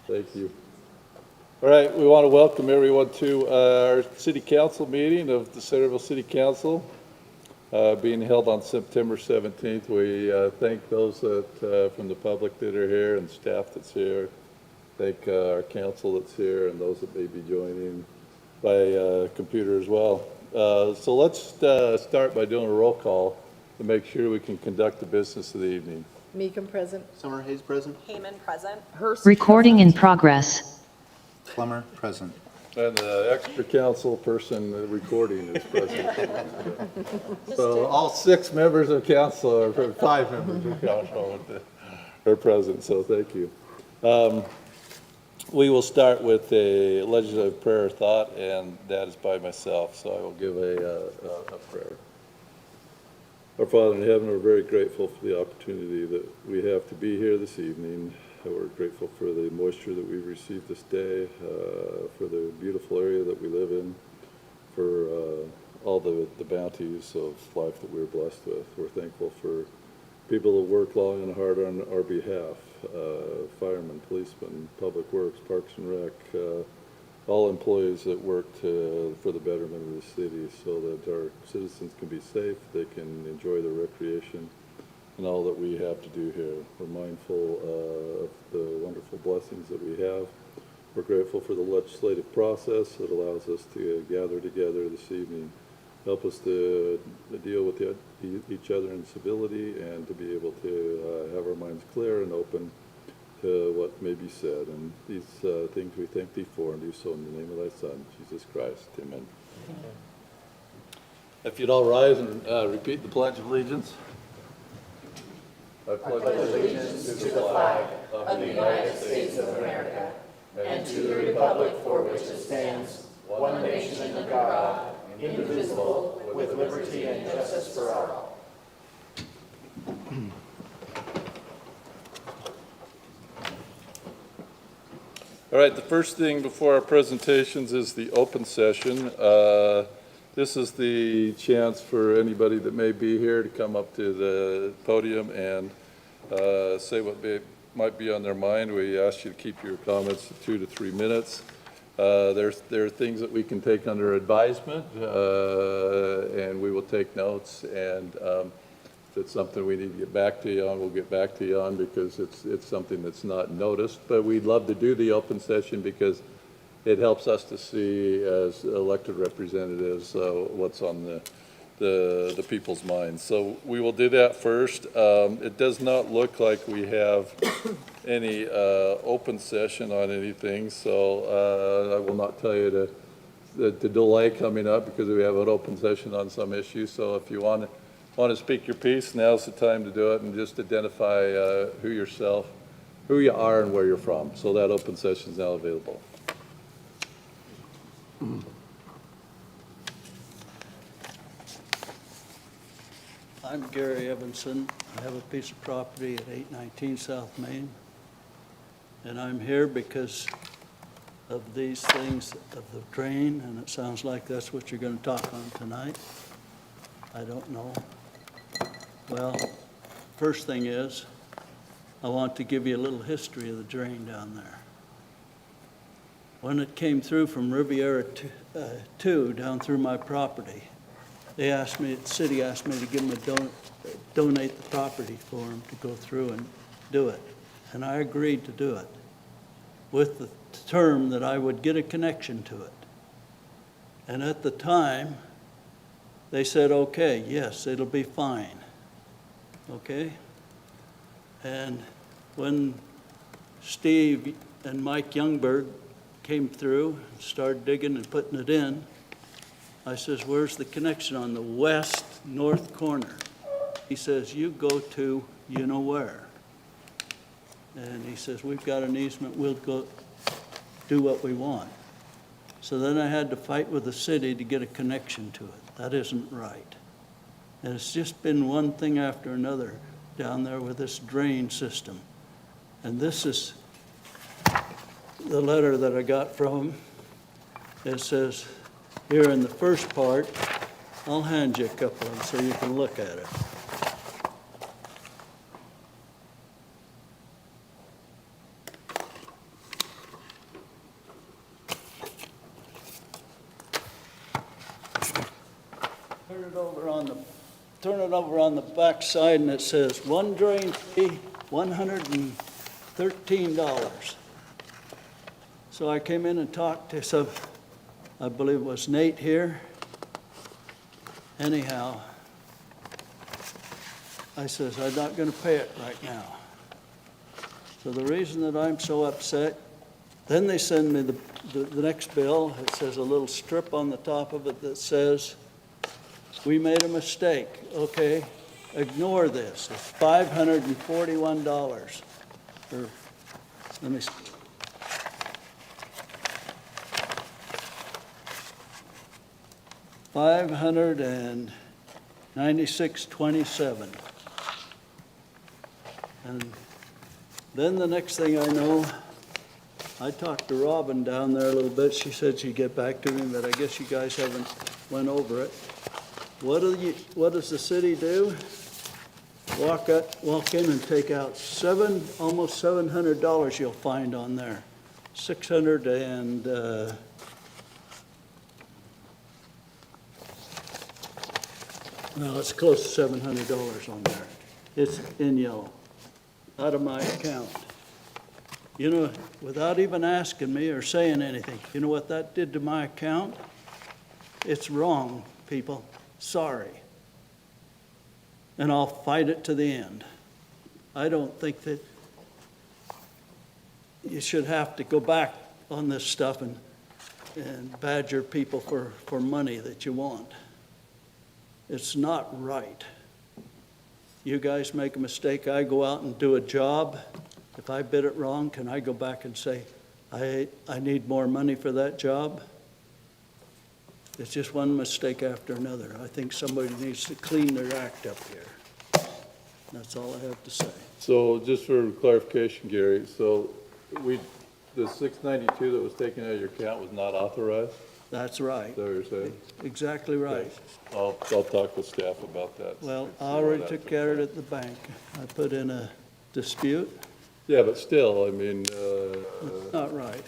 Thank you. All right, we want to welcome everyone to our city council meeting of the Centerville City Council, being held on September 17th. We thank those that, from the public that are here and staff that's here. Thank our council that's here and those that may be joining by computer as well. So let's start by doing a roll call to make sure we can conduct the business of the evening. Meekum present. Summer Hayes present. Heyman present. Hurst Recording in progress. Plummer present. And the extra council person recording is present. So all 6 members of council, or 5 members of council are present, so thank you. We will start with a legislative prayer thought, and that is by myself, so I will give a prayer. Our Father in heaven, we're very grateful for the opportunity that we have to be here this evening. We're grateful for the moisture that we've received this day, for the beautiful area that we live in, for all the bounties of life that we're blessed with. We're thankful for people that work long and hard on our behalf, firemen, policemen, public works, parks and rec, all employees that work for the betterment of the city so that our citizens can be safe, they can enjoy their recreation, and all that we have to do here. We're mindful of the wonderful blessings that we have. We're grateful for the legislative process that allows us to gather together this evening. Help us to deal with each other in civility and to be able to have our minds clear and open to what may be said. And these things we thank thee for, and do so in the name of thy Son, Jesus Christ. Amen. If you'd all rise and repeat the Pledge of Allegiance. I pledge allegiance to the flag of the United States of America and to the republic for which it stands, one nation under God, indivisible, with liberty and justice for all. All right, the first thing before our presentations is the open session. This is the chance for anybody that may be here to come up to the podium and say what might be on their mind. We ask you to keep your comments to 2 to 3 minutes. There are things that we can take under advisement, and we will take notes. And if it's something we need to get back to you on, we'll get back to you on, because it's something that's not noticed. But we'd love to do the open session because it helps us to see, as elected representatives, what's on the people's minds. So we will do that first. It does not look like we have any open session on anything, so I will not tell you the delay coming up, because we have an open session on some issues. So if you want to speak your piece, now's the time to do it, and just identify who you are and where you're from. So that open session is now available. I'm Gary Evanson. I have a piece of property at 819 South Main, and I'm here because of these things of the drain, and it sounds like that's what you're going to talk on tonight. I don't know. Well, first thing is, I want to give you a little history of the drain down there. When it came through from Riviera 2 down through my property, the city asked me to give them donate the property for them to go through and do it. And I agreed to do it with the term that I would get a connection to it. And at the time, they said, okay, yes, it'll be fine. Okay? And when Steve and Mike Youngberg came through and started digging and putting it in, I says, where's the connection on the west north corner? He says, you go to you know where. And he says, we've got an easement, we'll go do what we want. So then I had to fight with the city to get a connection to it. That isn't right. And it's just been one thing after another down there with this drain system. And this is the letter that I got from him. It says, here in the first part, I'll hand you a couple of them so you can look at it. it over on the back side, and it says, one drain fee, $113. So I came in and talked to I believe it was Nate here. Anyhow, I says, I'm not gonna pay it right now. So the reason that I'm so upset, then they send me the next bill. It says a little strip on the top of it that says, we made a mistake. Okay, ignore this. It's $541. Or, let me, $596.27. And then the next thing I know, I talked to Robin down there a little bit. She said she'd get back to me, but I guess you guys haven't went over it. What does the city do? Walk in and take out almost $700 you'll find on there. 600 and, well, it's close to $700 on there. It's in yellow, out of my account. You know, without even asking me or saying anything, you know what that did to my account? It's wrong, people. Sorry. And I'll fight it to the end. I don't think that you should have to go back on this stuff and badger people for money that you want. It's not right. You guys make a mistake, I go out and do a job. If I bid it wrong, can I go back and say, I need more money for that job? It's just one mistake after another. I think somebody needs to clean their act up here. That's all I have to say. So just for clarification, Gary, so the 692 that was taken out of your account was not authorized? That's right. Is that what you're saying? Exactly right. I'll talk with staff about that. Well, See I where already that took took care of it place. at the bank. I put in a dispute. Yeah, but still, I mean, It's not right.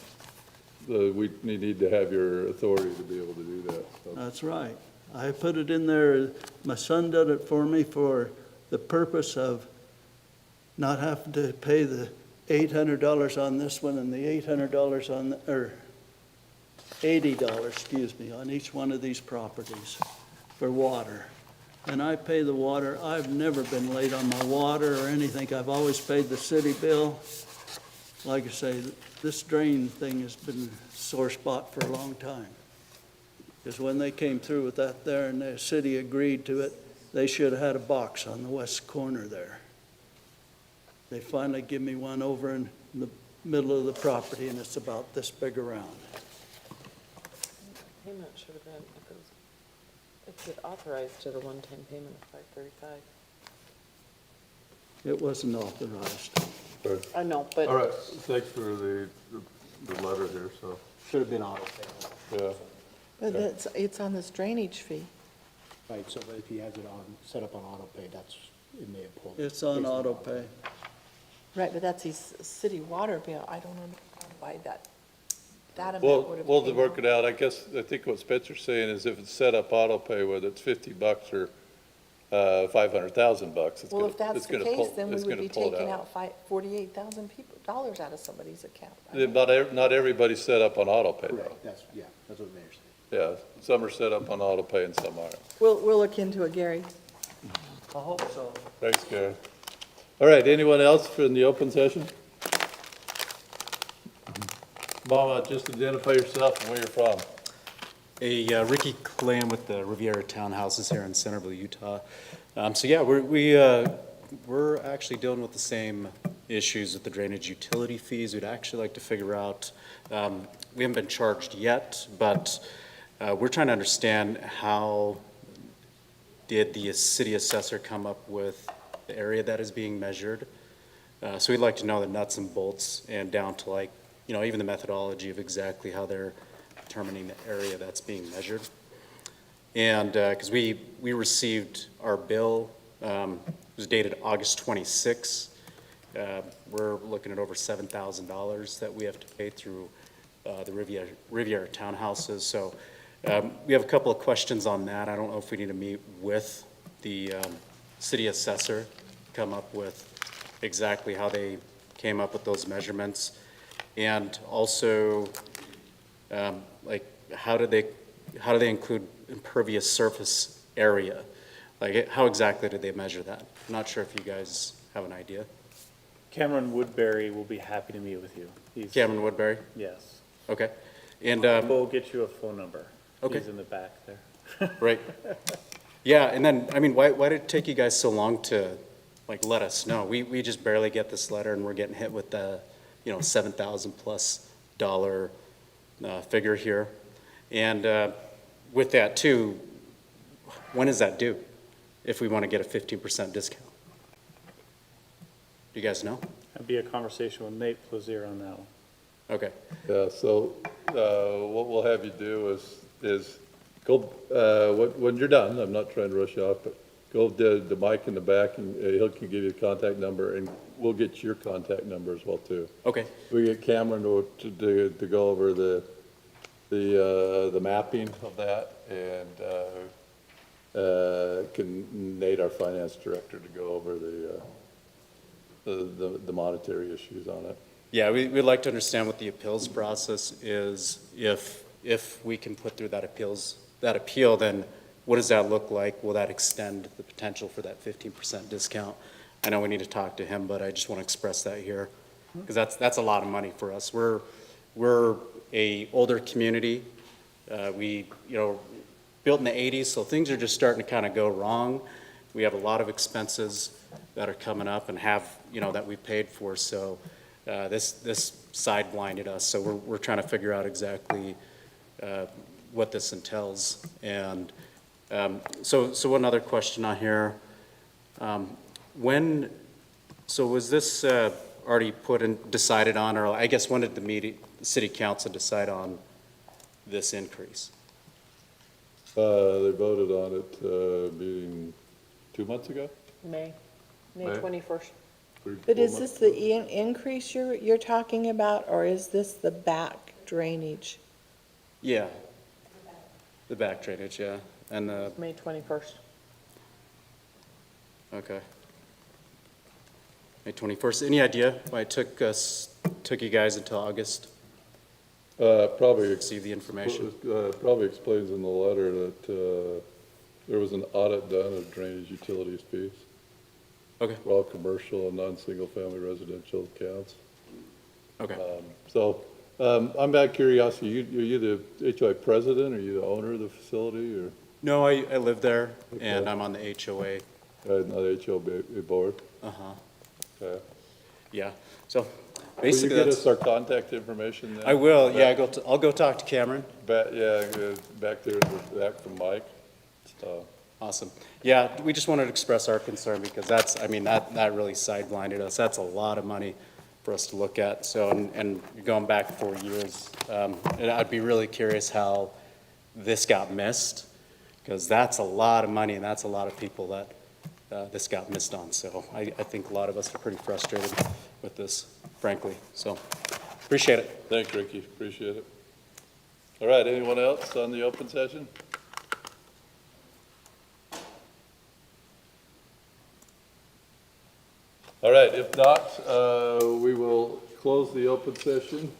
we need to have your authority to be able to do that. So. That's right. I put it in there, my son did it for me for the purpose of not having to pay the $800 on this one and the $800 on, or $80, excuse me, on each one of these properties for water. And I pay the water. I've never been late on my water or anything. I've always paid the city bill. Like I say, this drain thing has been a sore spot for a long time. Because when they came through with that there and the city agreed to it, they should have had a box on the west corner there. They finally give me one over in the middle of the property, and it's about this big around. Payment should have been, if it authorized at a one-time payment of $535. It wasn't authorized. Sorry. I know, but. All right, thanks for the letter here, so, Should have been auto pay. yeah. But it's on this drainage fee. Right, so if he has it on, set up on auto pay, that's, it may have pulled. It's on based auto pay. Right, but that's his city water bill. I don't understand why that amount Well, would have. we'll came work out. it out. I think what Spencer's saying is if it's set up auto pay, whether it's $50 or $500,000, it's Well, gonna, if that's it's the gonna case, pull, then we it's would gonna be pull it taking out. out $48,000 out of somebody's account. Not everybody's set up on auto pay though. Correct, that's what the mayor's saying. Yeah, some are set up on auto pay and some aren't. We'll look into it, Gary. I hope so. Thanks, Gary. All right, anyone else for the open session? Mama, just identify yourself and where you're from. Ricky Clam with the Riviera Townhouses here in Centerville, Utah. So yeah, we're actually dealing with the same issues with the drainage utility fees. We'd actually like to figure out, we haven't been charged yet, but we're trying to understand how did the city assessor come up with the area that is being measured. So we'd like to know the nuts and bolts and down to like, even the methodology of exactly how they're determining the area that's being measured. And because we received our bill, it was dated August 26. We're looking at over $7,000 that we have to pay through the Riviera Townhouses. So We have a couple of questions on that. I don't know if we need to meet with the city assessor, come up with exactly how they came up with those measurements. And also, like, how do they include impervious surface area? Like, how exactly did they measure that? I'm not sure if you guys have an idea. Cameron Woodbury will be happy to meet with you. He's, Cameron Woodbury? yes. Okay. And, We'll get you a phone number. Okay. He's in the back there. right. Yeah, and then, I mean, why did it take you guys so long to, like, let us know? We just barely get this letter and we're getting hit with the, $7,000+ figure here. And with that too, when is that due? If we want to get a 15% discount? Do you guys know? That'd be a conversation with Nate Plazier on that one. Okay, Yeah, so, what we'll have you do is go, when you're done, I'm not trying to rush you off, but go to Mike in the back and he can give you the contact number and we'll get your contact number as well too. okay, We get Cameron to go over the mapping of that and, can Nate, our finance director, to go over the monetary issues on it. yeah, we'd like to understand what the appeals process is. If we can put through that appeal, then what does that look like? Will that extend the potential for that 15% discount? I know we need to talk to him, but I just want to express that here, because that's a lot of money for us. We're a older community. We, built in the 80s, so things are just starting to kind of go wrong. We have a lot of expenses that are coming up and have, that we paid for, so this sideblinded us. So we're trying to figure out exactly what this entails. And so one other question on here. So was this already put and decided on, or I guess when did the city council decide on this increase? They voted on it, meeting 2 months ago? May May. 21st. But is this the increase you're talking about, or is this the back drainage? Yeah. The back drainage, yeah. And the, May 21st. okay. May 21st. Any idea why it took you guys until August Probably, to receive the information? probably explains in the letter that, there was an audit done of drainage utilities fees Okay, for all commercial and non-single family residential accounts. okay. I'm out of curiosity, are you the HOA president, are you the owner of the facility, or, No, I live there, and Okay. I'm on the HOA. not the HOA board? Uh-huh, Okay. yeah. So Will you basically, get that's, us our contact information then? I will, yeah, I'll go talk to Cameron. Back there, back from Mike. Awesome. Yeah, we just wanted to express our concern because that really sideblinded us. That's a lot of money for us to look at. So, and going back 4 years, and I'd be really curious how this got missed, because that's a lot of money and that's a lot of people that this got missed on. So I think a lot of us are pretty frustrated with this, frankly. So appreciate it. Thanks, Ricky, appreciate it. All right, anyone else on the open session? All right, if not, we will close the open session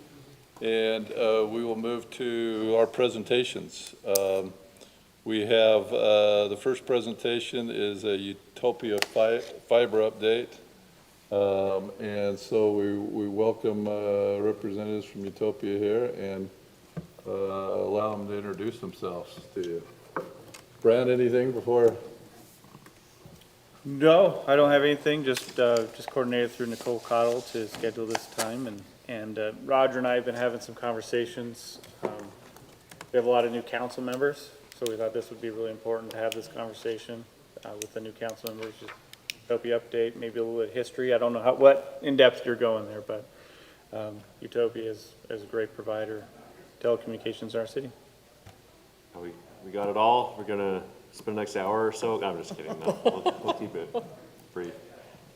and we will move to our presentations. We have, the first presentation is a UTOPIA Fiber update. And so we welcome representatives from UTOPIA here and allow them to introduce themselves to you. Brad, anything before? No, I don't have anything, just coordinated through Nicole Cottle to schedule this time, and Roger and I have been having some conversations. We have a lot of new council members, so we thought this would be really important to have this conversation with the new council members, just help you update, maybe a little bit of history. I don't know what in-depth you're going there, but UTOPIA is a great provider of telecommunications in our city. We got it all. We're gonna spend the next hour or so. I'm just kidding. No, we'll keep it brief.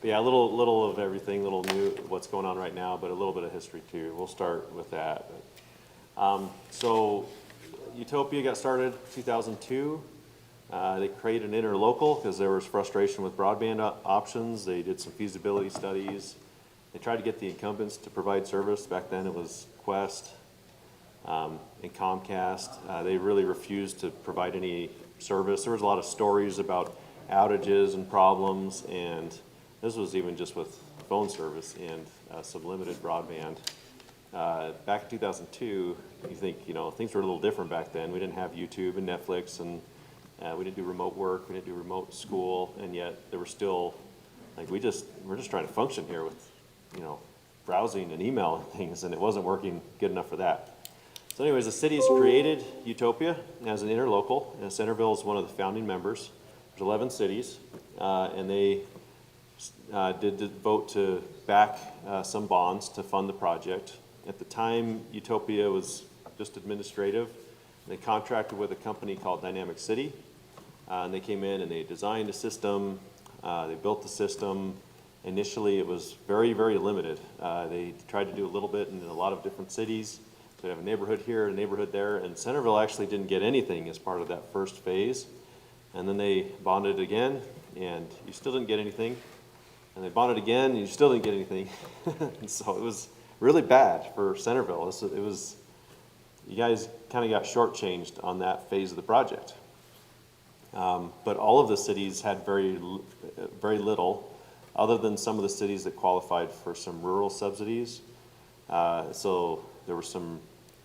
But yeah, a little of everything, little new, what's going on right now, but a little bit of history too. We'll start with that. So Utopia got started 2002. They created an interlocal because there was frustration with broadband options. They did some feasibility studies. They tried to get the incumbents to provide service. Back then it was Quest and Comcast. They really refused to provide any service. There was a lot of stories about outages and problems, and this was even just with phone service and some limited broadband. Back in 2002, you think, you know, things were a little different back then. We didn't have YouTube and Netflix, and we didn't do remote work, we didn't do remote school, and yet there were still, like, we're just trying to function here with, you know, browsing and email and things, and it wasn't working good enough for that. So anyways, the city's created Utopia as an interlocal, and Centerville is one of the founding members. There's 11 cities, and they did vote to back some bonds to fund the project. At the time, Utopia was just administrative. They contracted with a company called Dynamic City, and they came in and they designed a system, they built the system. Initially, it was very, very limited. They tried to do a little bit in a lot of different cities. So you have a neighborhood here, a neighborhood there, and Centerville actually didn't get anything as part of that first phase. And then they bonded again, and you still didn't get anything. And they bonded again, and you still didn't get anything. And so it was really bad for Centerville. It was, you guys kind of got shortchanged on that phase of the project. But all of the cities had very little, other than some of the cities that qualified for some rural subsidies. So there were some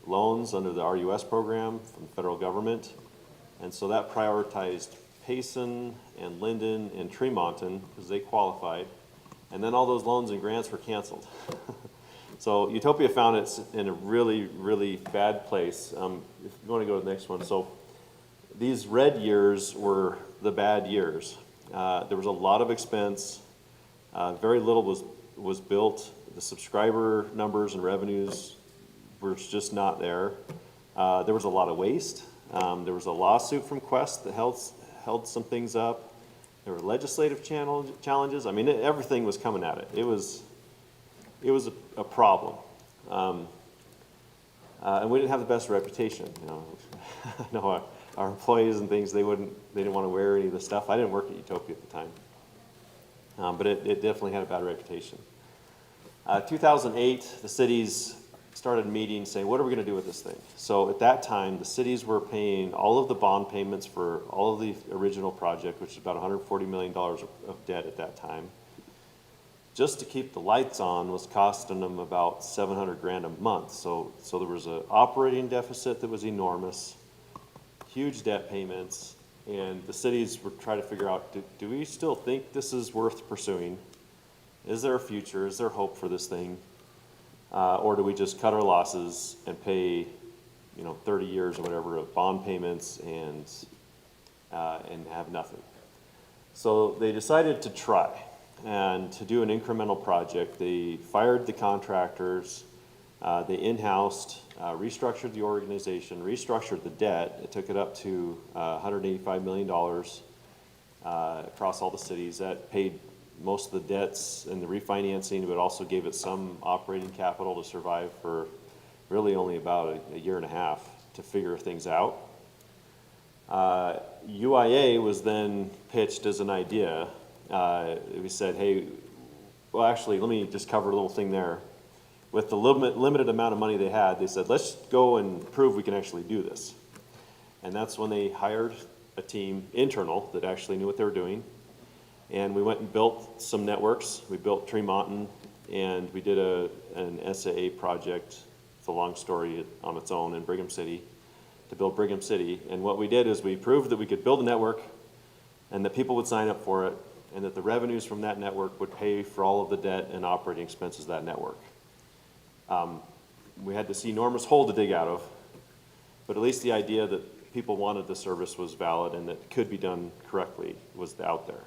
loans under the RUS program from the federal government. And so that prioritized Payson and Linden and Tremonton because they qualified. And then all those loans and grants were canceled. So Utopia found it in a really, really bad place. If you want to go to the next one. So these red years were the bad years. There was a lot of expense. Very little was built. The subscriber numbers and revenues were just not there. There was a lot of waste. There was a lawsuit from Quest that held some things up. There were legislative challenges. I mean, everything was coming at it. It was a problem. And we didn't have the best reputation. You know, I know our employees and things, they didn't want to wear any of the stuff. I didn't work at Utopia at the time. But it definitely had a bad reputation. 2008, the cities started meeting saying, what are we going to do with this thing? So at that time, the cities were paying all of the bond payments for all of the original project, which is about $140 million of debt at that time. Just to keep the lights on was costing them about $700,000 a month. So there was an operating deficit that was enormous, huge debt payments, and the cities were trying to figure out, do we still think this is worth pursuing? Is there a future? Is there hope for this thing? Or do we just cut our losses and pay, 30 years or whatever of bond payments and have nothing? So they decided to try and to do an incremental project. They fired the contractors, they in-housed, restructured the organization, restructured the debt. It took it up to $185 million across all the cities. That paid most of the debts and the refinancing, but also gave it some operating capital to survive for really only about a year and a half to figure things out. UIA was then pitched as an idea. We said, hey, well, actually, let me just cover a little thing there. With the limited amount of money they had, they said, let's go and prove we can actually do this. And that's when they hired a team internal that actually knew what they were doing. And we went and built some networks. We built Tremonton, and we did an SAA project. It's a long story on its own in Brigham City, to build Brigham City. And what we did is we proved that we could build a network and that people would sign up for it, and that the revenues from that network would pay for all of the debt and operating expenses of that network. We had this enormous hole to dig out of, but at least the idea that people wanted the service was valid and that it could be done correctly was out there.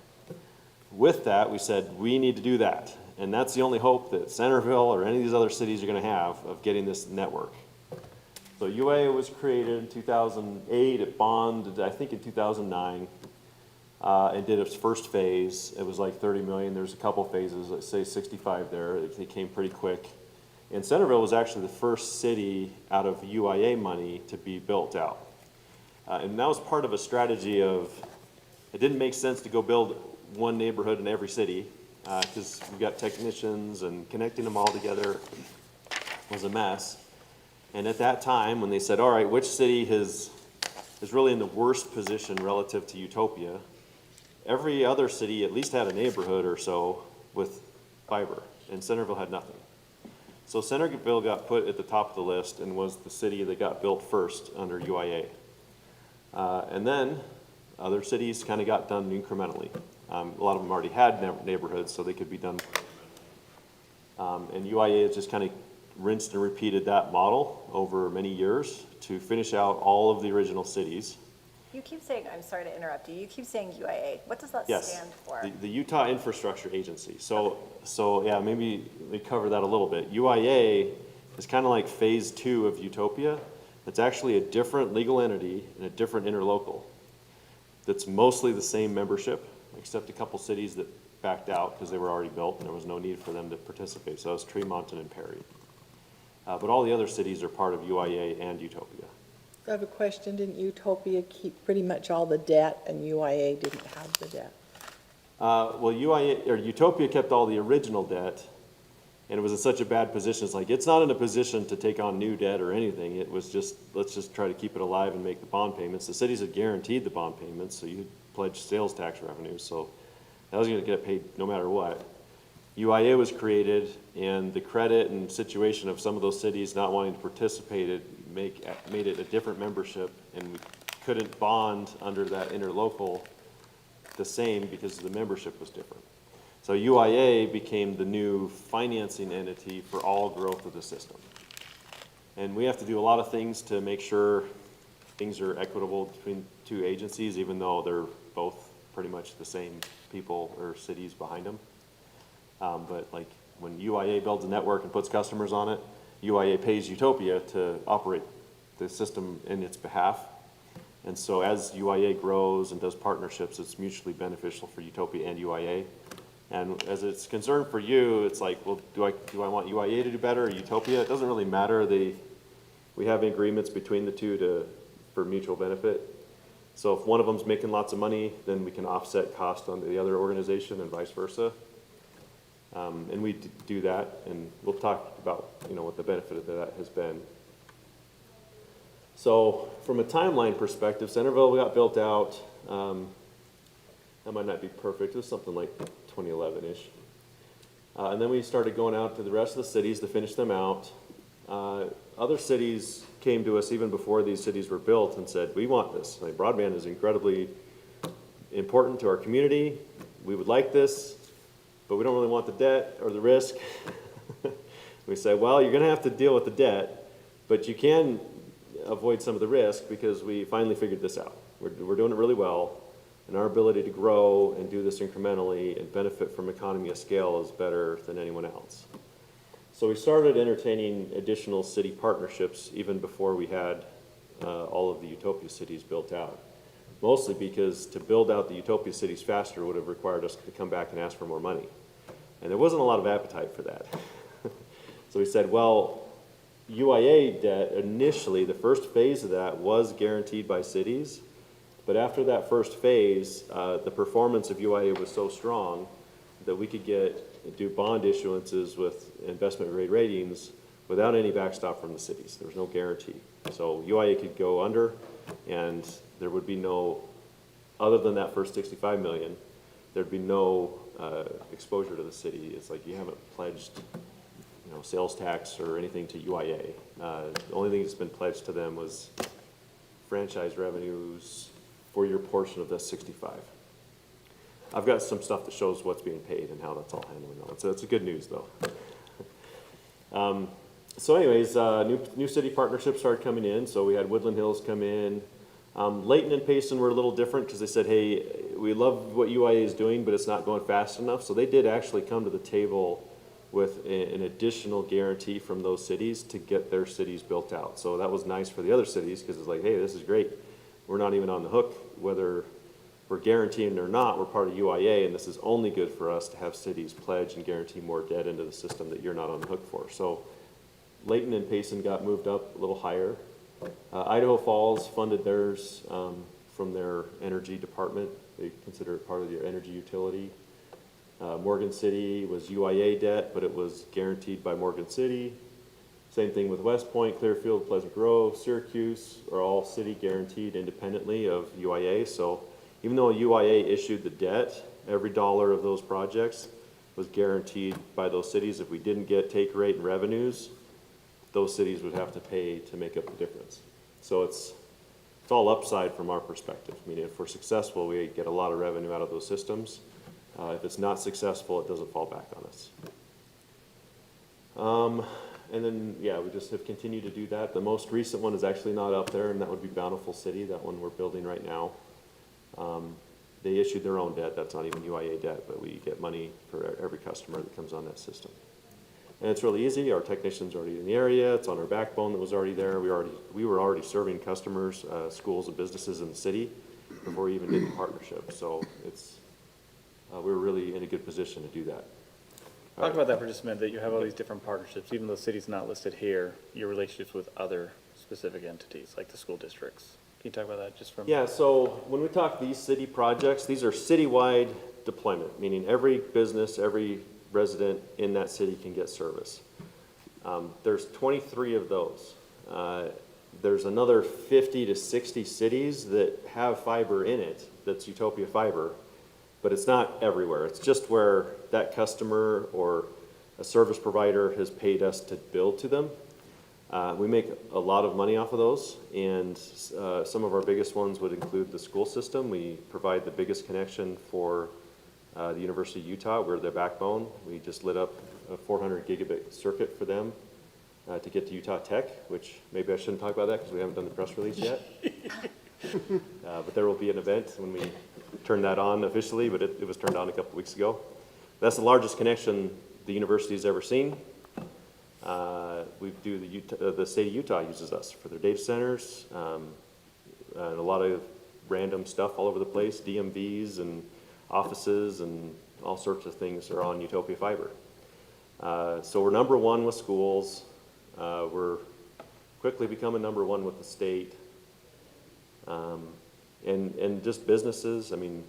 With that, we said, we need to do that. And that's the only hope that Centerville or any of these other cities are going to have of getting this network. So UA was created in 2008. It bonded, I think, in 2009. And did its first phase. It was like 30 million. There's a couple phases, let's say 65 there. They came pretty quick. And Centerville was actually the first city out of UIA money to be built out. And that was part of a strategy of, it didn't make sense to go build one neighborhood in every city, because we've got technicians and connecting them all together was a mess. And at that time, when they said, all right, which city is really in the worst position relative to Utopia, every other city at least had a neighborhood or so with fiber, and Centerville had nothing. So Centerville got put at the top of the list and was the city that got built first under UIA. And then other cities kind of got done incrementally. A lot of them already had neighborhoods, so they could be done. And UIA has just kind of rinsed and repeated that model over many years to finish out all of the original cities. You keep saying, I'm sorry to interrupt you, you keep saying UIA. What does that Yes, stand for? the Utah Infrastructure Agency. So yeah, maybe we cover that a little bit. UIA is kind of like phase 2 of Utopia. It's actually a different legal entity and a different interlocal that's mostly the same membership, except a couple cities that backed out because they were already built and there was no need for them to participate. So it was Tremont and Perry. But all the other cities are part of UIA and Utopia. I have a question. Didn't Utopia keep pretty much all the debt and UIA didn't have the debt? Well, Utopia kept all the original debt, and it was in such a bad position. It's like, it's not in a position to take on new debt or anything. It was just, let's just try to keep it alive and make the bond payments. The cities had guaranteed the bond payments, so you pledged sales tax revenue, so that was gonna get paid no matter what. UIA was created, and the credit and situation of some of those cities not wanting to participate made it a different membership, and we couldn't bond under that interlocal the same because the membership was different. So UIA became the new financing entity for all growth of the system. And we have to do a lot of things to make sure things are equitable between two agencies, even though they're both pretty much the same people or cities behind them. But like when UIA builds a network and puts customers on it, UIA pays Utopia to operate the system in its behalf. And so as UIA grows and does partnerships, it's mutually beneficial for Utopia and UIA. And as it's concerned for you, it's like, well, do I want UIA to do better or Utopia? It doesn't really matter. We have agreements between the two for mutual benefit. So if one of them's making lots of money, then we can offset cost on the other organization and vice versa. And we do that, and we'll talk about, what the benefit of that has been. So from a timeline perspective, Centerville got built out, that might not be perfect, it was something like 2011-ish. And then we started going out to the rest of the cities to finish them out. Other cities came to us even before these cities were built and said, we want this. Like, broadband is incredibly important to our community. We would like this, but we don't really want the debt or the risk. We say, well, you're going to have to deal with the debt, but you can avoid some of the risk because we finally figured this out. We're doing it really well, and our ability to grow and do this incrementally and benefit from economy of scale is better than anyone else. So we started entertaining additional city partnerships even before we had all of the Utopia cities built out. Mostly because to build out the Utopia cities faster would have required us to come back and ask for more money. And there wasn't a lot of appetite for that. So we said, well, UIA debt initially, the first phase of that was guaranteed by cities. But after that first phase, the performance of UIA was so strong that we could do bond issuances with investment grade ratings without any backstop from the cities. There was no guarantee. So UIA could go under, and there would be no, other than that first 65 million, there'd be no exposure to the city. It's like you haven't pledged, sales tax or anything to UIA. The only thing that's been pledged to them was franchise revenues for your portion of the 65. I've got some stuff that shows what's being paid and how that's all handled. So it's good news, though. So anyways, new city partnerships started coming in. So we had Woodland Hills come in. Layton and Payson were a little different because they said, hey, we love what UIA is doing, but it's not going fast enough. So they did actually come to the table with an additional guarantee from those cities to get their cities built out. So that was nice for the other cities because it's like, hey, this is great. We're not even on the hook, whether we're guaranteeing it or not, we're part of UIA, and this is only good for us to have cities pledge and guarantee more debt into the system that you're not on the hook for. So Layton and Payson got moved up a little higher. Idaho Falls funded theirs from their energy department. They consider it part of their energy utility. Morgan City was UIA debt, but it was guaranteed by Morgan City. Same thing with West Point, Clearfield, Pleasant Grove, Syracuse are all city guaranteed independently of UIA. So even though UIA issued the debt, every dollar of those projects was guaranteed by those cities. If we didn't get take rate and revenues, those cities would have to pay to make up the difference. So it's all upside from our perspective. I mean, if we're successful, we get a lot of revenue out of those systems. If it's not successful, it doesn't fall back on us. And then, yeah, we just have continued to do that. The most recent one is actually not up there, and that would be Bountiful City, that one we're building right now. They issued their own debt. That's not even UIA debt, but we get money for every customer that comes on that system. And it's really easy. Our technicians are already in the area. It's on our backbone that was already there. We were already serving customers, schools and businesses in the city before we even did the partnership. So it's, we were really in a good position to do that. Talk about that for just a minute, that you have all these different partnerships, even though the city's not listed here, your relationships with other specific entities, like the school districts. Can you talk about that just from? Yeah, so when we talk these city projects, these are citywide deployment, meaning every business, every resident in that city can get service. There's 23 of those. There's another 50 to 60 cities that have fiber in it, that's UTOPIA Fiber, but it's not everywhere. It's just where that customer or a service provider has paid us to build to them. We make a lot of money off of those, and some of our biggest ones would include the school system. We provide the biggest connection for the University of Utah. We're their backbone. We just lit up a 400 gigabit circuit for them to get to Utah Tech, which maybe I shouldn't talk about that because we haven't done the press release yet. But there will be an event when we turn that on officially, but it was turned on a couple weeks ago. That's the largest connection the university's ever seen. We do the state of Utah uses us for their data centers, and a lot of random stuff all over the place, DMVs and offices and all sorts of things are on UTOPIA Fiber. So we're number one with schools. We're quickly becoming number one with the state. And just businesses, I mean,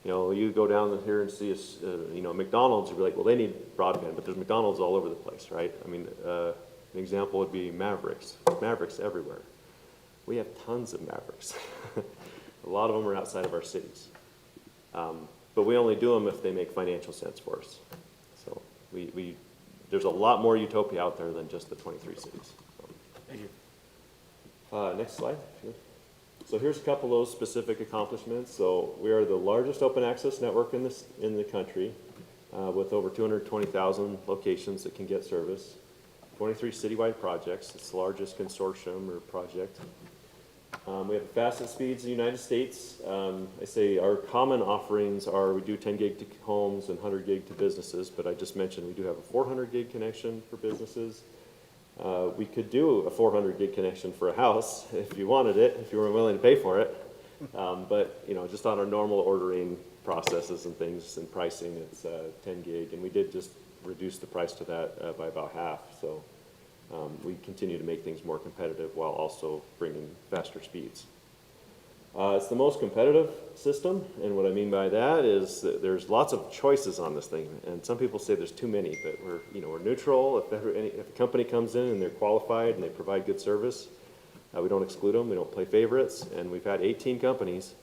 you know, you go down here and see us, you know, McDonald's, you'd be like, well, they need broadband, but there's McDonald's all over the place, right? I mean, an example would be Mavericks. Mavericks everywhere. We have tons of Mavericks. A lot of them are outside of our cities. But we only do them if they make financial sense for us. So there's a lot more Utopia out there than just the 23 cities. Thank you. Next slide. So here's a couple of those specific accomplishments. So we are the largest open access network in the country, with over 220,000 locations that can get service. 23 citywide projects. It's the largest consortium or project. We have the fastest speeds in the United States. I say our common offerings are we do 10 gig to homes and 100 gig to businesses, but I just mentioned we do have a 400 gig connection for businesses. We could do a 400 gig connection for a house if you wanted it, if you were willing to pay for it. But, you know, just on our normal ordering processes and things and pricing, it's 10 gig. And we did just reduce the price to that by about half. So we continue to make things more competitive while also bringing faster speeds. It's the most competitive system, and what I mean by that is that there's lots of choices on this thing, and some people say there's too many, but we're neutral. If a company comes in and they're qualified and they provide good service, we don't exclude them, we don't play favorites, and we've had 18 companies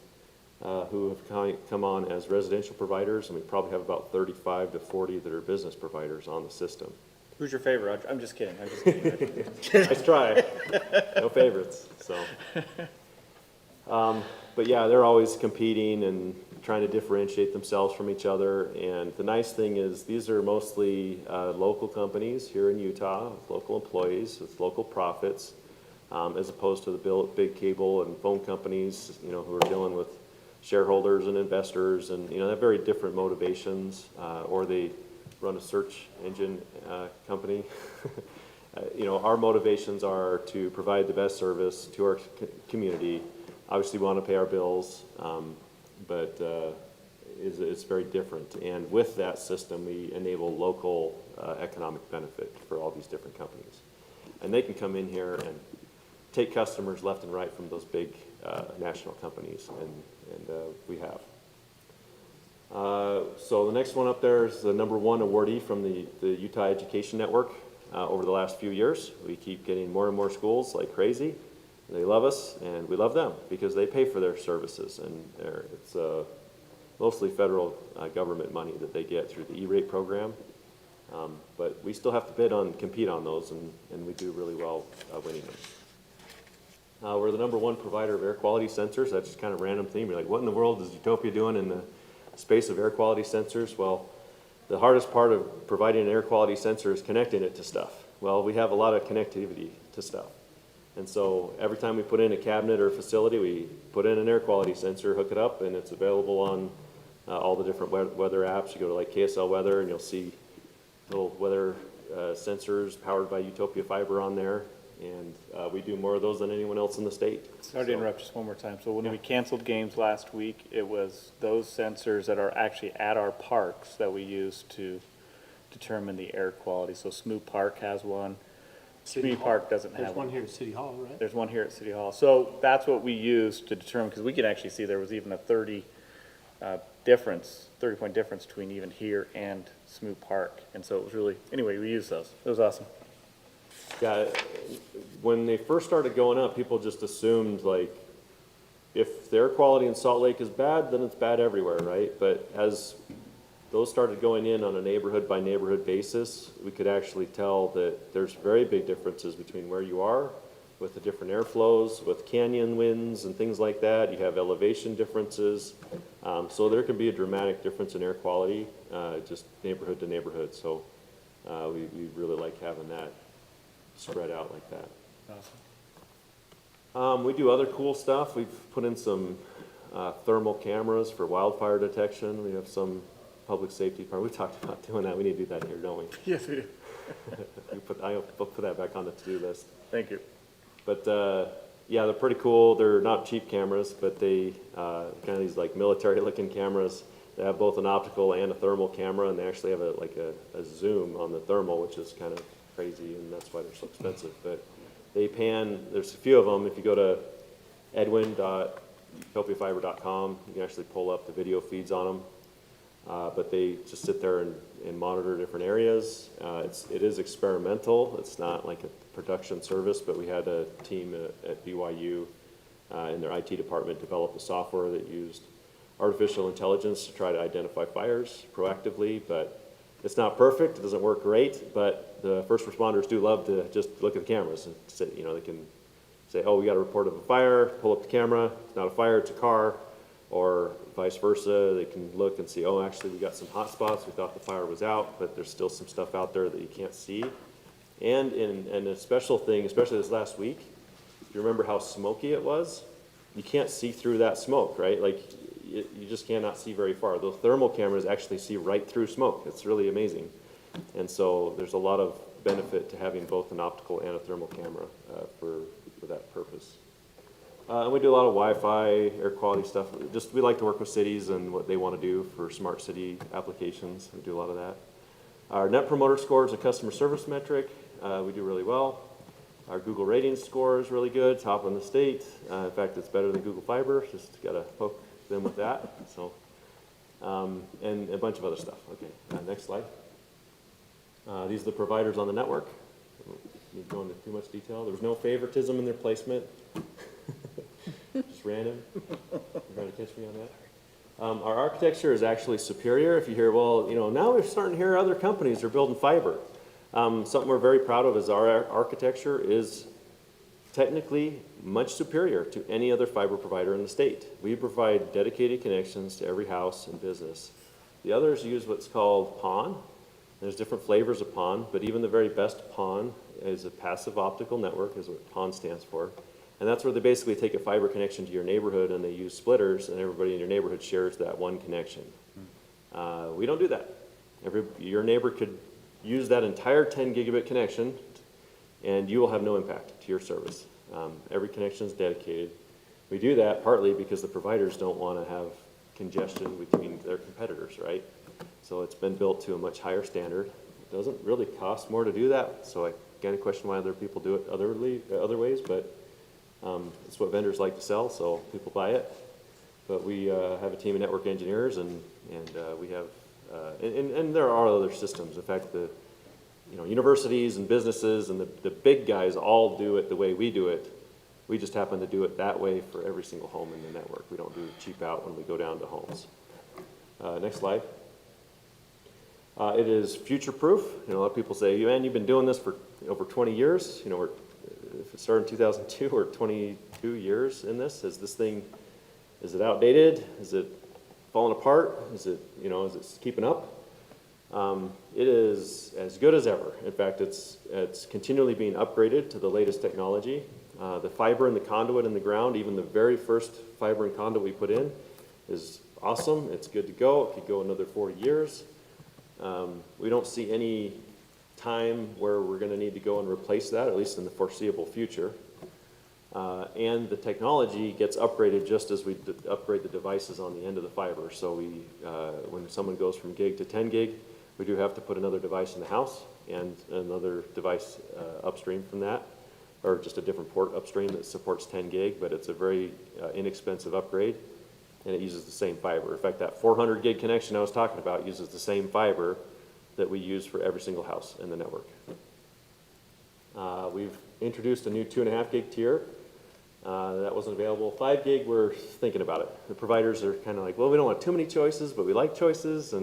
who have come on as residential providers, and we probably have about 35 to 40 that are business providers on the system. Who's your favorite, Roger? I'm just kidding. I'm just kidding. Nice try. No favorites, so. But yeah, they're always competing and trying to differentiate themselves from each other. And the nice thing is these are mostly local companies here in Utah, with local employees, with local profits, as opposed to the big cable and phone companies, you know, who are dealing with shareholders and investors, and you know, they have very different motivations, or they run a search engine company. You know, our motivations are to provide the best service to our community. Obviously, we want to pay our bills, but it's very different. And with that system, we enable local economic benefit for all these different companies. And they can come in here and take customers left and right from those big national companies, and we have. So the next one up there is the #1 awardee from the Utah Education Network. Over the last few years, we keep getting more and more schools like crazy. They love us, and we love them because they pay for their services, and it's mostly federal government money that they get through the E-rate program. But we still have to compete on those, and we do really well winning them. We're the #1 provider of air quality sensors. That's just kind of a random theme. You're like, what in the world is Utopia doing in the space of air quality sensors? Well, the hardest part of providing an air quality sensor is connecting it to stuff. Well, we have a lot of connectivity to stuff. And so every time we put in a cabinet or a facility, we put in an air quality sensor, hook it up, and it's available on all the different weather apps. You go to like KSL Weather, and you'll see little weather sensors powered by UTOPIA Fiber on there. And we do more of those than anyone else in the state. Sorry to interrupt just one more time. So when we canceled games last week, it was those sensors that are actually at our parks that we use to determine the air quality. So Smoot Park has one. Community Park doesn't have There's one. one here at City Hall, right? There's one here at City Hall. So that's what we use to determine, because we can actually see there was even a 30-point difference between even here and Smoot Park. And so it was really, anyway, we used those. It was awesome. Yeah, when they first started going up, people just assumed like, if the air quality in Salt Lake is bad, then it's bad everywhere, right? But as those started going in on a neighborhood by neighborhood basis, we could actually tell that there's very big differences between where you are with the different airflows, with canyon winds and things like that. You have elevation differences. So there can be a dramatic difference in air quality, just neighborhood to neighborhood. So we really like having that spread out like that. Awesome. We do other cool stuff. We've put in some thermal cameras for wildfire detection. We have some public safety part. We talked about doing that. We need to do that here, don't we? Yes, we do. I'll put that back on the to-do list. Thank you. But yeah, they're pretty cool. They're not cheap cameras, but they kind of these like military-looking cameras. They have both an optical and a thermal camera, and they actually have a zoom on the thermal, which is kind of crazy, and that's why they're so expensive. But they pan. There's a few of them. If you go to edwin.utopiafiber.com, you can actually pull up the video feeds on them. But they just sit there and monitor different areas. It is experimental. It's not like a production service, but we had a team at BYU in their IT department develop a software that used artificial intelligence to try to identify fires proactively, but it's not perfect. It doesn't work great, but the first responders do love to just look at the cameras and say, they can say, oh, we got a report of a fire, pull up the camera. It's not a fire, it's a car. Or vice versa, they can look and see, oh, actually we got some hot spots. We thought the fire was out, but there's still some stuff out there that you can't see. And in a special thing, especially this last week, if you remember how smoky it was, you can't see through that smoke, right? Like you just cannot see very far. Those thermal cameras actually see right through smoke. It's really amazing. And so there's a lot of benefit to having both an optical and a thermal camera for that purpose. And we do a lot of Wi-Fi, air quality stuff. We like to work with cities and what they want to do for smart city applications. We do a lot of that. Our Net Promoter Score is a customer service metric. We do really well. Our Google rating score is really good, top in the state. In fact, it's better than Google Fiber. Just got to poke them with that. So, and a bunch of other stuff. Okay, next slide. These are the providers on the network. I don't need to go into too much detail. There was no favoritism in their placement. Just random. You're trying to catch me on that. Our architecture is actually superior. If you hear, well, now we're starting to hear other companies are building fiber. Something we're very proud of is our architecture is technically much superior to any other fiber provider in the state. We provide dedicated connections to every house and business. The others use what's called PON. There's different flavors of PON, but even the very best PON is a passive optical network, is what PON stands for. And that's where they basically take a fiber connection to your neighborhood and they use splitters, and everybody in your neighborhood shares that one connection. We don't do that. Your neighbor could use that entire 10 gigabit connection and you will have no impact to your service. Every connection is dedicated. We do that partly because the providers don't want to have congestion between their competitors, right? So it's been built to a much higher standard. It doesn't really cost more to do that, so I kind of question why other people do it other ways, but It's what vendors like to sell, so people buy it. But we have a team of network engineers, and we have, and there are other systems. In fact, universities and businesses and the big guys all do it the way we do it. We just happen to do it that way for every single home in the network. We don't do cheap out when we go down to homes. Next slide. It is future-proof. A lot of people say, man, you've been doing this for over 20 years. If it started in 2002, we're 22 years in this. Is it outdated? Is it falling apart? Is it keeping up? It is as good as ever. In fact, it's continually being upgraded to the latest technology. The fiber and the conduit in the ground, even the very first fiber and conduit we put in, is awesome. It's good to go. It could go another 40 years. We don't see any time where we're going to need to go and replace that, at least in the foreseeable future. And the technology gets upgraded just as we upgrade the devices on the end of the fiber. So when someone goes from gig to 10 gig, we do have to put another device in the house and another device upstream from that, or just a different port upstream that supports 10 gig, but it's a very inexpensive upgrade, and it uses the same fiber. In fact, that 400 gig connection I was talking about uses the same fiber that we use for every single house in the network. We've introduced a new 2.5 gig tier. That wasn't available. 5 gig, we're thinking about it. The providers are kind of like, well, we don't want too many choices, but we like choices.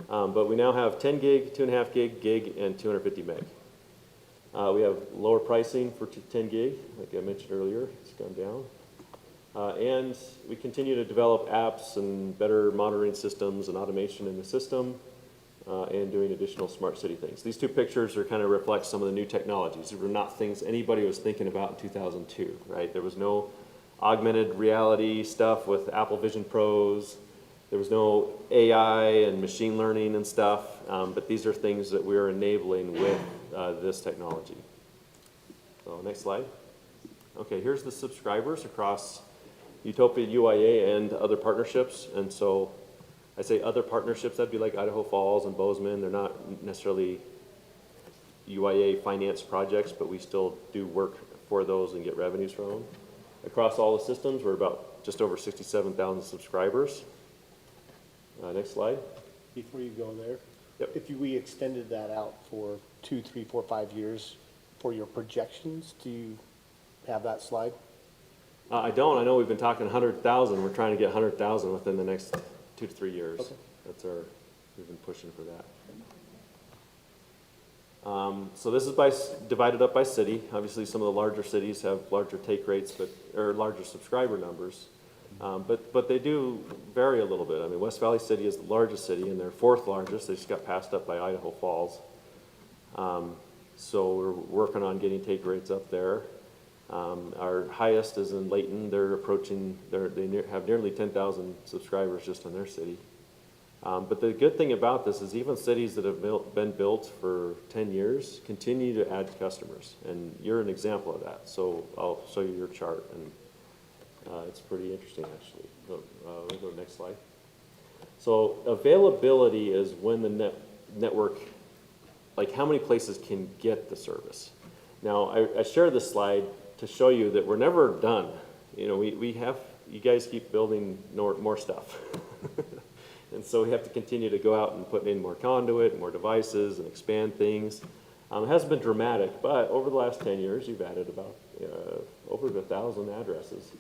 But we now have 10 gig, 2.5 gig, and 250 meg. We have lower pricing for 10 gig, like I mentioned earlier. It's gone down. And we continue to develop apps and better monitoring systems and automation in the system, and doing additional smart city things. These two pictures are kind of reflect some of the new technologies. These were not things anybody was thinking about in 2002, right? There was no augmented reality stuff with Apple Vision Pros. There was no AI and machine learning and stuff, but these are things that we're enabling with this technology. So next slide. Okay, here's the subscribers across Utopia, UIA, and other partnerships. And so I say other partnerships, that'd be like Idaho Falls and Bozeman. They're not necessarily UIA finance projects, but we still do work for those and get revenues from them. Across all the systems, we're about just over 67,000 subscribers. Next slide. Before you go there, Yep. if we extended that out for 2, 3, 4, 5 years for your projections, do you have that slide? I don't. I know we've been talking 100,000. We're trying to get 100,000 within the next 2 to 3 years. Okay. We've been pushing for that. So this is divided up by city. Obviously, some of the larger cities have larger take rates, or larger subscriber numbers. But they do vary a little bit. I mean, West Valley City is the largest city, and they're fourth largest. They just got passed up by Idaho Falls. So we're working on getting take rates up there. Our highest is in Layton. They have nearly 10,000 subscribers just in their city. But the good thing about this is even cities that have been built for 10 years continue to add customers, and you're an example of that. So I'll show you your chart, and it's pretty interesting, actually. We'll go to the next slide. So availability is when the network, like how many places can get the service. Now, I share this slide to show you that we're never done. You guys keep building more stuff. And so we have to continue to go out and put in more conduit, more devices, and expand things. It hasn't been dramatic, but over the last 10 years, you've added about over 1,000 addresses,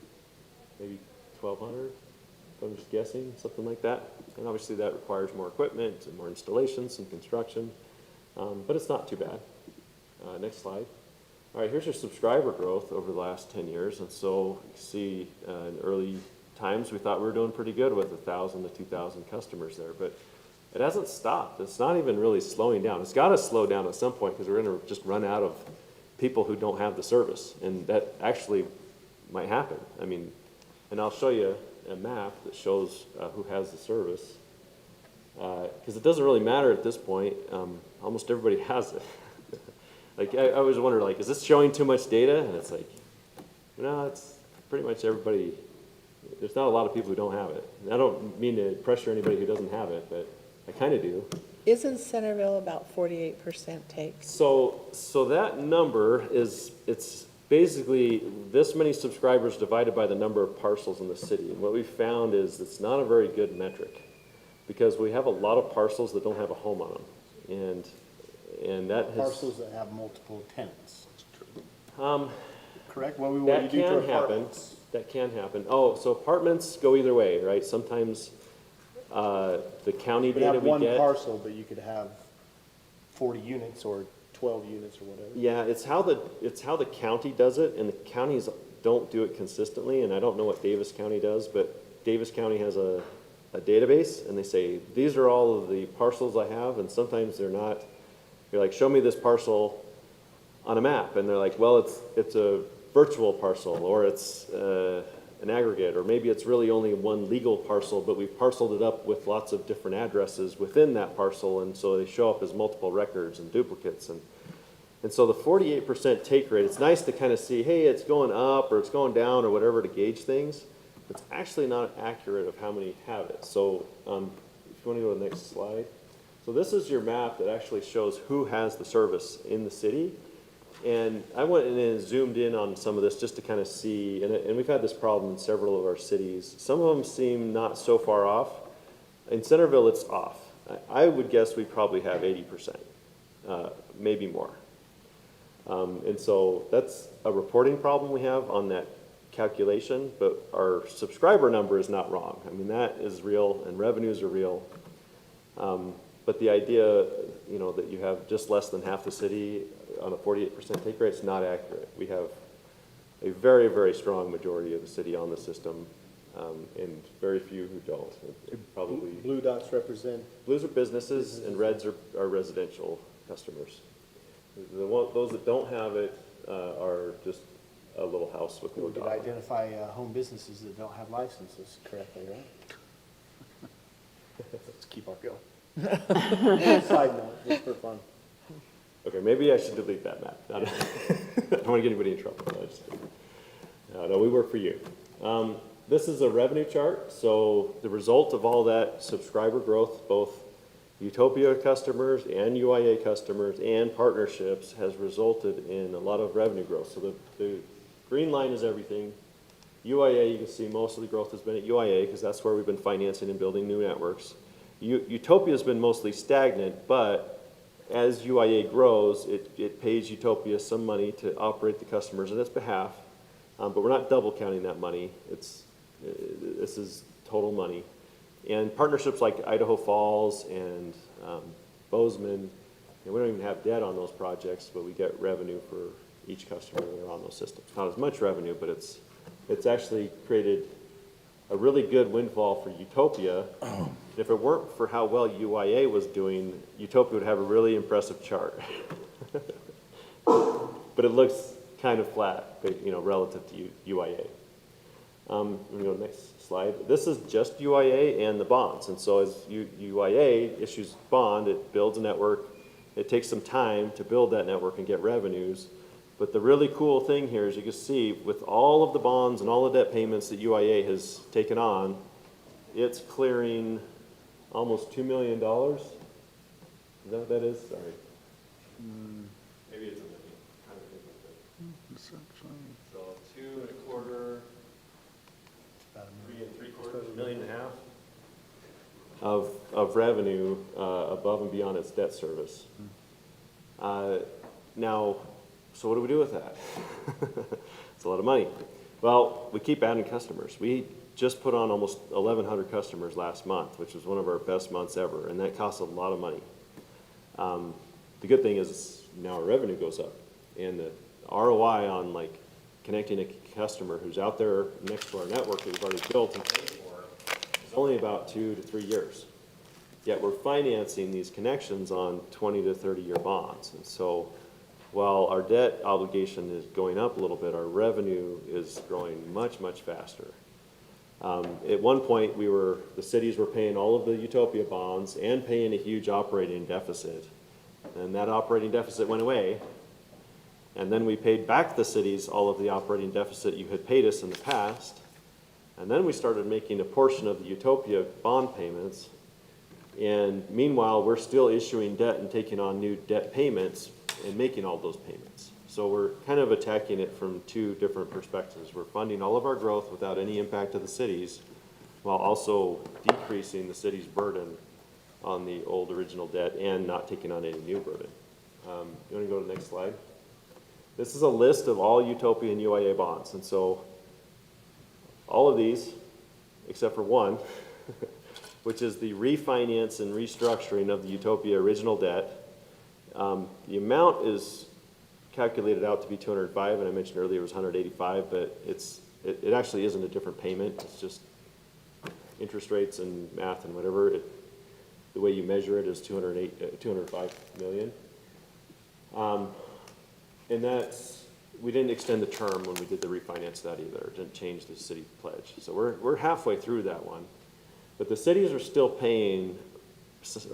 maybe 1,200, if I'm just guessing, something like that. And obviously that requires more equipment and more installations and construction, but it's not too bad. Next slide. All right, here's your subscriber growth over the last 10 years. And so you see in early times we thought we were doing pretty good with 1,000 to 2,000 customers there, but it hasn't stopped. It's not even really slowing down. It's got to slow down at some point because we're going to just run out of people who don't have the service, and that actually might happen. I mean, and I'll show you a map that shows who has the service, because it doesn't really matter at this point. Almost everybody has it. Like I always wonder, like, is this showing too much data? And it's like, no, it's pretty much everybody. There's not a lot of people who don't have it. And I don't mean to pressure anybody who doesn't have it, but I kind of do. Isn't Centerville about 48% take? So that number is, basically, this many subscribers divided by the number of parcels in the city. And what we found is it's not a very good metric, because we have a lot of parcels that don't have a home on them. And that has, Parcels that have multiple tenants. um, Correct? What you that do to can happen. apartments. That can happen. Oh, so apartments go either way, right? Sometimes, the county You could data have we one get. parcel, but you could have 40 units or 12 units or whatever. Yeah, it's how the county does it, and the counties don't do it consistently, and I don't know what Davis County does, but Davis County has a database, and they say, these are all of the parcels I have, and sometimes they're not. You're like, show me this parcel on a map, and they're like, well, it's a virtual parcel, or it's an aggregate, or maybe it's really only one legal parcel, but we've parceled it up with lots of different addresses within that parcel, and so they show up as multiple records and duplicates. And so the 48% take rate, it's nice to kind of see, hey, it's going up or it's going down or whatever to gauge things. It's actually not accurate of how many have it. So if you want to go to the next slide. So this is your map that actually shows who has the service in the city. And I went in and zoomed in on some of this just to kind of see, and we've had this problem in several of our cities. Some of them seem not so far off. In Centerville, it's off. I would guess we probably have 80%, maybe more. And so that's a reporting problem we have on that calculation, but our subscriber number is not wrong. I mean, that is real and revenues are real. But the idea, that you have just less than half the city on a 48% take rate is not accurate. We have a very, very strong majority of the city on the system, and very few who don't. Probably Blue dots represent. blues are businesses and reds are residential customers. Those that don't have it are just a little house with no We could dog. identify home businesses that don't have licenses correctly, right? Let's keep our going. Side note, just for fun. Okay, maybe I should delete that map. I don't want to get anybody in trouble. No, we work for you. This is a revenue chart. So the result of all that subscriber growth, both Utopia customers and UIA customers and partnerships, has resulted in a lot of revenue growth. So the green line is everything. UIA, you can see most of the growth has been at UIA because that's where we've been financing and building new networks. Utopia has been mostly stagnant, but as UIA grows, it pays Utopia some money to operate the customers on its behalf, but we're not double counting that money. This is total money. And partnerships like Idaho Falls and Bozeman, we don't even have debt on those projects, but we get revenue for each customer that are on those systems. Not as much revenue, but it's actually created a really good windfall for Utopia. If it weren't for how well UIA was doing, Utopia would have a really impressive chart. But it looks kind of flat, relative to UIA. Let me go to the next slide. This is just UIA and the bonds. And so as UIA issues bond, it builds a network. It takes some time to build that network and get revenues. But the really cool thing here is you can see with all of the bonds and all the debt payments that UIA has taken on, it's clearing almost $2 million. Is that what that is? Sorry. Maybe it's a million. So 2.25, 3.75, million and a half of revenue above and beyond its debt service. Now, so what do we do with that? It's a lot of money. Well, we keep adding customers. We just put on almost 1,100 customers last month, which was one of our best months ever, and that costs a lot of money. The good thing is now our revenue goes up, and the ROI on connecting a customer who's out there next to our network that we've already built and paid for is only about 2 to 3 years. Yet we're financing these connections on 20 to 30-year bonds, and so while our debt obligation is going up a little bit, our revenue is growing much, much faster. At one point, the cities were paying all of the Utopia bonds and paying a huge operating deficit. And that operating deficit went away. And then we paid back the cities all of the operating deficit you had paid us in the past. And then we started making a portion of the Utopia bond payments. And meanwhile, we're still issuing debt and taking on new debt payments and making all those payments. So we're kind of attacking it from two different perspectives. We're funding all of our growth without any impact to the cities, while also decreasing the city's burden on the old original debt and not taking on any new burden. You want to go to the next slide? This is a list of all Utopia and UIA bonds, and so all of these, except for one, which is the refinance and restructuring of the Utopia original debt. The amount is calculated out to be 205, and I mentioned earlier it was 185, but it actually isn't a different payment. It's just interest rates and math and whatever. The way you measure it is 205 million. And we didn't extend the term when we did the refinance that either. It didn't change the city pledge. So we're halfway through that one. But the cities are still paying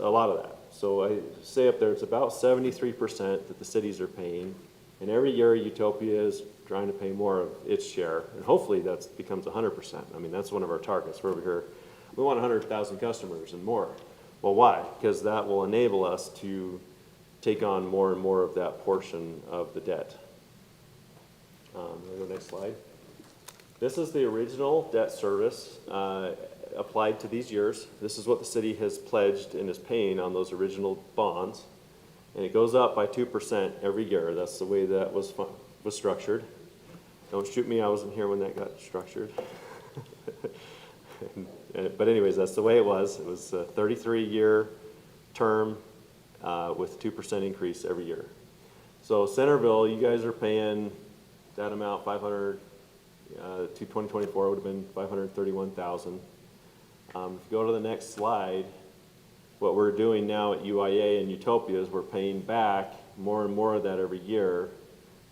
a lot of that. So I say up there, it's about 73% that the cities are paying. And every year Utopia is trying to pay more of its share. And hopefully that becomes 100%. I mean, that's one of our targets. We're over here, we want 100,000 customers and more. Well, why? Because that will enable us to take on more and more of that portion of the debt. Go next slide. This is the original debt service applied to these years. This is what the city has pledged and is paying on those original bonds. And it goes up by 2% every year. That's the way that was structured. Don't shoot me, I wasn't here when that got structured. But anyways, that's the way it was. It was a 33-year term with 2% increase every year. So Centerville, you guys are paying that amount, 500, to 2024 would have been 531,000. If you go to the next slide, what we're doing now at UIA and Utopia is we're paying back more and more of that every year.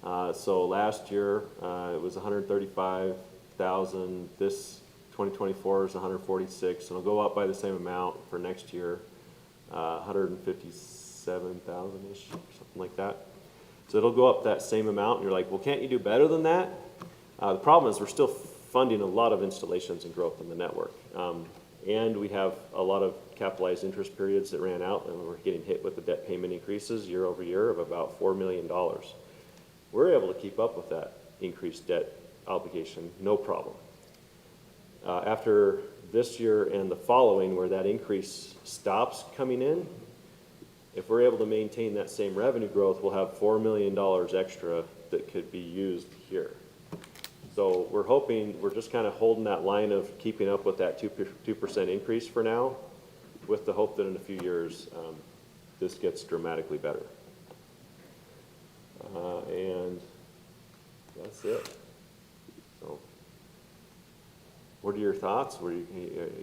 So last year it was 135,000. This 2024 is 146, and it'll go up by the same amount for next year, 157,000-ish, something like that. So it'll go up that same amount, and you're like, well, can't you do better than that? The problem is we're still funding a lot of installations and growth in the network. And we have a lot of capitalized interest periods that ran out, and we're getting hit with the debt payment increases year over year of about $4 million. We're able to keep up with that increased debt obligation, no problem. After this year and the following, where that increase stops coming in, if we're able to maintain that same revenue growth, we'll have $4 million extra that could be used here. So we're hoping, we're just kind of holding that line of keeping up with that 2% increase for now, with the hope that in a few years this gets dramatically better. And that's it. So, what are your thoughts? Do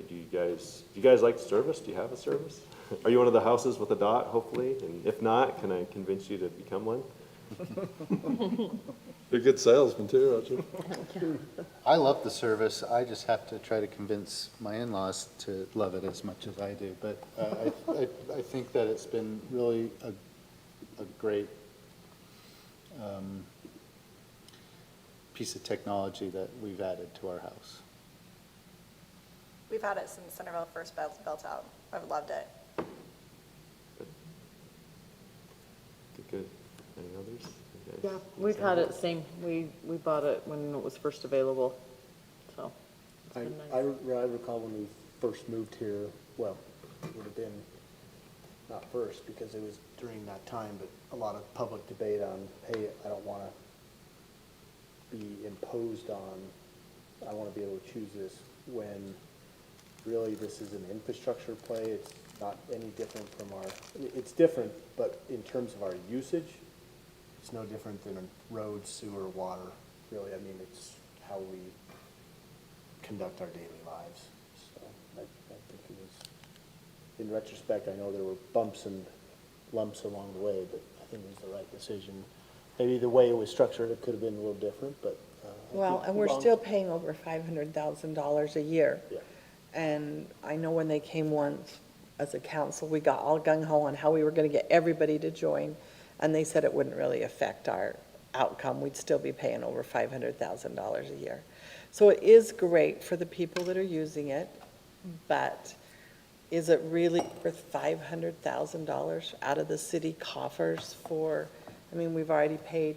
you guys like the service? Do you have a service? Are you one of the houses with a dot, hopefully? And if not, can I convince you to become one? You're a good salesman too, aren't you? I love the service. I just have to try to convince my in-laws to love it as much as I do. But I think that it's been really a great piece of technology that we've added to our house. We've had it since Centerville first built out. I've loved it. Good. Any others? You guys- Yeah, we've had it same, we bought it when it was first available, so. it's I been nice. recall when we first moved here, well, it would have been not first because it was during that time, but a lot of public debate on, hey, I don't want to be imposed on, I want to be able to choose this, when really this is an infrastructure play. It's not any different from it's different, but in terms of our usage, it's no different than a road, sewer, water, really. I mean, it's how we conduct our daily lives. So I think it was, in retrospect, I know there were bumps and lumps along the way, but I think it was the right decision. Maybe the way it was structured, it could have been a little different, but. Well, and we're still paying over $500,000 a year. Yeah. And I know when they came once as a council, we got all gung-ho on how we were going to get everybody to join, and they said it wouldn't really affect our outcome. We'd still be paying over $500,000 a year. So it is great for the people that are using it, but is it really worth $500,000 out of the city coffers for, I mean, we've already paid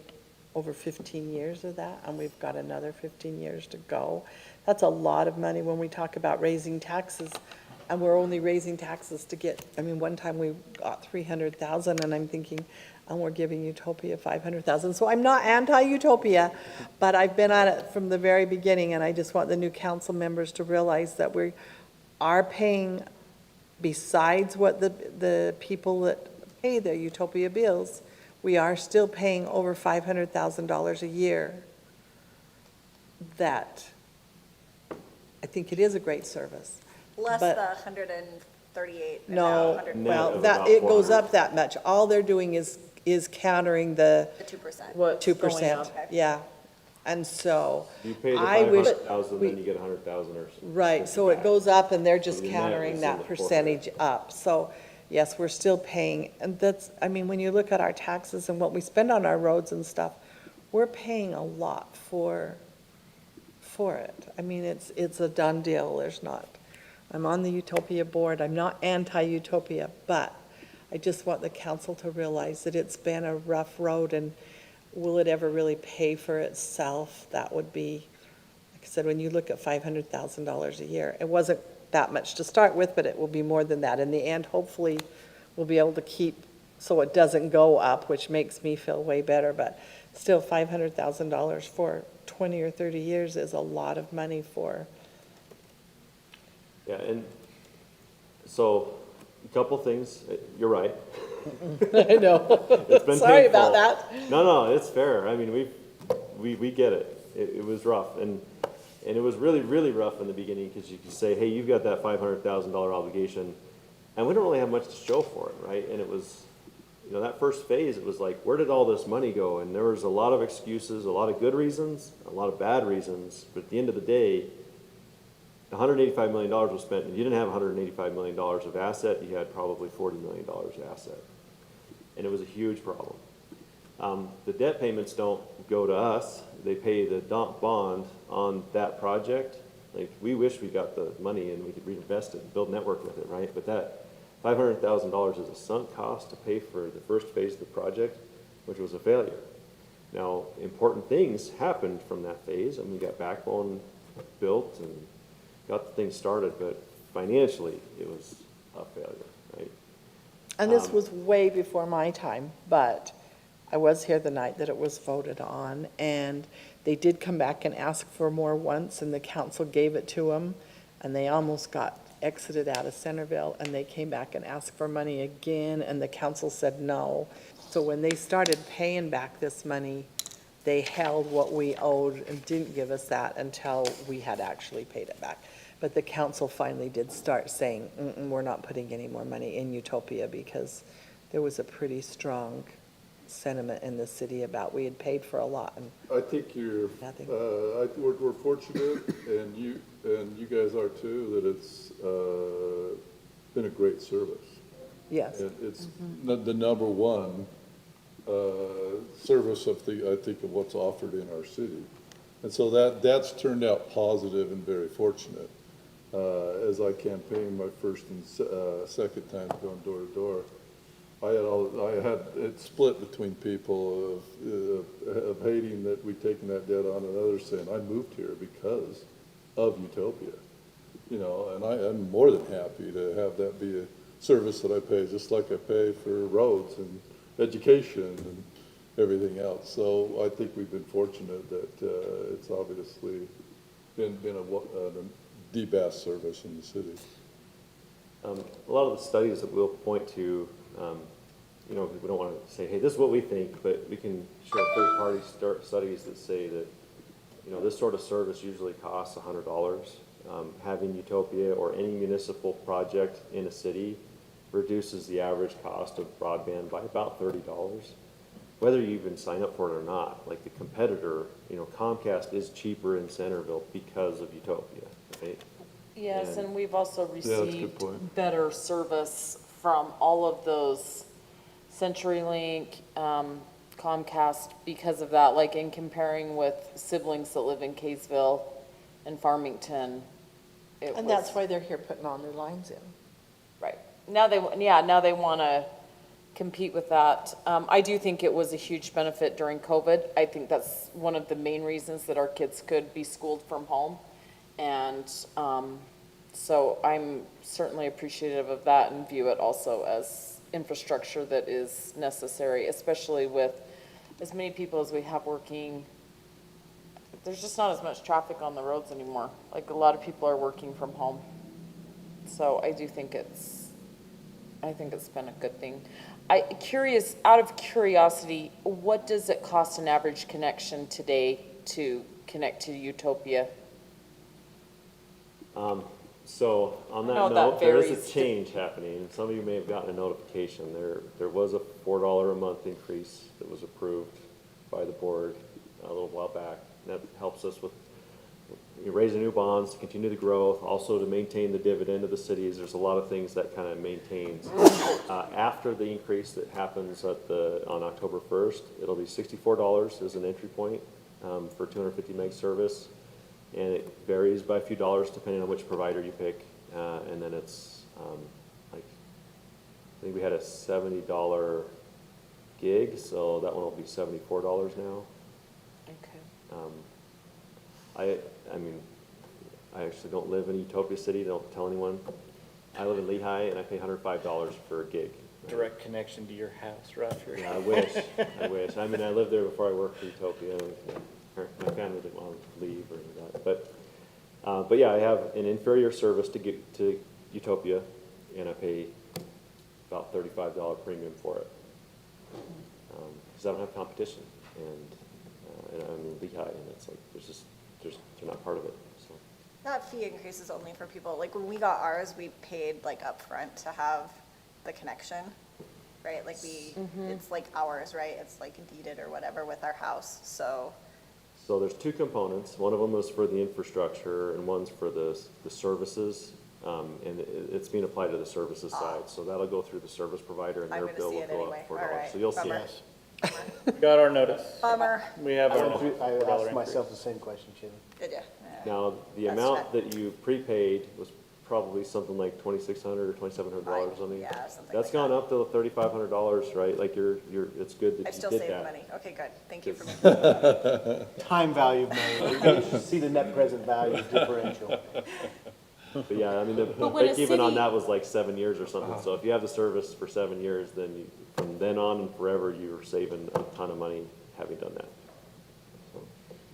over 15 years of that, and we've got another 15 years to go. That's a lot of money when we talk about raising taxes, and we're only raising taxes to get, I mean, one time we got 300,000, and I'm thinking, and we're giving Utopia 500,000. So I'm not anti-Utopia, but I've been at it from the very beginning, and I just want the new council members to realize that we are paying, besides what the people that pay their Utopia bills, we are still paying over $500,000 a year. That, I think it is a great service. Less But- the 138. and now No, 100 Net well, of that, about it goes 400. up that much. All they're doing is countering the The 2%. What's going 2%. up? Yeah. And so, You pay the I wish 500,000, we- then you get 100,000 or. right, so it goes up and they're just So the net countering is in that the percentage up. So, yes, we're still paying, and that's, I mean, when you look at our taxes and what we spend on our roads and stuff, we're paying a lot for it. I mean, it's a done deal. There's not, I'm on the Utopia board. I'm not anti-Utopia, but I just want the council to realize that it's been a rough road, and will it ever really pay for itself? That would be, like I said, when you look at $500,000 a year, it wasn't that much to start with, but it will be more than that. In the end, hopefully, we'll be able to keep, so it doesn't go up, which makes me feel way better, but still $500,000 for 20 or 30 years is a lot of money for, Yeah, and so, a couple things, you're right. I know. It's been Sorry painful. about that. No, it's fair. I mean, we get it. It was rough, and it was really, really rough in the beginning, because you could say, hey, you've got that $500,000 obligation, and we don't really have much to show for it, right? And it was, you know, that first phase, it was like, where did all this money go? And there was a lot of excuses, a lot of good reasons, a lot of bad reasons, but at the end of the day, $185 million was spent, and you didn't have $185 million of asset, you had probably $40 million of asset. And it was a huge problem. The debt payments don't go to us, they pay the bond on that project. Like, we wish we got the money and we could reinvest it and build network with it, right? But that $500,000 is a sunk cost to pay for the first phase of the project, which was a failure. Now, important things happened from that phase, and we got backbone built and got the thing started, but financially, it was a failure, right? And this was way before my time, but I was here the night that it was voted on, and they did come back and ask for more once, and the council gave it to them, and they almost got exited out of Centerville, and they came back and asked for money again, and the council said no. So when they started paying back this money, they held what we owed and didn't give us that until we had actually paid it back. But the council finally did start saying, we're not putting any more money in Utopia, because there was a pretty strong sentiment in the city about we had paid for a lot. And I think you're, Nothing. we're fortunate, and you guys are too, that it's been a great service. yes, And it's the number one service of I think of what's offered in our city. And so that's turned out positive and very fortunate. As I campaigned my first and second time going door to door, I had it split between people of hating that we'd taken that debt on, and others saying, I moved here because of Utopia. You know, and I'm more than happy to have that be a service that I pay, just like I pay for roads and education and everything else. So I think we've been fortunate that it's obviously been the best service in the city. A lot of the studies that we'll point to, you know, we don't want to say, hey, this is what we think, but we can show third-party studies that say that, you know, this sort of service usually costs $100. Having Utopia or any municipal project in a city reduces the average cost of broadband by about $30. Whether you even sign up for it or not, like the competitor, you know, Comcast is cheaper in Centerville because of Utopia, right? Yes, And- and we've also Yeah, that's a good received point. better service from all of those CenturyLink, Comcast because of that, like in comparing with siblings that live in Kaysville and Farmington. It and was- that's why they're here putting all new lines in. Right. Now they want to compete with that. I do think it was a huge benefit during COVID. I think that's one of the main reasons that our kids could be schooled from home. And so I'm certainly appreciative of that and view it also as infrastructure that is necessary, especially with as many people as we have working. There's just not as much traffic on the roads anymore. Like, a lot of people are working from home. So I do think I think it's been a good thing. Out of curiosity, what does it cost an average connection today to connect to Utopia? So on that I know that note, there is varies. a change happening. Some of you may have gotten a notification. There was a $4 a month increase that was approved by the board a little while back. That helps us with raising new bonds, to continue the growth, also to maintain the dividend of the cities. There's a lot of things that kind of maintains. After the increase that happens on October 1st, it'll be $64 as an entry point for 250 meg service. And it varies by a few dollars depending on which provider you pick. And then it's like, I think we had a $70 gig, so that one will be $74 now. Okay. I mean, I actually don't live in Utopia City, don't tell anyone. I live in Lehigh and I pay $105 for a gig. Direct connection to your house, Roger. Yeah, I wish, I wish. I mean, I lived there before I worked for Utopia. My family didn't want to leave or any of that. But yeah, I have an inferior service to get to Utopia and I pay about $35 premium for it. Because I don't have competition. And I'm in Lehigh and it's like, they're not part of it, so. That fee increase is only for people, like when we got ours, we paid like upfront to have the connection, right? Like it's like ours, right? It's like deeded or whatever with our house, so. So there's two components. One of them is for the infrastructure and one's for the services. And it's being applied to the services side. So that'll go through the service provider and I'm their gonna bill see will it go anyway. up $4. All right. So you'll see Bummer. it. Got our notice. Bummer. We have our I $4 asked increase. myself the same question, Chili. Did you? Now, the That's amount fair. that you prepaid was probably something like $2,600 or $2,700 or something. Yeah, something That's like gone that. up to $3,500, right? Like it's good that I've you still did saved that. money. Okay, good. Thank you for making that. Time value of money. We need to see the net present value differential. But yeah, I mean, the But when a break even on city- that was like 7 years or something. So if you have the service for 7 years, then from then on and forever, you're saving a ton of money having done that. So,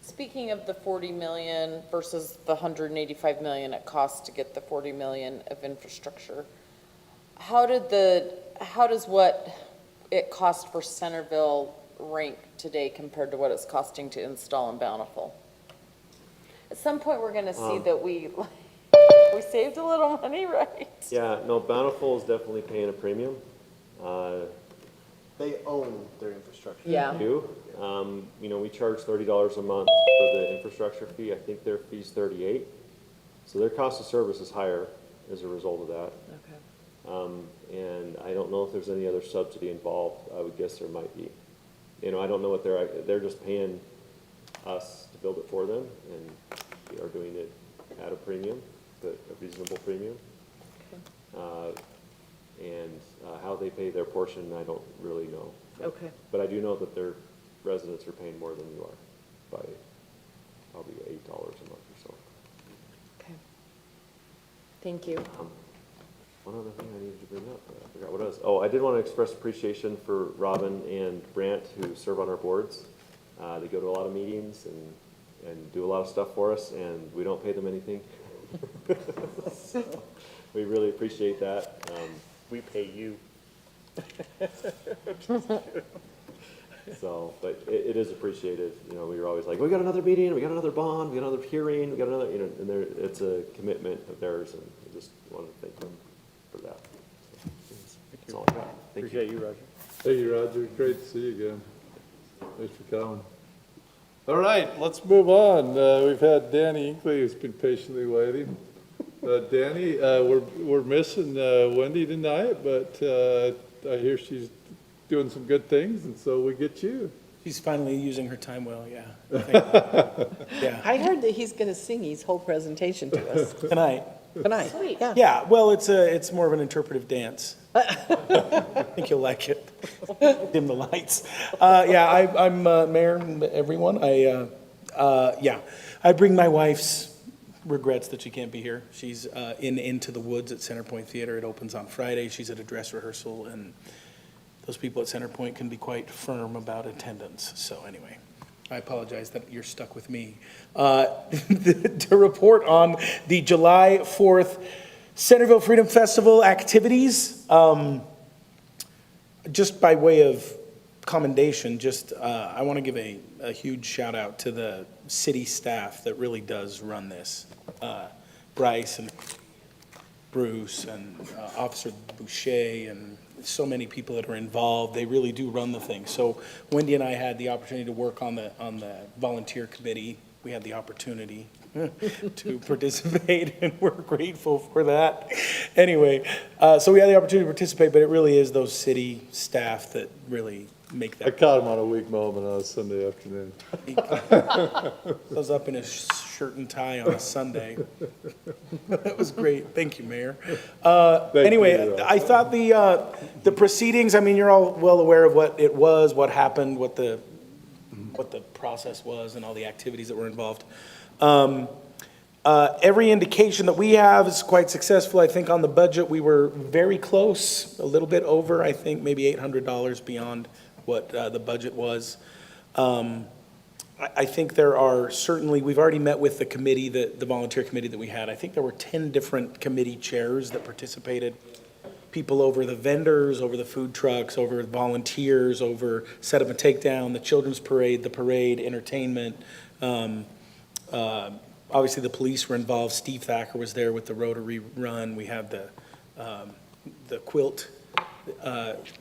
Speaking of the 40 million versus the 185 million it costs to get the 40 million of infrastructure, how does what it cost for Centerville rank today compared to what it's costing to install in Bountiful? At some point, we're gonna see that we saved a little money, right? yeah, no, Bountiful is definitely paying a premium. They own their infrastructure. Yeah. Do. We charge $30 a month for the infrastructure fee. I think their fee's $38. So their cost of service is higher as a result of that. Okay. And I don't know if there's any other subsidy involved. I would guess there might be. I don't know what they're just paying us to build it for them and we are doing it at a premium, a reasonable premium. And how they pay their portion, I don't really know. Okay. But I do know that their residents are paying more than you are by probably $8 a month or so. Okay. Thank you. One other thing I needed to bring up, I forgot what it was. Oh, I did want to express appreciation for Robin and Brant who serve on our boards. They go to a lot of meetings and do a lot of stuff for us, and we don't pay them anything. So, we really appreciate that. We pay you. So, but it is appreciated. We were always like, we got another meeting, we got another bond, we got another hearing, we got another, and it's a commitment of theirs, and I just wanted to thank them for that. That's all I got. Thank you. Appreciate you, Roger. Thank you, Roger. Great to see you again. Thanks for coming. All right, let's move on. We've had Danny Inkley, who's been patiently waiting. Danny, we're missing Wendy tonight, but I hear she's doing some good things, and so we get you. She's finally using her time well, yeah. Yeah, I heard that he's going to sing his whole presentation to us. tonight. Tonight, Sweet. yeah. Yeah, well, it's more of an interpretive dance. I think you'll like it. Dim the lights. Yeah, I'm Mayor and everyone. Yeah, I bring my wife's regrets that she can't be here. She's in Into the Woods at Centerpoint Theater. It opens on Friday. She's at a dress rehearsal, and those people at Centerpoint can be quite firm about attendance. So anyway, I apologize that you're stuck with me. To report on the July 4th Centerville Freedom Festival activities, just by way of commendation, I want to give a huge shout out to the city staff that really does run this. Bryce and Bruce and Officer Boucher and so many people that are involved. They really do run the thing. So Wendy and I had the opportunity to work on the volunteer committee. We had the opportunity to participate, and we're grateful for that. Anyway, so we had the opportunity to participate, but it really is those city staff that really make I that. caught him on a weak moment on a Sunday afternoon. Goes up in his shirt and tie on a Sunday. That was great. Thank you, Mayor. Anyway, you. I thought the proceedings, I mean, you're all well aware of what it was, what happened, what the process was, and all the activities that were involved. Every indication that we have is quite successful. I think on the budget, we were very close, a little bit over, I think maybe $800 beyond what the budget was. I think there are certainly, we've already met with the committee, the volunteer committee that we had. I think there were 10 different committee chairs that participated. People over the vendors, over the food trucks, over volunteers, over set up and takedown, the children's parade, the parade, entertainment. Obviously, the police were involved. Steve Thacker was there with the Rotary Run. We had the quilt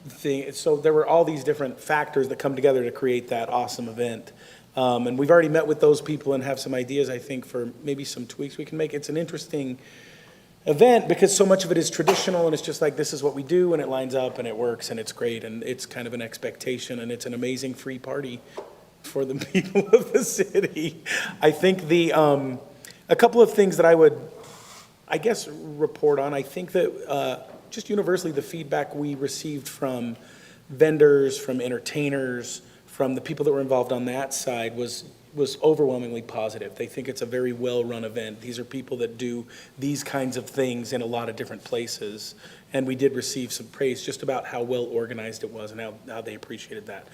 thing. So there were all these different factors that come together to create that awesome event. And we've already met with those people and have some ideas, I think, for maybe some tweaks we can make. It's an interesting event because so much of it is traditional, and it's just like, this is what we do, and it lines up, and it works, and it's great, and it's kind of an expectation, and it's an amazing free party for the people of the city. I think a couple of things that I would, I guess, report on. I think that just universally the feedback we received from vendors, from entertainers, from the people that were involved on that side was overwhelmingly positive. They think it's a very well-run event. These are people that do these kinds of things in a lot of different places. And we did receive some praise just about how well organized it was and how they appreciated that.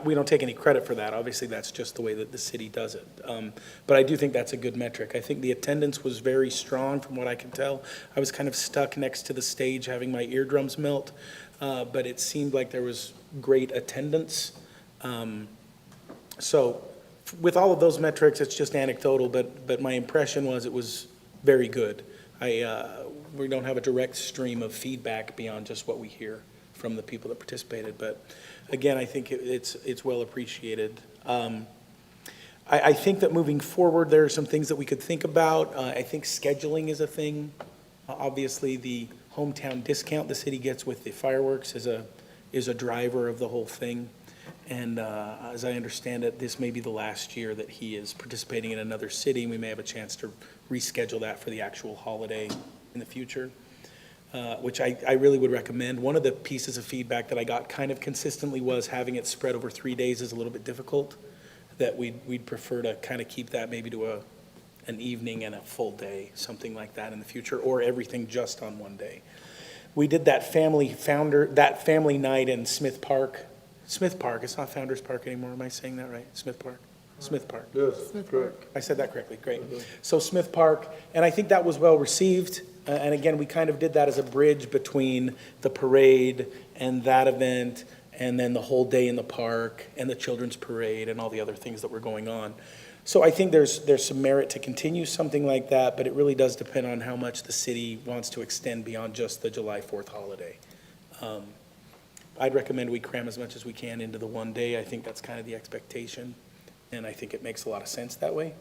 We don't take any credit for that. Obviously, that's just the way that the city does it. But I do think that's a good metric. I think the attendance was very strong from what I can tell. I was kind of stuck next to the stage having my eardrums melt, but it seemed like there was great attendance. So with all of those metrics, it's just anecdotal, but my impression was it was very good. We don't have a direct stream of feedback beyond just what we hear from the people that participated. But again, I think it's well appreciated. I think that moving forward, there are some things that we could think about. I think scheduling is a thing. Obviously, the hometown discount the city gets with the fireworks is a driver of the whole thing. And as I understand it, this may be the last year that he is participating in another city, and we may have a chance to reschedule that for the actual holiday in the future, which I really would recommend. One of the pieces of feedback that I got kind of consistently was having it spread over 3 days is a little bit difficult, that we'd prefer to kind of keep that maybe to an evening and a full day, something like that in the future, or everything just on one day. We did that family night in Smith Park. Smith Park, it's not Founders Park anymore, am I saying that right? Smith Park? Smith Park. Yes, correct. I said that correctly, great. So Smith Park, and I think that was well received. And again, we kind of did that as a bridge between the parade and that event, and then the whole day in the park, and the children's parade, and all the other things that were going on. So I think there's some merit to continue something like that, but it really does depend on how much the city wants to extend beyond just the July 4th holiday. I'd recommend we cram as much as we can into the one day. I think that's kind of the expectation, and I think it makes a lot of sense that way.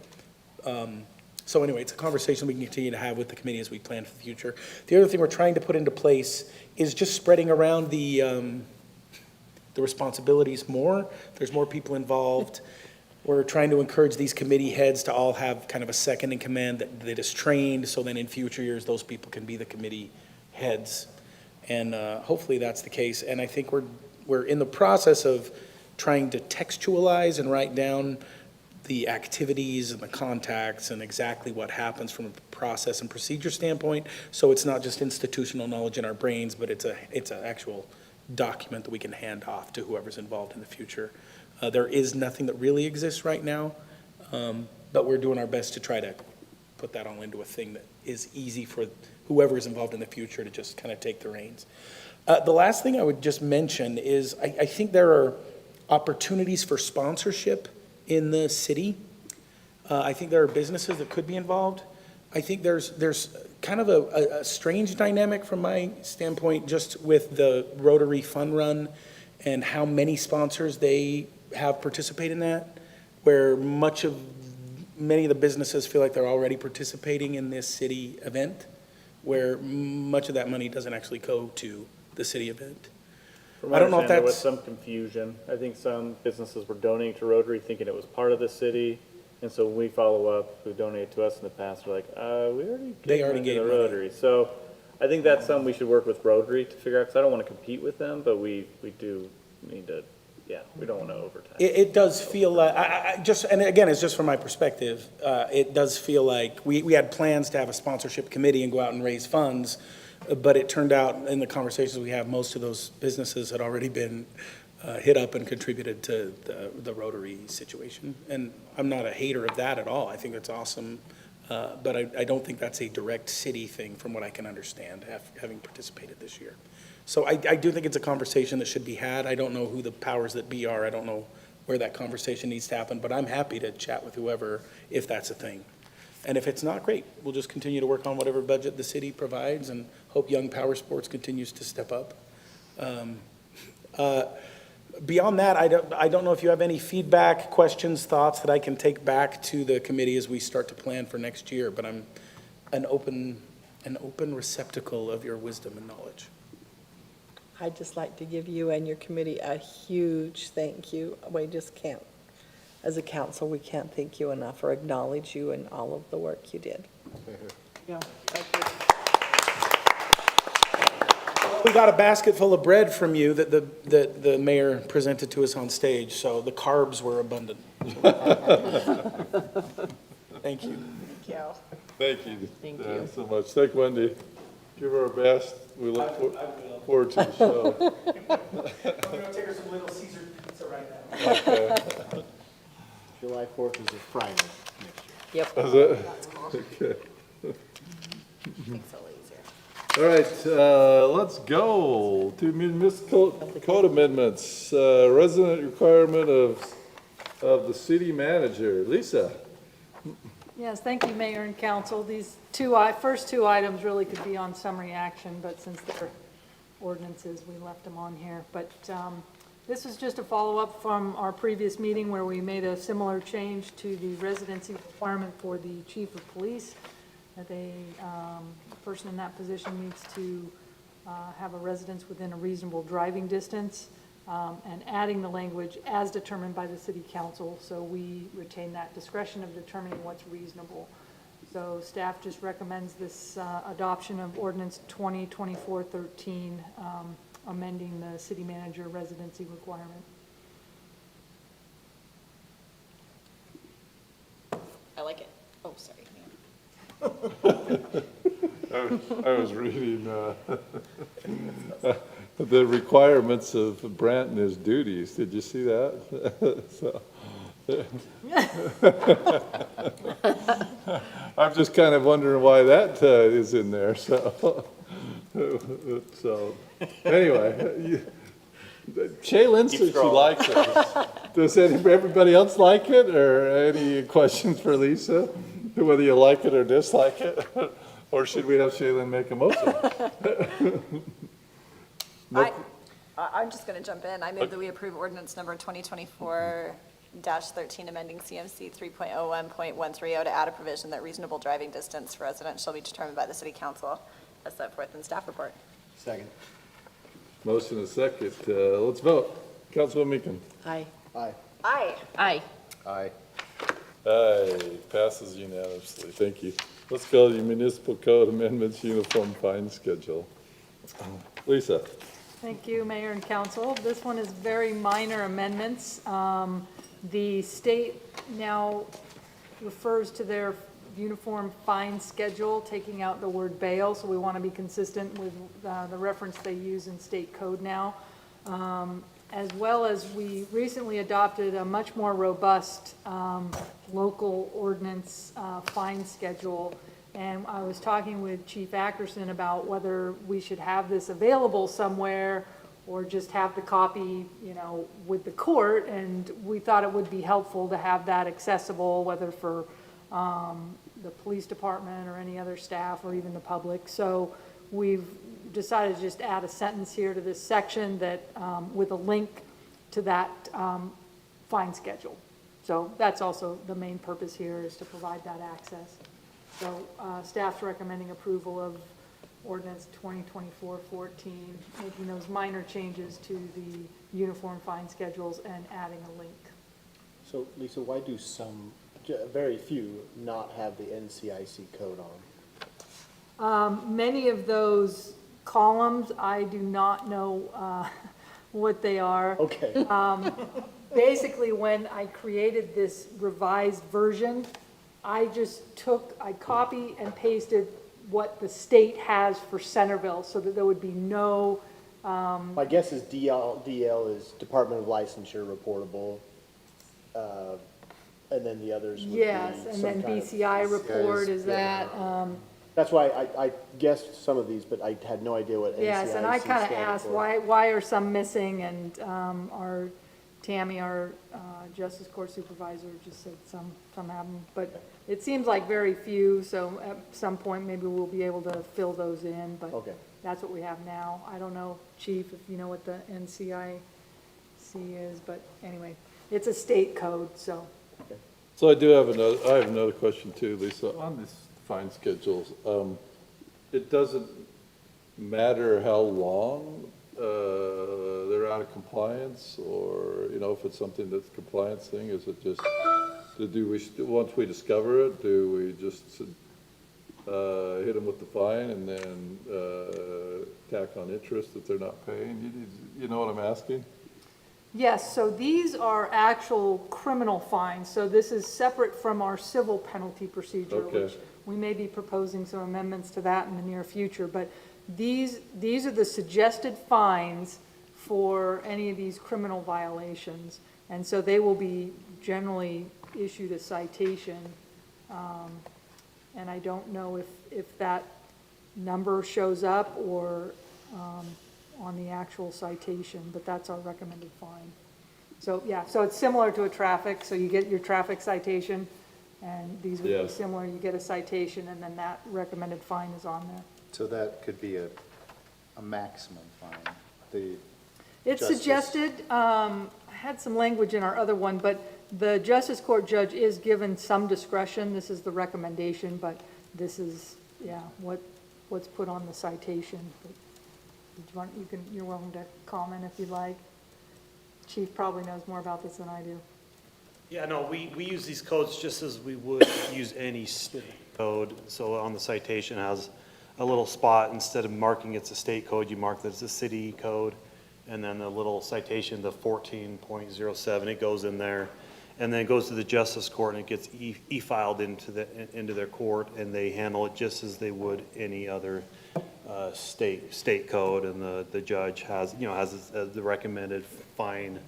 So anyway, it's a conversation we can continue to have with the committee as we plan for the future. The other thing we're trying to put into place is just spreading around the responsibilities more. There's more people involved. we're trying to encourage these committee heads to all have kind of a second in command that is trained, so then in future years, those people can be the committee heads. And hopefully that's the case. And I think we're in the process of trying to textualize and write down the activities and the contacts and exactly what happens from a process and procedure standpoint. So it's not just institutional knowledge in our brains, but it's an actual document that we can hand off to whoever's involved in the future. There is nothing that really exists right now, but we're doing our best to try to put that all into a thing that is easy for whoever is involved in the future to just kind of take the reins. The last thing I would just mention is I think there are opportunities for sponsorship in the city. I think there are businesses that could be involved. I think there's kind of a strange dynamic from my standpoint just with the Rotary Fun Run and how many sponsors they have participate in that, where many of the businesses feel like they're already participating in this city event, where much of that money doesn't actually go to the city event. From my I don't know if understanding, there was that's- some confusion. I think some businesses were donating to Rotary thinking it was part of the city. And so when we follow up, who donated to us in the past, we're like, They already gave gave money to money. Rotary. So I think that's something we should work with Rotary to figure out, because I don't want to compete with them, but we do need to, we don't want to overtime. It does feel like, and again, it's just from my perspective, it does feel like, we had plans to have a sponsorship committee and go out and raise funds, but it turned out in the conversations we have, most of those businesses had already been hit up and contributed to the Rotary situation. And I'm not a hater of that at all. I think that's awesome. But I don't think that's a direct city thing from what I can understand, having participated this year. So I do think it's a conversation that should be had. I don't know who the powers that be are. I don't know where that conversation needs to happen, but I'm happy to chat with whoever if that's a thing. And if it's not, great. We'll just continue to work on whatever budget the city provides and hope Young Power Sports continues to step up. Beyond that, I don't know if you have any feedback, questions, thoughts that I can take back to the committee as we start to plan for next year, but I'm an open receptacle of your wisdom and knowledge. I'd just like to give you and your committee a huge thank you. We just can't, as a council, we can't thank you enough or acknowledge you and all of the work you did. Yeah. We got a basket full of bread from you that the mayor presented to us on stage, so the carbs were abundant. Thank you. Thank you. Thank you. Thank you. So much. Thank Wendy. Give her our best. We look forward to the show. I'm going to take her some Little Caesar pizza right now. Okay. July 4th is a Friday next year. Yep. Is it? That's cool. Okay. Makes it a little easier. All right, let's go to municipal code amendments. Resident requirement of the city manager. Lisa? Yes, thank you, Mayor and Council. These first two items really could be on summary action, but since they're ordinances, we left them on here. But this is just a follow-up from our previous meeting where we made a similar change to the residency requirement for the chief of police, that a person in that position needs to have a residence within a reasonable driving distance, and adding the language as determined by the city council, so we retain that discretion of determining what's reasonable. So staff just recommends this adoption of ordinance 2024-13, amending the city manager residency requirement. I like it. Oh, sorry. I was reading the requirements of Brant and his duties. Did you see that? So, I'm just kind of wondering why that is in there. So anyway, Shaylin says she likes it. Does everybody else like it, or any questions for Lisa? Whether you like it or dislike it, or should we have Shaylin make a motion? I'm just going to jump in. I move that we approve ordinance number 2024-13, amending CMC 3.01.130 to add a provision that reasonable driving distance for residents shall be determined by the city council as set forth in staff report. Second. Motion is second. Let's vote. Councilwoman Meakin. Aye. Aye. Aye. Aye. Aye. Aye, passes unanimously. Thank you. Let's go to the municipal code amendments, uniform fine schedule. Lisa? Thank you, Mayor and Council. This one is very minor amendments. The state now refers to their uniform fine schedule, taking out the word bail, so we want to be consistent with the reference they use in state code now. As well as we recently adopted a much more robust local ordinance fine schedule. And I was talking with Chief Ackerson about whether we should have this available somewhere or just have the copy, you know, with the court. And we thought it would be helpful to have that accessible, whether for the police department or any other staff or even the public. So we've decided to just add a sentence here to this section that, with a link to that fine schedule. So that's also the main purpose here, is to provide that access. So staff's recommending approval of ordinance 2024-14, making those minor changes to the uniform fine schedules and adding a link. So Lisa, why do some, very few, not have the NCIC code on? Many of those columns, I do not know what they are. Okay. Basically, when I created this revised version, I copy and pasted what the state has for Centerville, so that there would be no, My guess is DL is Department of Licensure reportable, and then the others would be yes, and some then kind of- BCI report is yeah. that. That's why I guessed some of these, but I had no idea what NCIC Yes, and I kind of stands asked, for. why are some missing? And our Tammy, our Justice Court Supervisor, just said some have them. But it seems like very few, so at some point, maybe we'll be able to fill those in. But Okay. that's what we have now. I don't know, Chief, if you know what the NCIC is, but anyway, it's a state code, so. So I have another question too, Lisa, on this fine schedules. It doesn't matter how long they're out of compliance, or, you know, if it's something that's a compliance thing, is it just, once we discover it, do we just hit them with the fine and then tack on interest if they're not paying? You know what I'm asking? Yes, so these are actual criminal fines, so this is separate from our civil penalty procedure, Okay. which we may be proposing some amendments to that in the near future, but these are the suggested fines for any of these criminal violations, and so they will be generally issued a citation, and I don't know if that number shows up or on the actual citation, but that's our recommended fine. So, yeah, so it's similar to a traffic, so you get your traffic citation, and these would be Yes. similar, you get a citation, and then that recommended fine is on there. So that could be a maximum fine, the It's Justice. suggested, I had some language in our other one, but the Justice Court judge is given some discretion, this is the recommendation, but this is, yeah, what's put on the citation. You're welcome to comment if you'd like. Chief probably knows more about this than I do. Yeah, no, we use these codes just as we would use any state code. So on the citation has a little spot, instead of marking it's a state code, you mark that it's a city code. And then the little citation, the 14.07, it goes in there. And then it goes to the Justice Court and it gets e-filed into their court, and they handle it just as they would any other state code. And the judge has the recommended fine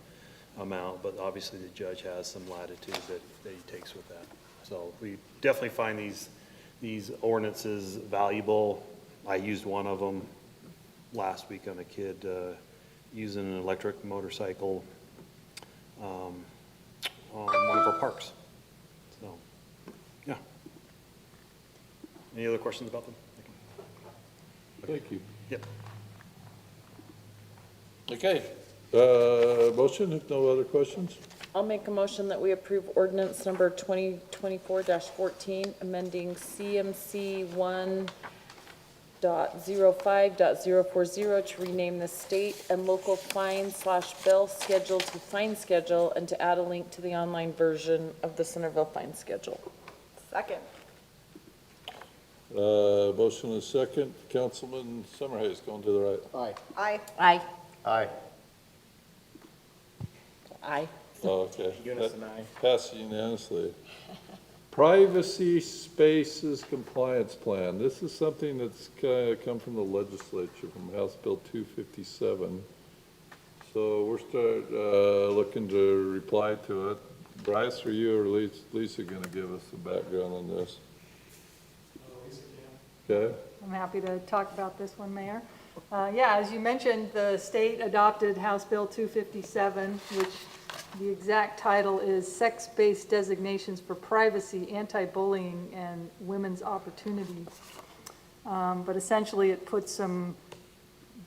amount, but obviously the judge has some latitude that he takes with that. So we definitely find these ordinances valuable. I used one of them last week on a kid using an electric motorcycle on one of our parks. So, yeah. Any other questions about them? Thank you. Yep. Okay, motion, if no other questions? I'll make a motion that we approve ordinance number 2024-14, amending CMC 1 to rename the state and local fine/bill schedule to fine schedule and to add a link to the online version of the Centerville fine schedule. Second. Motion and second. Councilman Summerhays going to the right. Aye. Aye. Aye. Aye. Aye. Oh, okay. Eunice and I. Passed unanimously. Privacy Spaces Compliance Plan. This is something that's kind of come from the legislature, from House Bill 257. So we're looking to reply to it. Bryce, are you or Lisa going to give us some background on this? Okay. I'm happy to talk about this one, Mayor. Yeah, as you mentioned, the state adopted House Bill 257, which the exact title is Sex-Based Designations for Privacy, Anti-Bullying, and Women's Opportunities. But essentially, it puts some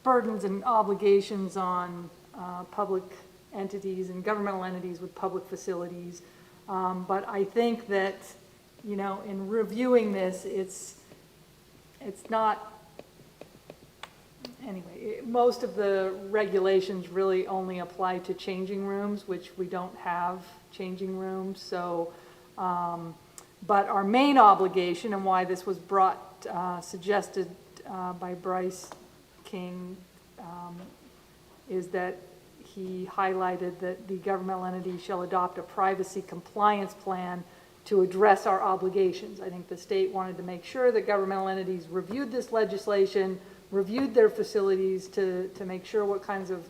burdens and obligations on public entities and governmental entities with public facilities. But I think that, you know, in reviewing this, it's not, anyway, most of the regulations really only apply to changing rooms, which we don't have changing rooms. So, but our main obligation, and why this was suggested by Bryce King, is that he highlighted that the governmental entity shall adopt a privacy compliance plan to address our obligations. I think the state wanted to make sure that governmental entities reviewed this legislation, reviewed their facilities to make sure what kinds of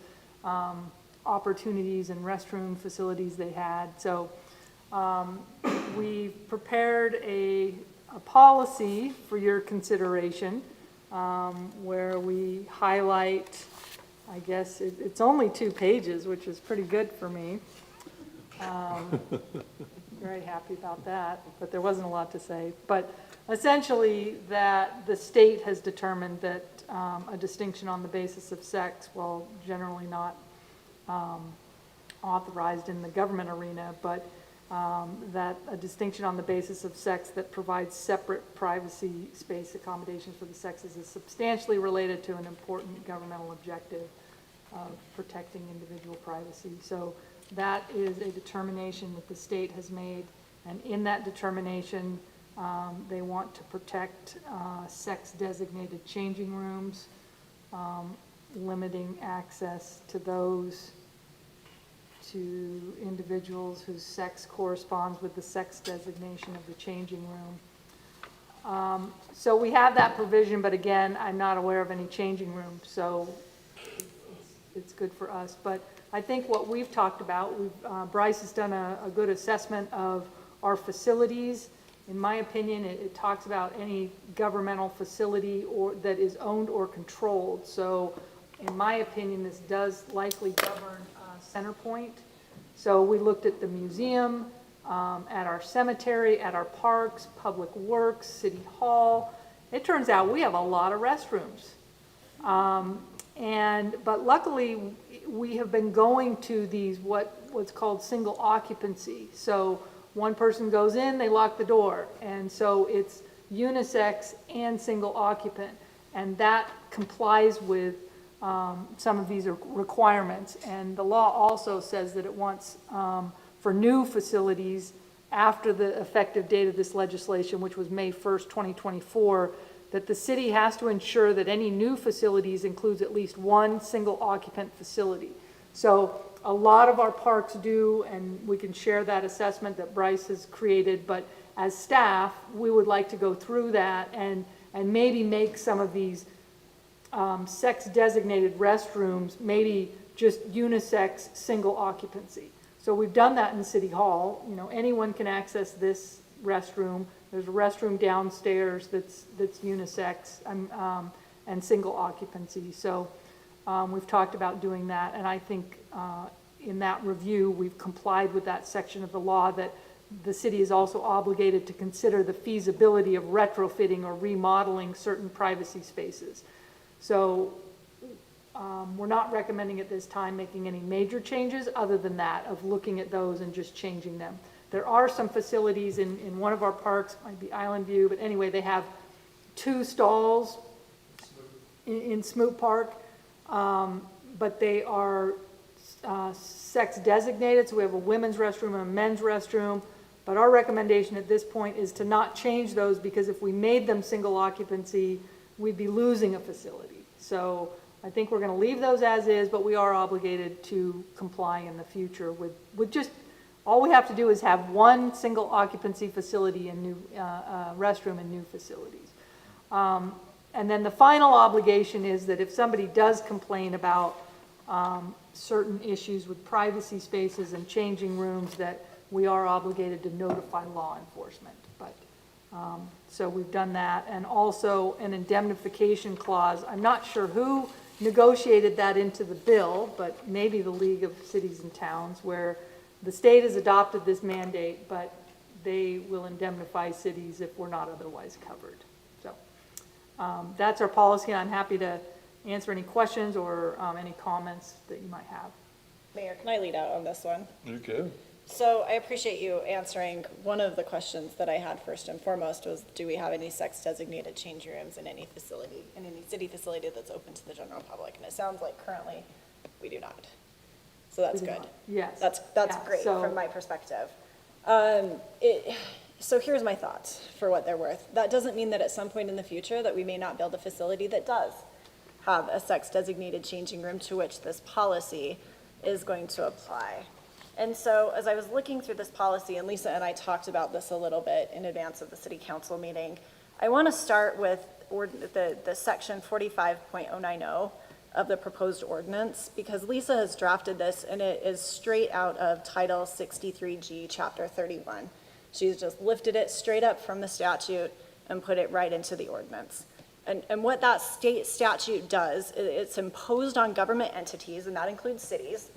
opportunities and restroom facilities they had. So we prepared a policy for your consideration where we highlight, I guess it's only 2 pages, which is pretty good for me. Very happy about that, but there wasn't a lot to say. But essentially, that the state has determined that a distinction on the basis of sex, while generally not authorized in the government arena, but that a distinction on the basis of sex that provides separate privacy space accommodations for the sexes is substantially related to an important governmental objective of protecting individual privacy. So that is a determination that the state has made, and in that determination, they want to protect sex-designated changing rooms, limiting access to those to individuals whose sex corresponds with the sex designation of the changing room. So we have that provision, but again, I'm not aware of any changing rooms, so it's good for us. But I think what we've talked about, Bryce has done a good assessment of our facilities. In my opinion, it talks about any governmental facility that is owned or controlled. So in my opinion, this does likely govern Centerpoint. So we looked at the museum, at our cemetery, at our parks, public works, city hall. It turns out we have a lot of restrooms. But luckily, we have been going to these what's called single occupancy. So one person goes in, they lock the door, and so it's unisex and single occupant, and that complies with some of these requirements. And the law also says that it wants, for new facilities, after the effective date of this legislation, which was May 1st, 2024, that the city has to ensure that any new facilities includes at least one single occupant facility. So a lot of our parks do, and we can share that assessment that Bryce has created, but as staff, we would like to go through that and maybe make some of these sex-designated restrooms maybe just unisex single occupancy. So we've done that in City Hall. You know, anyone can access this restroom. There's a restroom downstairs that's unisex and single occupancy. So we've talked about doing that, and I think in that review, we've complied with that section of the law that the city is also obligated to consider the feasibility of retrofitting or remodeling certain privacy spaces. So we're not recommending at this time making any major changes other than that, of looking at those and just changing them. There are some facilities in one of our parks, might be Island View, but anyway, they have 2 stalls in Smoot Park, but they are sex designated, so we have a women's restroom and a men's restroom. But our recommendation at this point is to not change those, because if we made them single occupancy, we'd be losing a facility. So I think we're gonna leave those as is, but we are obligated to comply in the future with just, all we have to do is have one single occupancy facility and new, restroom in new facilities. And then the final obligation is that if somebody does complain about certain issues with privacy spaces and changing rooms, that we are obligated to notify law enforcement. But, so we've done that, and also an indemnification clause. I'm not sure who negotiated that into the bill, but maybe the League of Cities and Towns, where the state has adopted this mandate, but they will indemnify cities if we're not otherwise covered. So that's our policy, and I'm happy to answer any questions or any comments that you might have. Mayor, can I lead out on this one? You can. So I appreciate you answering. One of the questions that I had first and foremost was, do we have any sex designated change rooms in any facility, in any city facility that's open to the general public? And it sounds like currently we do not. So that's good. Yes. That's Yeah, great so- from my perspective. So here's my thoughts for what they're worth. That doesn't mean that at some point in the future that we may not build a facility that does have a sex designated changing room to which this policy is going to apply. And so as I was looking through this policy, and Lisa and I talked about this a little bit in advance of the city council meeting, I want to start with the section 45.090 of the proposed ordinance, because Lisa has drafted this and it is straight out of Title 63G, Chapter 31. She's just lifted it straight up from the statute and put it right into the ordinance. And what that state statute does, it's imposed on government entities, and that includes cities,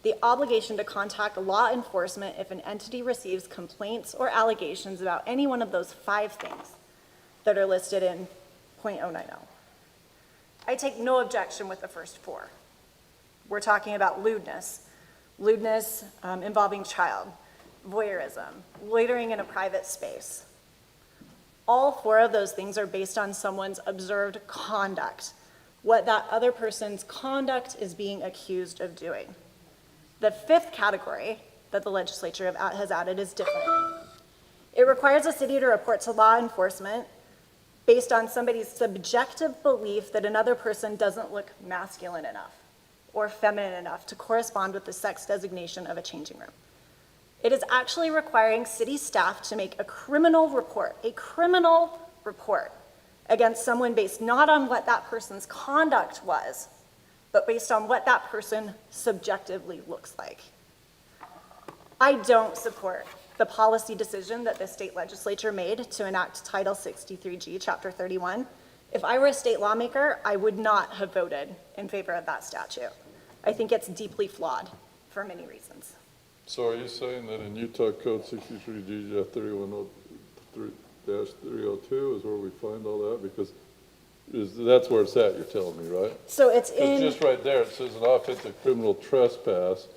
the obligation to contact law enforcement if an entity receives complaints or allegations about any one of those 5 things that are listed in .090. I take no objection with the first 4. We're talking about lewdness involving child, voyeurism, loitering in a private space. All 4 of those things are based on someone's observed conduct, what that other person's conduct is being accused of doing. The 5th category that the legislature has added is different. It requires a city to report to law enforcement based on somebody's subjective belief that another person doesn't look masculine enough or feminine enough to correspond with the sex designation of a changing room. It is actually requiring city staff to make a criminal report against someone based not on what that person's conduct was, but based on what that person subjectively looks like. I don't support the policy decision that the state legislature made to enact Title 63G, Chapter 31. If I were a state lawmaker, I would not have voted in favor of that statute. I think it's deeply flawed for many reasons. So are you saying that in Utah Code 63G-302 is where we find all that? Because that's where it's at, you're telling me, right? So it's Because in, just right there, it says an offensive criminal trespass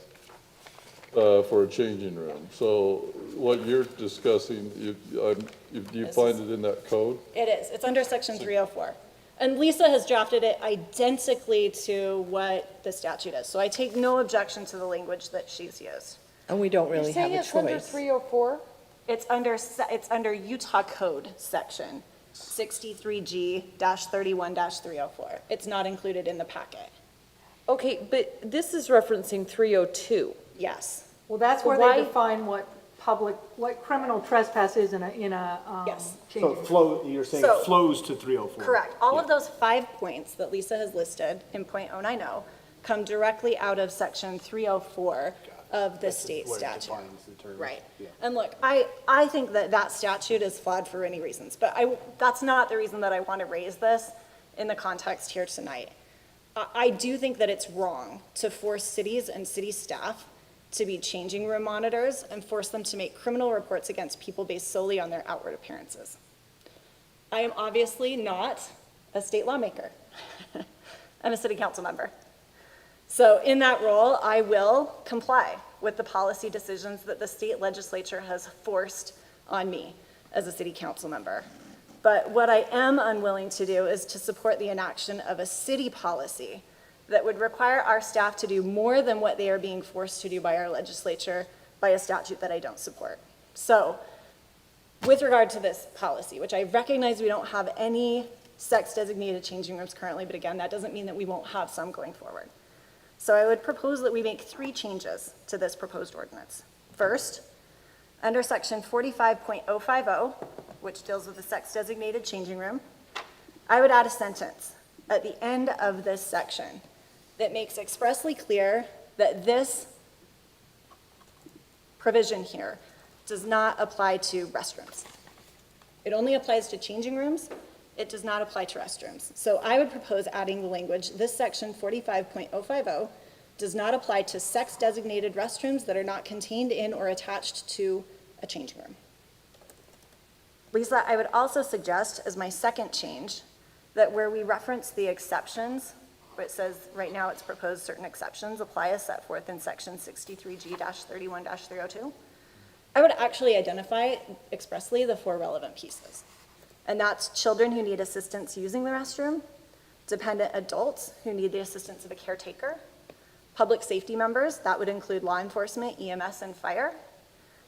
for a changing room. So what you're discussing, you find it in that code? it is, it's under section 304. And Lisa has drafted it identically to what the statute is. So I take no objection to the language that she's used. And we don't really have a It's under choice. 304? It's under Utah Code section 63G-31-304. It's not included in the packet. Okay, but this is referencing 302. Yes. Well, that's So where why- they define what criminal trespass is in a Yes. change. So it flow, you're saying So- it flows to 304? Correct. All of those 5 points that Lisa has listed in .090 come directly out of section 304 of the state Where it statute. defines the term. Right. Yeah. And look, I think that that statute is flawed for many reasons, but that's not the reason that I want to raise this in the context here tonight. I do think that it's wrong to force cities and city staff to be changing room monitors and force them to make criminal reports against people based solely on their outward appearances. I am obviously not a state lawmaker. I'm a city council member. So in that role, I will comply with the policy decisions that the state legislature has forced on me as a city council member. But what I am unwilling to do is to support the inaction of a city policy that would require our staff to do more than what they are being forced to do by our legislature by a statute that I don't support. So, with regard to this policy, which I recognize we don't have any sex-designated changing rooms currently, but again, that doesn't mean that we won't have some going forward. So I would propose that we make 3 changes to this proposed ordinance. First, under section 45.050, which deals with the sex-designated changing room, I would add a sentence at the end of this section that makes expressly clear that this provision here does not apply to restrooms. It only applies to changing rooms. It does not apply to restrooms. So I would propose adding the language, this section 45.050 does not apply to sex-designated restrooms that are not contained in or attached to a changing room. Lisa, I would also suggest as my second change that where we reference the exceptions, where it says right now it's proposed certain exceptions apply as set forth in section 63G-31-302, I would actually identify expressly the 4 relevant pieces. And that's children who need assistance using the restroom, dependent adults who need the assistance of a caretaker, public safety members, that would include law enforcement, EMS, and fire,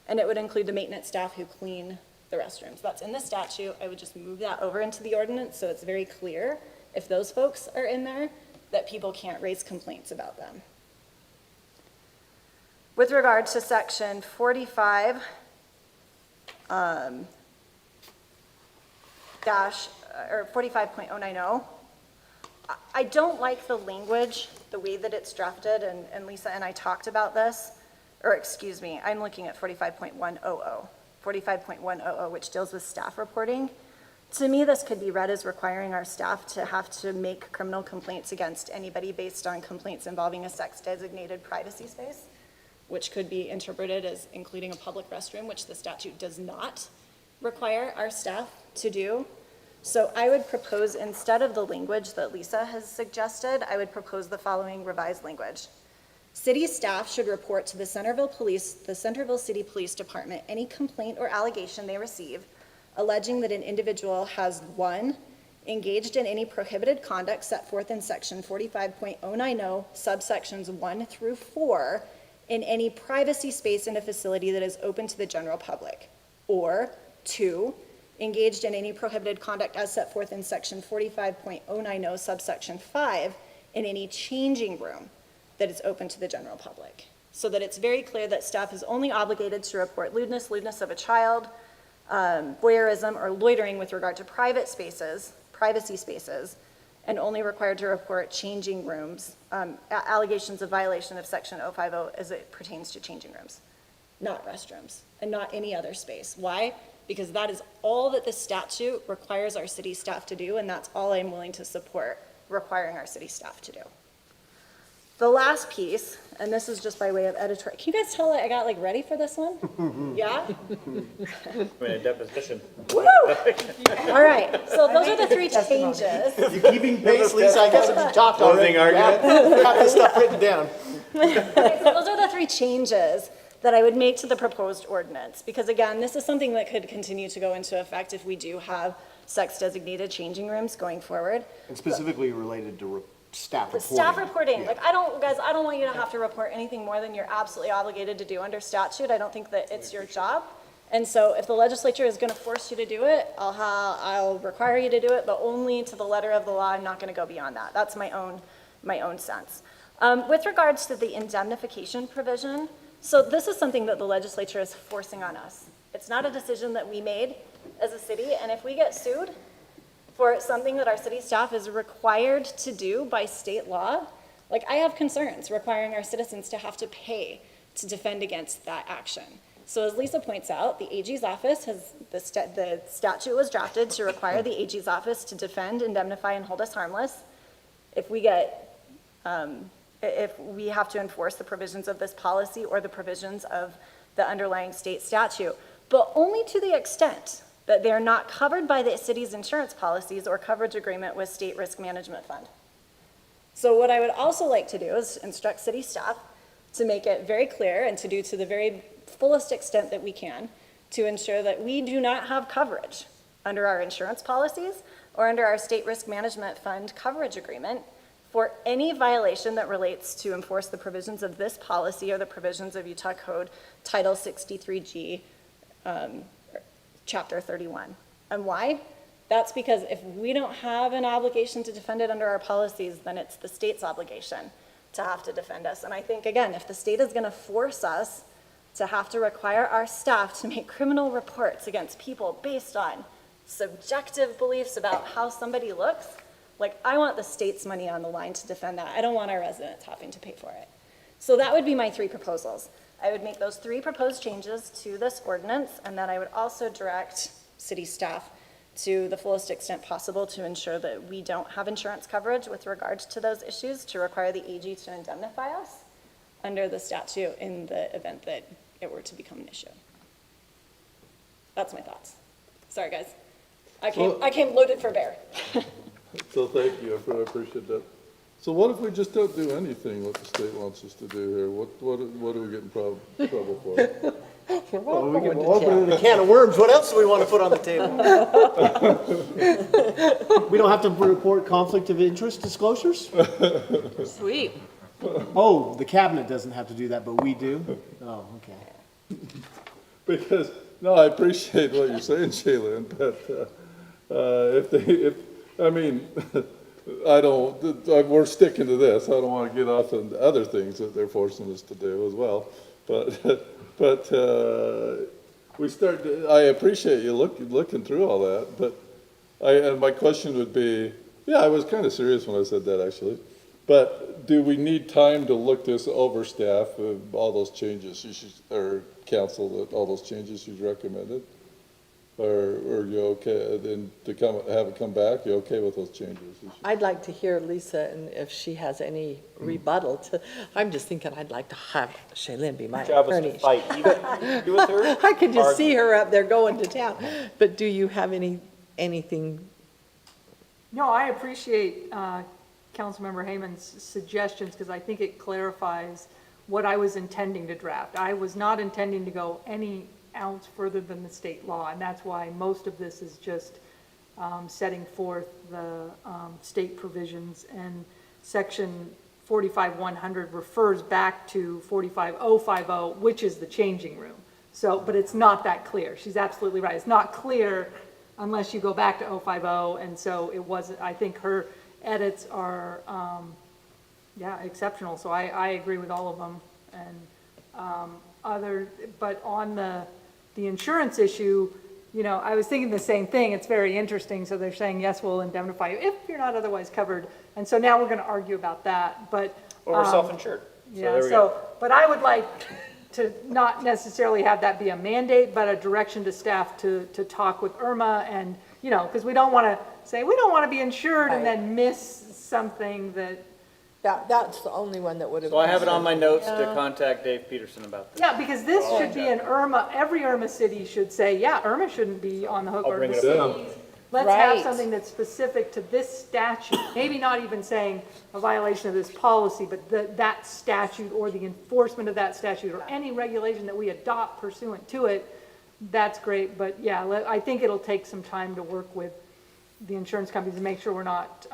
and it would include the maintenance staff who clean the restrooms. That's in the statute. I would just move that over into the ordinance so it's very clear if those folks are in there that people can't raise complaints about them. With regard to section 45, or 45.090, I don't like the language, the way that it's drafted, and Lisa and I talked about this, or excuse me, I'm looking at 45.100, which deals with staff reporting. To me, this could be read as requiring our staff to have to make criminal complaints against anybody based on complaints involving a sex-designated privacy space, which could be interpreted as including a public restroom, which the statute does not require our staff to do. So I would propose, instead of the language that Lisa has suggested, I would propose the following revised language. City staff should report to the Centerville City Police Department any complaint or allegation they receive alleging that an individual has, 1, engaged in any prohibited conduct set forth in section 45.090, subsections 1 through 4, in any privacy space in a facility that is open to the general public, or 2, engaged in any prohibited conduct as set forth in section 45.090, subsection 5, in any changing room that is open to the general public. So that it's very clear that staff is only obligated to report lewdness of a child, voyeurism, or loitering with regard to private spaces, privacy spaces, and only required to report changing rooms, allegations of violation of section 050 as it pertains to changing rooms, not restrooms, and not any other space. Why? Because that is all that the statute requires our city staff to do, and that's all I'm willing to support requiring our city staff to do. The last piece, and this is just by way of editorial, can you guys tell that I got ready for this one? Yeah? We're in a deposition. Woo! All right, so those are the 3 changes. You keeping pace, Lisa? I guess if you talked already, you have this stuff written down. Okay, so those are the 3 changes that I would make to the proposed ordinance, because again, this is something that could continue to go into effect if we do have sex-designated changing rooms going forward. And specifically related to staff The reporting. staff reporting, Yeah. I don't want you to have to report anything more than you're absolutely obligated to do under statute. I don't think that it's your job. And so if the legislature is going to force you to do it, I'll require you to do it, but only to the letter of the law. I'm not going to go beyond that. That's my own sense. With regards to the indemnification provision, so this is something that the legislature is forcing on us. It's not a decision that we made as a city, and if we get sued for something that our city staff is required to do by state law, I have concerns requiring our citizens to have to pay to defend against that action. So as Lisa points out, the AG's office the statute was drafted to require the AG's office to defend, indemnify, and hold us harmless if we have to enforce the provisions of this policy or the provisions of the underlying state statute, but only to the extent that they're not covered by the city's insurance policies or coverage agreement with State Risk Management Fund. So what I would also like to do is instruct city staff to make it very clear and to do to the very fullest extent that we can to ensure that we do not have coverage under our insurance policies or under our state risk management fund coverage agreement for any violation that relates to enforce the provisions of this policy or the provisions of Utah Code Title 63G, Chapter 31. And why? That's because if we don't have an obligation to defend it under our policies, then it's the state's obligation to have to defend us. And I think, again, if the state is going to force us to have to require our staff to make criminal reports against people based on subjective beliefs about how somebody looks, like, I want the state's money on the line to defend that. I don't want our residents having to pay for it. So that would be my 3 proposals. I would make those 3 proposed changes to this ordinance, and then I would also direct city staff to the fullest extent possible to ensure that we don't have insurance coverage with regards to those issues, to require the AG to indemnify us under the statute in the event that it were to become an issue. That's my thoughts. Sorry, guys. I came loaded for bear. So thank you, I appreciate that. So what if we just don't do anything what the state wants us to do here? What do we get in trouble for? Well, we're opening a can of worms. What else do we want to put on the table? We don't have to report conflict of interest disclosures? Sweet. Oh, the cabinet doesn't have to do that, but we do? Oh, okay. Because, no, I appreciate what you're saying, Shaylin, but we're sticking to this. I don't want to get off into other things that they're forcing us to do as well. But I appreciate you looking through all that, but and my question would be, yeah, I was kind of serious when I said that, actually. But do we need time to look this over, staff, all those changes or council, all those changes you've recommended? Or are you okay, then to have it come back, you okay with those changes? I'd like to hear Lisa, and if she has any rebuttal to, I'm just thinking I'd like to have Shaylin be my attorney. You with her? I could just see her up there going to town. But do you have anything? No, I appreciate Councilmember Hayman's suggestions, because I think it clarifies what I was intending to draft. I was not intending to go any ounce further than the state law, and that's why most of this is just setting forth the state provisions, and section 45-100 refers back to 45-050, which is the changing room. So, but it's not that clear. She's absolutely right. It's not clear unless you go back to 050, and so it wasn't, I think her edits are, exceptional. So I agree with all of them. And but on the insurance issue, I was thinking the same thing. It's very interesting. So they're saying, yes, we'll indemnify you if you're not otherwise covered. And so now we're going to argue about that. But Or we're self-insured. But I would like to not necessarily have that be a mandate, but a direction to staff to talk with Irma, and because we don't want to say we don't want to be insured and then miss something that. That's the only one that would have. So I have it on my notes to contact Dave Peterson about this. Yeah, because this should be an Irma, every Irma city should say, yeah, Irma shouldn't be on the hook. I'll Or bring the it up. cities. Let's have Right. something that's specific to this statute, maybe not even saying a violation of this policy, but that statute or the enforcement of that statute or any regulation that we adopt pursuant to it, that's great. But yeah, I think it'll take some time to work with the insurance companies to make sure we're not,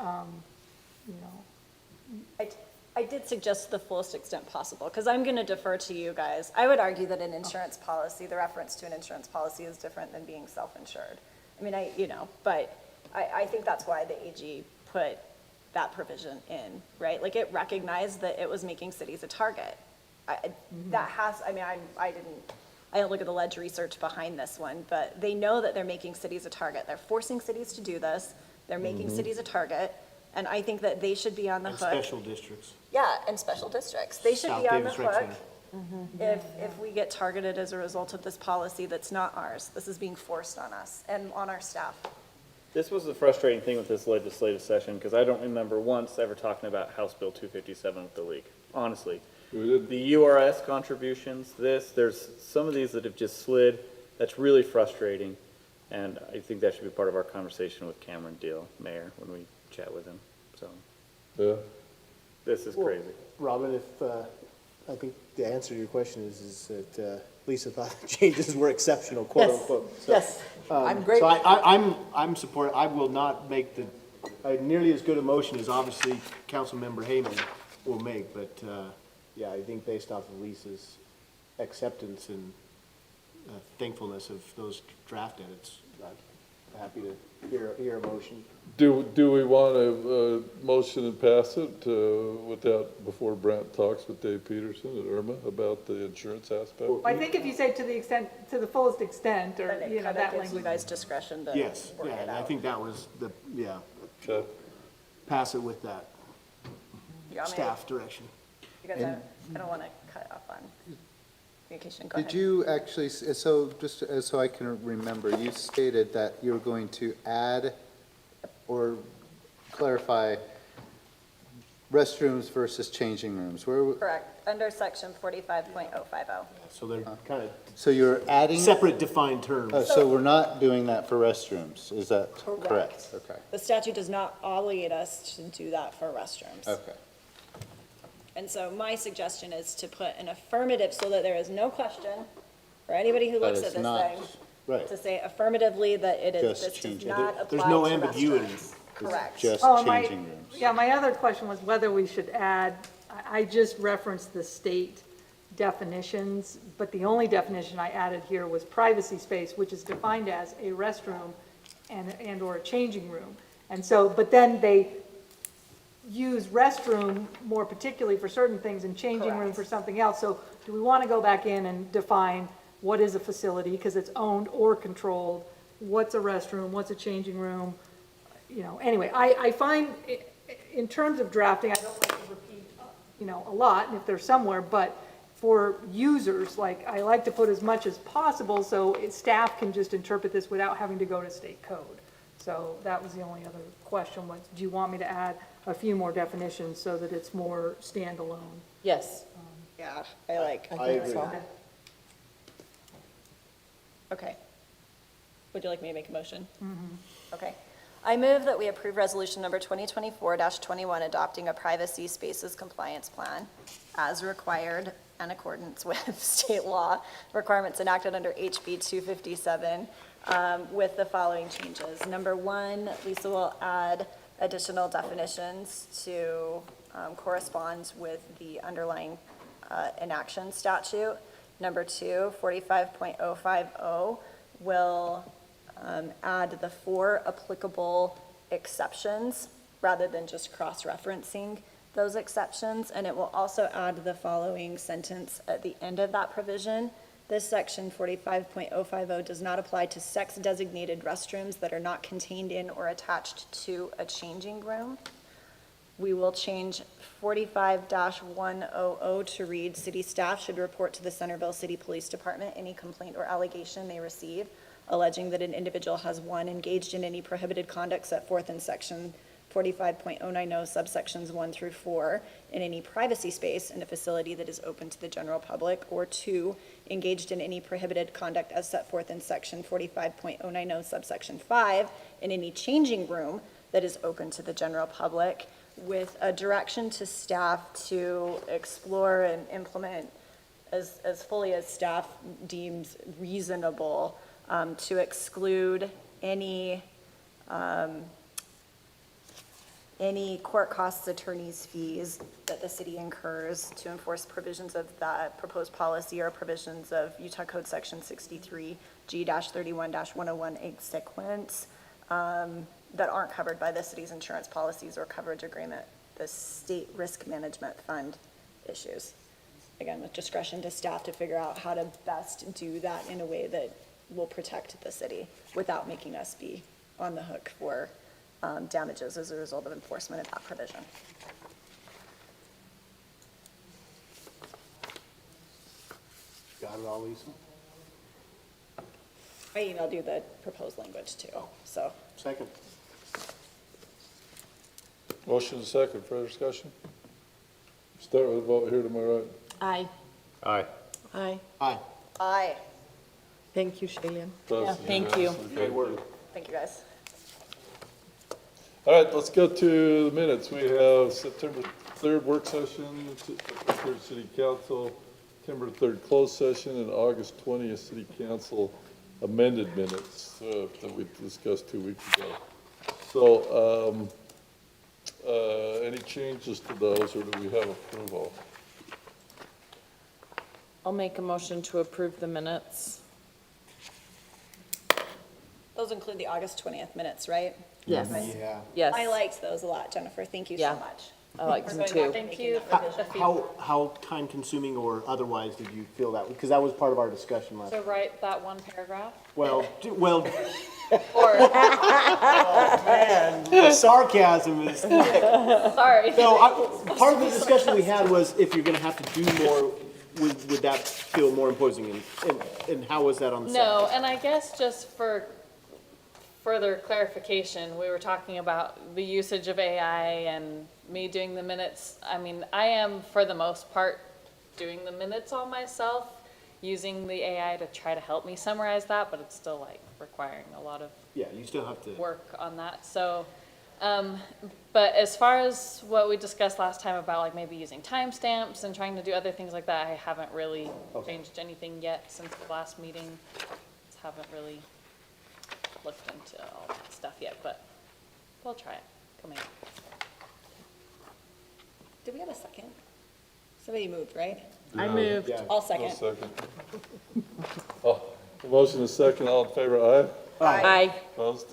I did suggest the fullest extent possible, because I'm going to defer to you guys. I would argue that an insurance policy, the reference to an insurance policy is different than being self-insured. I mean, but I think that's why the AG put that provision in, right? Like, it recognized that it was making cities a target. I didn't look at the ledge research behind this one, but they know that they're making cities a target. They're forcing cities to do this. They're making cities a target. And I think that they should be on the hook. Special districts. Yeah, and special districts. They should South be on the Davis Rec hook Center. if we get targeted as a result of this policy that's not ours. This is being forced on us and on our staff. This was the frustrating thing with this legislative session, because I don't remember once ever talking about House Bill 257 with the league, honestly. We did. The URS contributions, there's some of these that have just slid. That's really frustrating, and I think that should be part of our conversation with Cameron Deal, Mayor, when we chat with him, so. Yeah. This is crazy. Robin, I think the answer to your question is that Lisa thought the changes were exceptional, quote Yes. unquote. So Yes. I'm So grateful. I'm support, I will not make nearly as good a motion as obviously Councilmember Hayman will make, but, yeah, I think based off of Lisa's acceptance and thankfulness of those draft edits, I'm happy to hear a motion. Do we want a motion and pass it before Brent talks with Dave Peterson and Irma about the insurance aspect? I think if you say to the extent, to the fullest extent, or, Then you it know, kind that of gives you language. guys discretion to Yes, work it yeah, I out. think that was yeah, Okay. pass it with that You want me to- staff direction. You guys, I don't want to cut off on communication. Go ahead. Did you actually, so just so I can remember, you stated that you were going to add or clarify restrooms versus changing rooms. Correct, under section 45.050. So they're kind of So you're adding, separate defined terms. so we're not doing that for restrooms, is that correct? Okay, The statute does not obligate us to do that for restrooms. okay. And so my suggestion is to put an affirmative so that there is no question for anybody who looks That at is this not, thing, right, to say affirmatively that it is, Just this does changing. not apply There's no to ambiguity. restrooms. Correct. just Oh, changing rooms. Yeah, my other question was whether we should add, I just referenced the state definitions, but the only definition I added here was privacy space, which is defined as a restroom and/or a changing room. And so, but then they use restroom more particularly for certain things and changing room Correct. for something else. So do we want to go back in and define what is a facility, because it's owned or controlled? What's a restroom, what's a changing room? You know, anyway, I find, in terms of drafting, I don't like to repeat, you know, a lot, and if they're somewhere, but for users, like, I like to put as much as possible, so staff can just interpret this without having to go to state code. So that was the only other question, was, do you want me to add a few more definitions so that it's more standalone? Yes. Yeah, I like. I agree. Okay. Okay. Would you like me to make a motion? Okay. I move that we approve resolution number 2024-21, adopting a privacy spaces compliance plan as required in accordance with state law requirements enacted under HB 257, with the following changes. Number one, Lisa will add additional definitions to correspond with the underlying inaction statute. Number two, 45.050 will add the 4 applicable exceptions rather than just cross-referencing those exceptions. And it will also add the following sentence at the end of that provision. This section 45.050 does not apply to sex-designated restrooms that are not contained in or attached to a changing room. We will change 45-100 to read, city staff should report to the Centerville City Police Department any complaint or allegation they receive alleging that an individual has, one, engaged in any prohibited conduct set forth in section 45.090 subsections 1 through 4 in any privacy space in a facility that is open to the general public, or two, engaged in any prohibited conduct as set forth in section 45.090 subsection 5 in any changing room that is open to the general public, with a direction to staff to explore and implement as fully as staff deems reasonable, to exclude any court costs, attorney's fees that the city incurs to enforce provisions of that proposed policy or provisions of Utah Code Section 63G-31-101 sequence that aren't covered by the city's insurance policies or coverage agreement, the state risk management fund issues. Again, with discretion to staff to figure out how to best do that in a way that will protect the city without making us be on the hook for damages as a result of enforcement of that provision. Got it all, Lisa? I emailed you the proposed language too, so. Second. Motion and second, further discussion? Start with a vote here to my right. Aye. Aye. Aye. Aye. Aye. Thank you, Shailen. Passes thank you. unanimously. Great work. Thank you, guys. All right, let's go to the minutes. We have September 3rd work session, September 3rd city council, September 3rd closed session, and August 20th city council amended minutes that we discussed 2 weeks ago. So, any changes to those, or do we have approval? I'll make a motion to approve the minutes. Those include the August 20th minutes, right? Yes. Yeah. Yes. I liked those a lot, Jennifer. Thank you Yeah. so much. I liked them too. Thank you. How time consuming or otherwise did you feel that? Because that was part of our discussion last. So write that one paragraph? Well, Or, the sarcasm is thick. sorry. So part of the discussion we had was if you're gonna have to do more, would that feel more imposing? And how was that on the side? No, and I guess just for further clarification, we were talking about the usage of AI and me doing the minutes. I mean, I am, for the most part, doing the minutes all myself, using the AI to try to help me summarize that, but it's still like requiring a lot of Yeah, you still have to. work on that. So, but as far as what we discussed last time about like maybe using timestamps and trying to do other things like that, I haven't really changed anything yet since the last meeting. Just haven't really looked into all that stuff yet, but we'll try it coming up. Did we have a second? Somebody moved, right? I moved. Yeah. I'll No second. second. Oh, the motion is second, all in favor, aye? Aye. Opposed?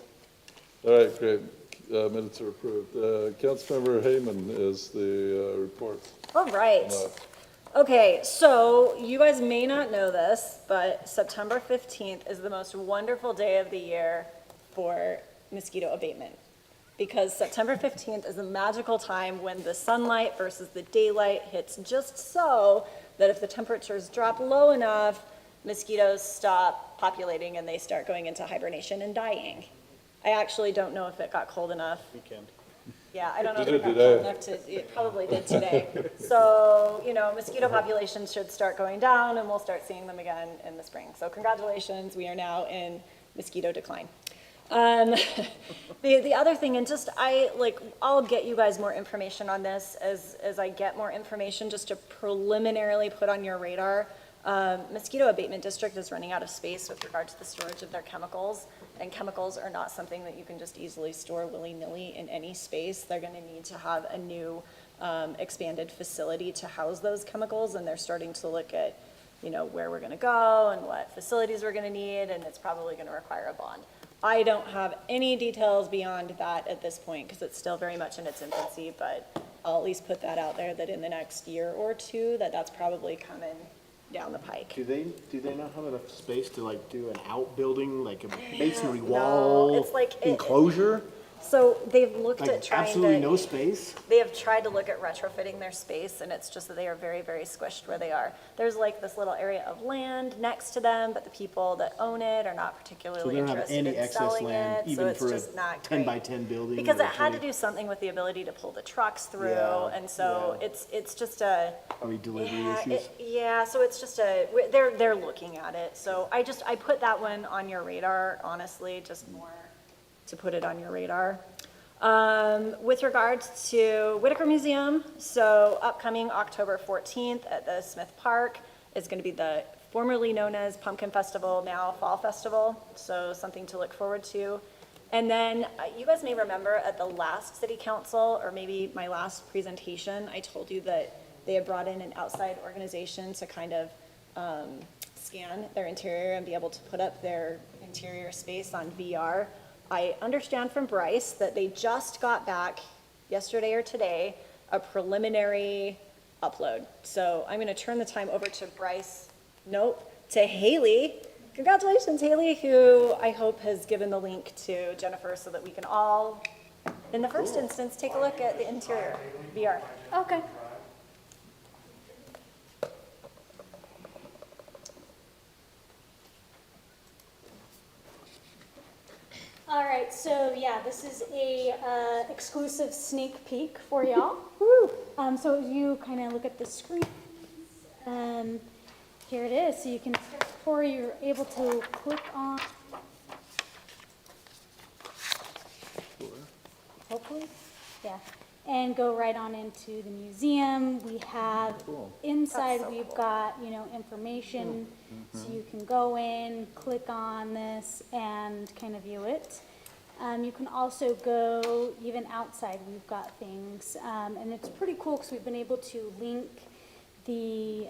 All right, great. Minutes are approved. Councilmember Hayman is the report. All right. No. Okay, so you guys may not know this, but September 15th is the most wonderful day of the year for mosquito abatement. Because September 15th is a magical time when the sunlight versus the daylight hits just so that if the temperatures drop low enough, mosquitoes stop populating and they start going into hibernation and dying. I actually don't know if it got cold enough. Weekend. Yeah, I don't know if Did it it got today? cold enough to, it probably did today. So, mosquito populations should start going down and we'll start seeing them again in the spring. So congratulations, we are now in mosquito decline. The other thing, and just, I'll get you guys more information on this as I get more information, just to preliminarily put on your radar. Mosquito Abatement District is running out of space with regard to the storage of their chemicals, and chemicals are not something that you can just easily store willy-nilly in any space. They're gonna need to have a new, expanded facility to house those chemicals, and they're starting to look at, where we're gonna go and what facilities we're gonna need, and it's probably gonna require a bond. I don't have any details beyond that at this point, because it's still very much in its infancy, but I'll at least put that out there, that in the next year or two, that's probably coming down the pike. Do they not have enough space to do an outbuilding, like a masonry No, wall it's like enclosure? So they've looked at trying Absolutely no to, space? they have tried to look at retrofitting their space, and it's just that they are very, very squished where they are. There's this little area of land next to them, but the people that own it are not So particularly they don't have interested any in excess selling land, it, so even it's for a just not 10 by great. 10 building? Because or it had to 20 do something with the ability to pull the trucks through, Yeah, and so yeah. it's just a, Are we delivery yeah, issues? yeah, so it's just they're looking at it. So I put that one on your radar, honestly, just more to put it on your radar. With regards to Whitaker Museum, so upcoming October 14th at the Smith Park is going to be the formerly known as Pumpkin Festival, now Fall Festival, so something to look forward to. And then you guys may remember at the last city council, or maybe my last presentation, I told you that they had brought in an outside organization to kind of scan their interior and be able to put up their interior space on VR. I understand from Bryce that they just got back yesterday or today a preliminary upload. So I'm going to turn the time over to to Haley. Congratulations, Haley, who I hope has given the link to Jennifer so that we can all, in the first instance, take a look at the interior VR. Okay. All right, so yeah, this is a exclusive sneak peek for y'all. So you kind of look at the screen. Here it is. So you can, before you're able to click on. Hopefully, yeah. and go right on into the museum. We have, inside, we've got, you know, information, so you can go in, click on this, and kind of view it. You can also go even outside, we've got things, and it's pretty cool because we've been able to link the,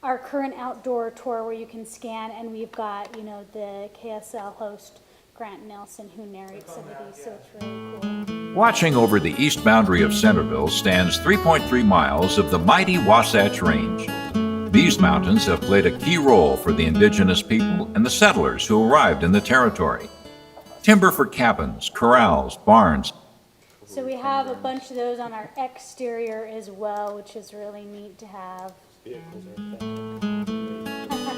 our current outdoor tour where you can scan, and we've got, you know, the KSL host, Grant Nelson, who narrates some of these, so it's really cool. Watching over the east boundary of Centerville stands 3.3 miles of the mighty Wasatch Range. These mountains have played a key role for the indigenous people and the settlers who arrived in the territory. Timber for cabins, corrals, barns. So we have a bunch of those on our exterior as well, which is really neat to have.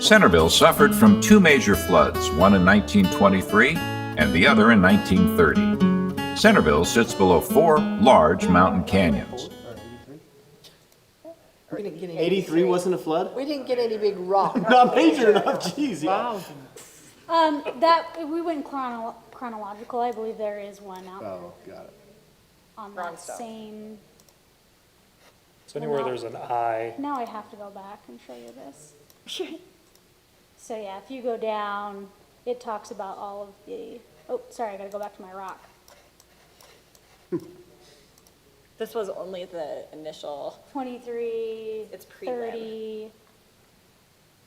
Centerville suffered from two major floods, one in 1923 and the other in 1930. Centerville sits below four large mountain canyons. We didn't get any. 83 wasn't a flood? We didn't get any big rock. Not major enough, jeez, yeah. We went chronological, I believe there is one out there Oh, got it. on that same. So anywhere there's an eye, Now I have to go back and show you this. So yeah, if you go down, it talks about all of the, oh, sorry, I gotta go back to my rock. This was only the initial, 23, It's pre-lab. 30,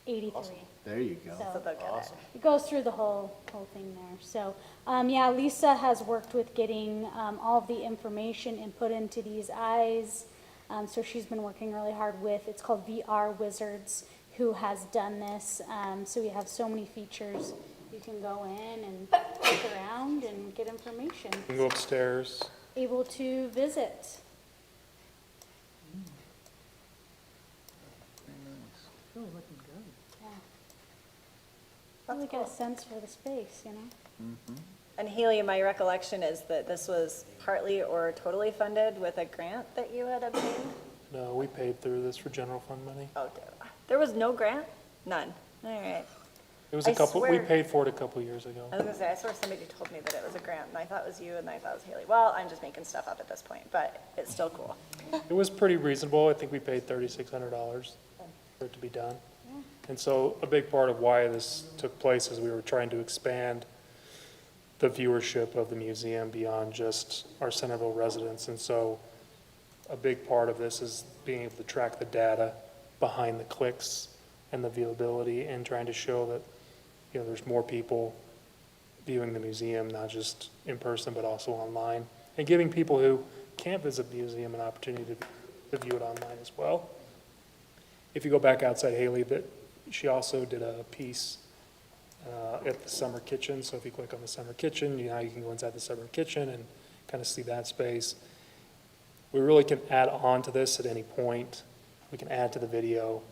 83. There you go. So they'll get it. it goes through the whole thing there. So, yeah, Lisa has worked with getting all of the information input into these eyes. So she's been working really hard with, it's called VR Wizards, who has done this. So we have so many features. You can go in and click around and get information. you can go upstairs. Able to visit. Really looking good. Yeah. Really get a sense for the space, you know? And Haley, my recollection is that this was partly or totally funded with a grant that you had obtained? No, we paid through this for general fund money. Oh, there was no grant? None. All right. It was I a couple, we swear- paid for it a couple years ago. I was gonna say, I swear somebody told me that it was a grant, and I thought it was you, and I thought it was Haley. Well, I'm just making stuff up at this point, but it's still cool. It was pretty reasonable. I think we paid $3,600 for it to be done. And so a big part of why this took place is we were trying to expand the viewership of the museum beyond just our Centerville residents. And so a big part of this is being able to track the data behind the clicks and the viewability and trying to show that, you know, there's more people viewing the museum, not just in person, but also online, and giving people who can't visit the museum an opportunity to view it online as well. If you go back outside Haley, that she also did a piece at the summer kitchen. So if you click on the summer kitchen, you can go inside the summer kitchen and kind of see that space. We really can add on to this at any point. We can add to the video.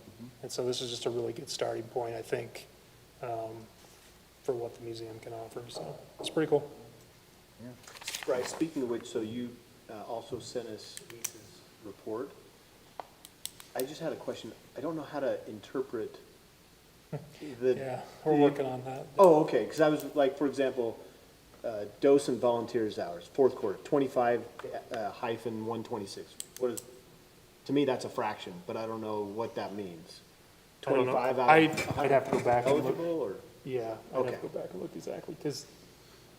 And so this is just a really good starting point, I think, for what the museum can offer. So it's pretty cool. Right, speaking of which, so you also sent us Lisa's report. I just had a question. I don't know how to interpret the. Yeah, we're working on that. Oh, okay, because I was like, for example, docent volunteers hours, fourth quarter, 25 hyphen 126. What is, to me, that's a fraction, but I don't know what that means. I don't know. 25 out I'd have to go back and look. eligible, or Yeah, I'd Okay. have to go back and look exactly, because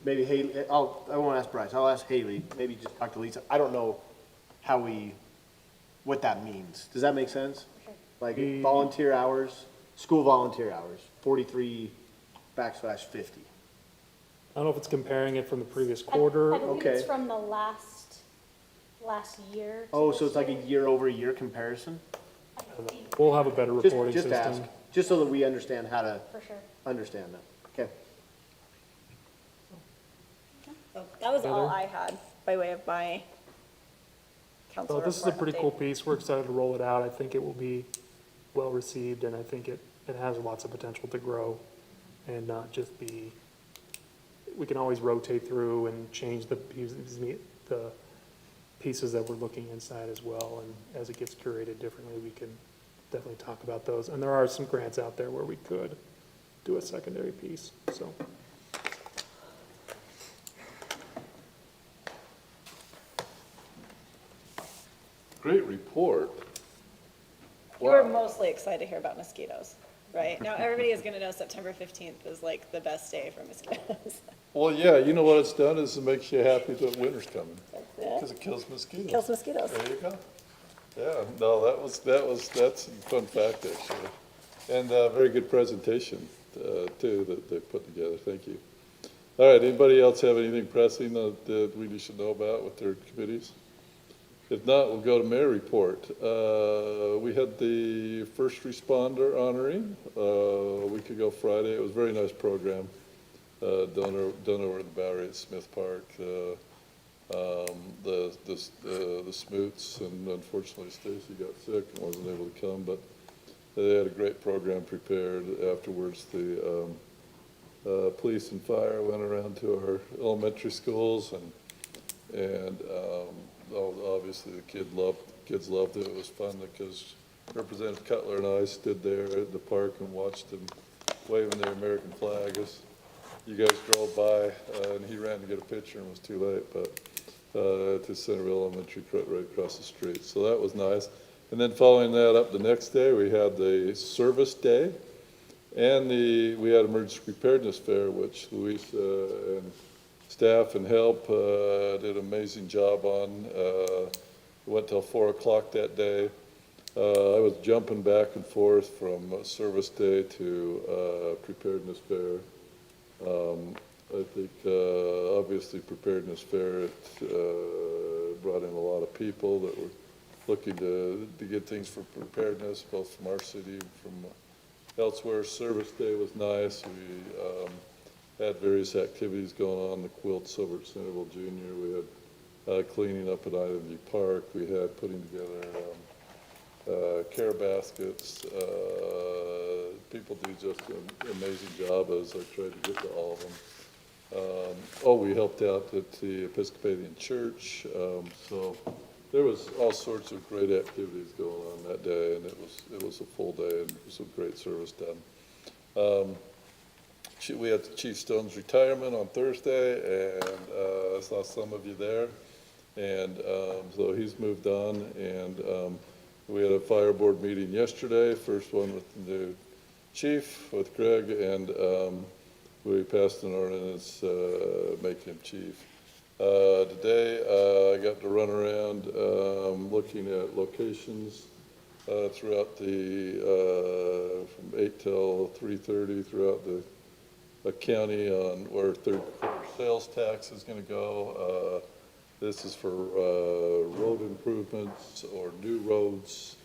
maybe Haley, I won't ask Bryce, I'll ask Haley, maybe just talk to Lisa. I don't know what that means. Does that make sense? Like volunteer hours, school volunteer hours, 43 /50. I don't know if it's comparing it from the previous I quarter. believe it's Okay. from the last year. to Oh, so this it's like a year. year-over-year comparison? We'll have a better reporting Just system. ask, just so that we understand how to For sure. understand that. Okay. So that was all I had by way of my council So report this is a pretty update. cool piece. We're excited to roll it out. I think it will be well-received, and I think it has lots of potential to grow and not just be, we can always rotate through and change the pieces that we're looking inside as well. And as it gets curated differently, we can definitely talk about those. And there are some grants out there where we could do a secondary piece, so. great report. You were mostly excited to hear about mosquitoes, right? Now, everybody is gonna know September 15th is like the best day for mosquitoes. Well, yeah, you know what it's done is it makes you happy that winter's coming, because it kills mosquitoes. Kills mosquitoes. There you go. Yeah, no, that's a fun fact, actually. And very good presentation, too, that they put together. Thank you. All right, anybody else have anything pressing that we should know about with their committees? If not, we'll go to mayor report. We had the first responder honoring a week ago Friday. It was a very nice program done over in the Bowery at Smith Park. The Smoots, and unfortunately Stacy got sick and wasn't able to come, but they had a great program prepared. Afterwards, the police and fire went around to our elementary schools, and obviously the kids loved it. It was fun because Representative Cutler and I stood there at the park and watched them waving their American flag as you guys drove by, and he ran to get a picture and was too late, but to Centerville Elementary right across the street. So that was nice. And then following that up the next day, we had the service day, and we had emergency preparedness fair, which Luis and staff and help did an amazing job on. Went till 4 o'clock that day. I was jumping back and forth from service day to preparedness fair. I think obviously preparedness fair brought in a lot of people that were looking to get things for preparedness, both from our city and from elsewhere. Service day was nice. We had various activities going on, the quilts over at Centerville Junior. We had cleaning up at Ivy Park. We had putting together care baskets. People do just an amazing job, as I tried to get to all of them. We helped out at the Episcopalian Church. So there was all sorts of great activities going on that day, and it was a full day, and it was a great service done. We had Chief Stone's retirement on Thursday, and I saw some of you there. And so he's moved on, and we had a fire board meeting yesterday, first one with the new chief, with Greg, and we passed an ordinance making him chief. Today, I got to run around looking at locations throughout from 8 till 3:30 throughout the county on where third quarter sales tax is going to go. This is for road improvements or new roads.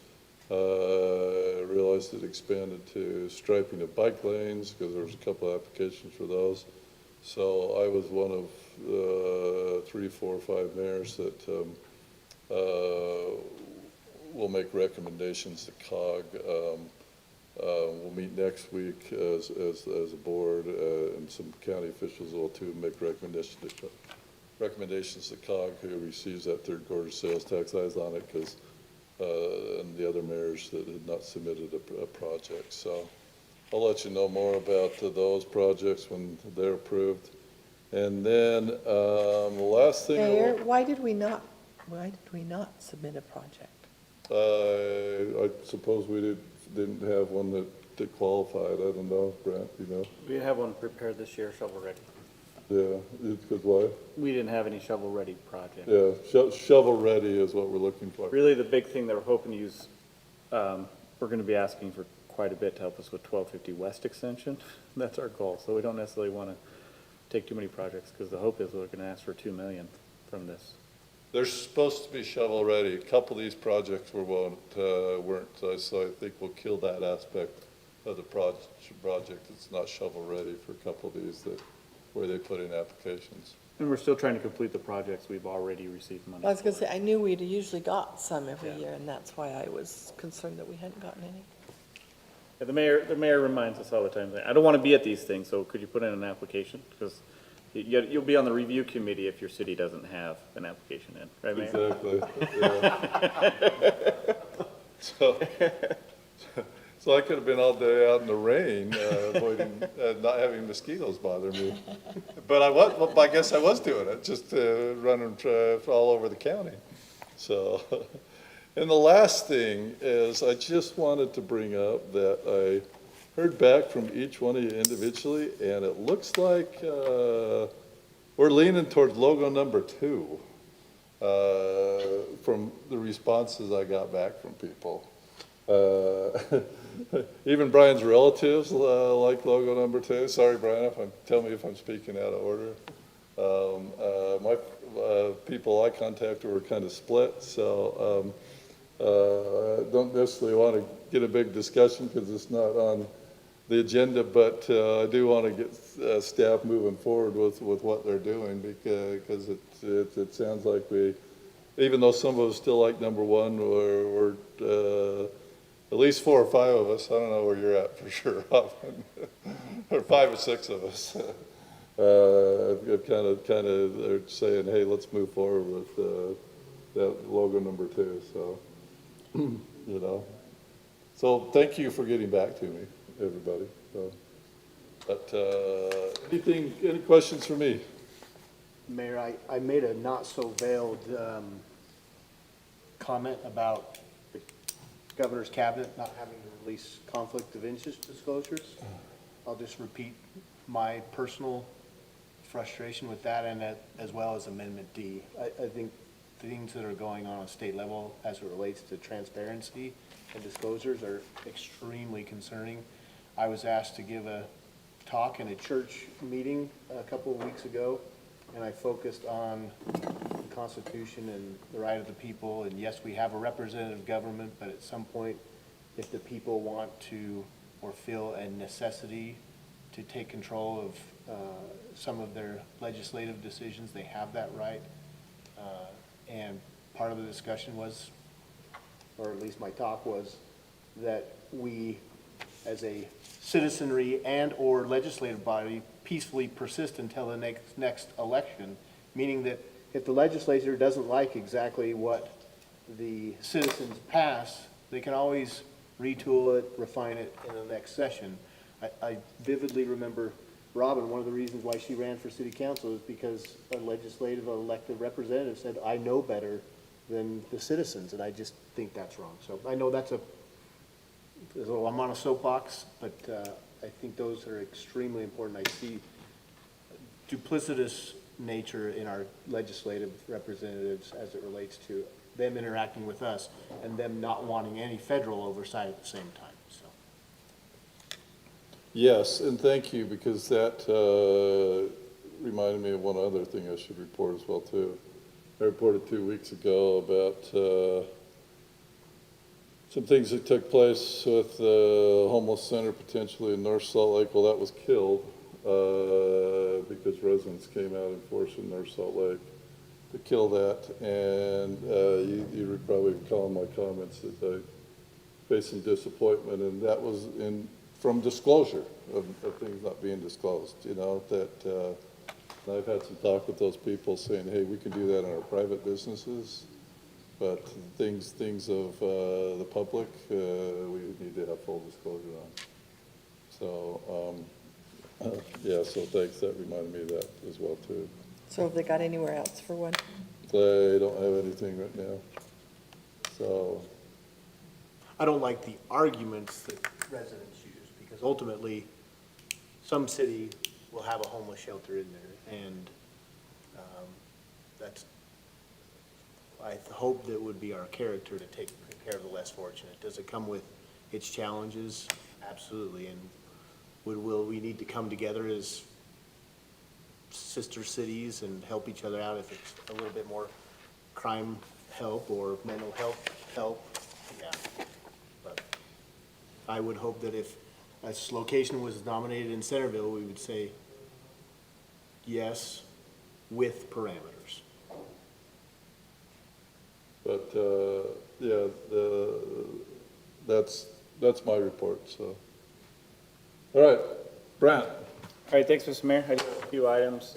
I realized it expanded to striping of bike lanes because there was a couple applications for those. So I was one of 3, 4, 5 mayors that will make recommendations to COG. We'll meet next week as a board, and some county officials will too make recommendations to COG, who receives that third quarter sales tax. I was on it because and the other mayors that had not submitted a project. So I'll let you know more about those projects when they're approved. And then the last thing. Mayor, why did we not submit a project? I suppose we didn't have one that qualified. I don't know, Brent, you know? We didn't have one prepared this year, shovel-ready. Yeah, it's because why? We didn't have any shovel-ready projects. Yeah, shovel-ready is what we're looking for. Really, the big thing that we're hoping to use, we're going to be asking for quite a bit to help us with 1250 West Extension. That's our goal. So we don't necessarily want to take too many projects, because the hope is we're going to ask for $2 million from this. They're supposed to be shovel-ready. A couple of these projects weren't, so I think we'll kill that aspect of the project. It's not shovel-ready for a couple of these where they put in applications. And we're still trying to complete the projects we've already received money I was going to for. say, I knew we'd usually got some every Yeah. year, and that's why I was concerned that we hadn't gotten any. Yeah, the mayor reminds us all the time, I don't want to be at these things, so could you put in an application? Because you'll be on the review committee if your city doesn't have an application in, right, Mayor? Exactly, yeah. So I could have been all day out in the rain, avoiding, not having mosquitoes bother me. But I guess I was doing it, just running all over the county. So, And the last thing is, I just wanted to bring up that I heard back from each one of you individually, and it looks like we're leaning towards logo number 2 from the responses I got back from people. Even Brian's relatives like logo number 2. Sorry, Brian, tell me if I'm speaking out of order. My people I contacted were kind of split, so I don't necessarily want to get a big discussion because it's not on the agenda, but I do want to get staff moving forward with what they're doing because it sounds like even though some of us still like number 1, we're at least 4 or 5 of us, I don't know where you're at for sure, or 5 or 6 of us, kind of are saying, hey, let's move forward with that logo number 2. So, you know, so thank you for getting back to me, everybody. So, but any questions for me? Mayor, I made a not-so-veiled comment about the governor's cabinet not having to release conflict of interest disclosures. I'll just repeat my personal frustration with that, and as well as Amendment D. I think things that are going on state level as it relates to transparency and disclosures are extremely concerning. I was asked to give a talk in a church meeting a couple of weeks ago, and I focused on the Constitution and the right of the people. And yes, we have a representative government, but at some point, if the people want to or feel a necessity to take control of some of their legislative decisions, they have that right. And part of the discussion was, or at least my talk was, that we as a citizenry and or legislative body peacefully persist until the next election, meaning that if the legislature doesn't like exactly what the citizens pass, they can always retool it, refine it in the next session. I vividly remember Robin, one of the reasons why she ran for city council is because a legislative elected representative said, I know better than the citizens, and I just think that's wrong. So I know I'm on a soapbox, but I think those are extremely important. I see duplicitous nature in our legislative representatives as it relates to them interacting with us and them not wanting any federal oversight at the same time. So. Yes, and thank you, because that reminded me of one other thing I should report as well, too. I reported 2 weeks ago about some things that took place with the homeless center potentially in North Salt Lake. Well, that was killed because residents came out in force in North Salt Lake to kill that. And you probably recall in my comments that I faced some disappointment, and that was from disclosure of things not being disclosed, you know, that I've had some talk with those people saying, hey, we can do that in our private businesses, but things of the public, we need to have full disclosure on. So, yeah, so thanks, that reminded me of that as well, too. So have they got anywhere else for one? I don't have anything right now, so. I don't like the arguments that residents use, because ultimately, some city will have a homeless shelter in there, and I hope that would be our character to take care of the less fortunate. Does it come with its challenges? Absolutely, and will we need to come together as sister cities and help each other out if it's a little bit more crime help or mental health help? Yeah. But I would hope that if a location was nominated in Centerville, we would say yes with parameters. But, yeah, that's my report, so. All right, Brent. All right, thanks, Mr. Mayor. I have a few items.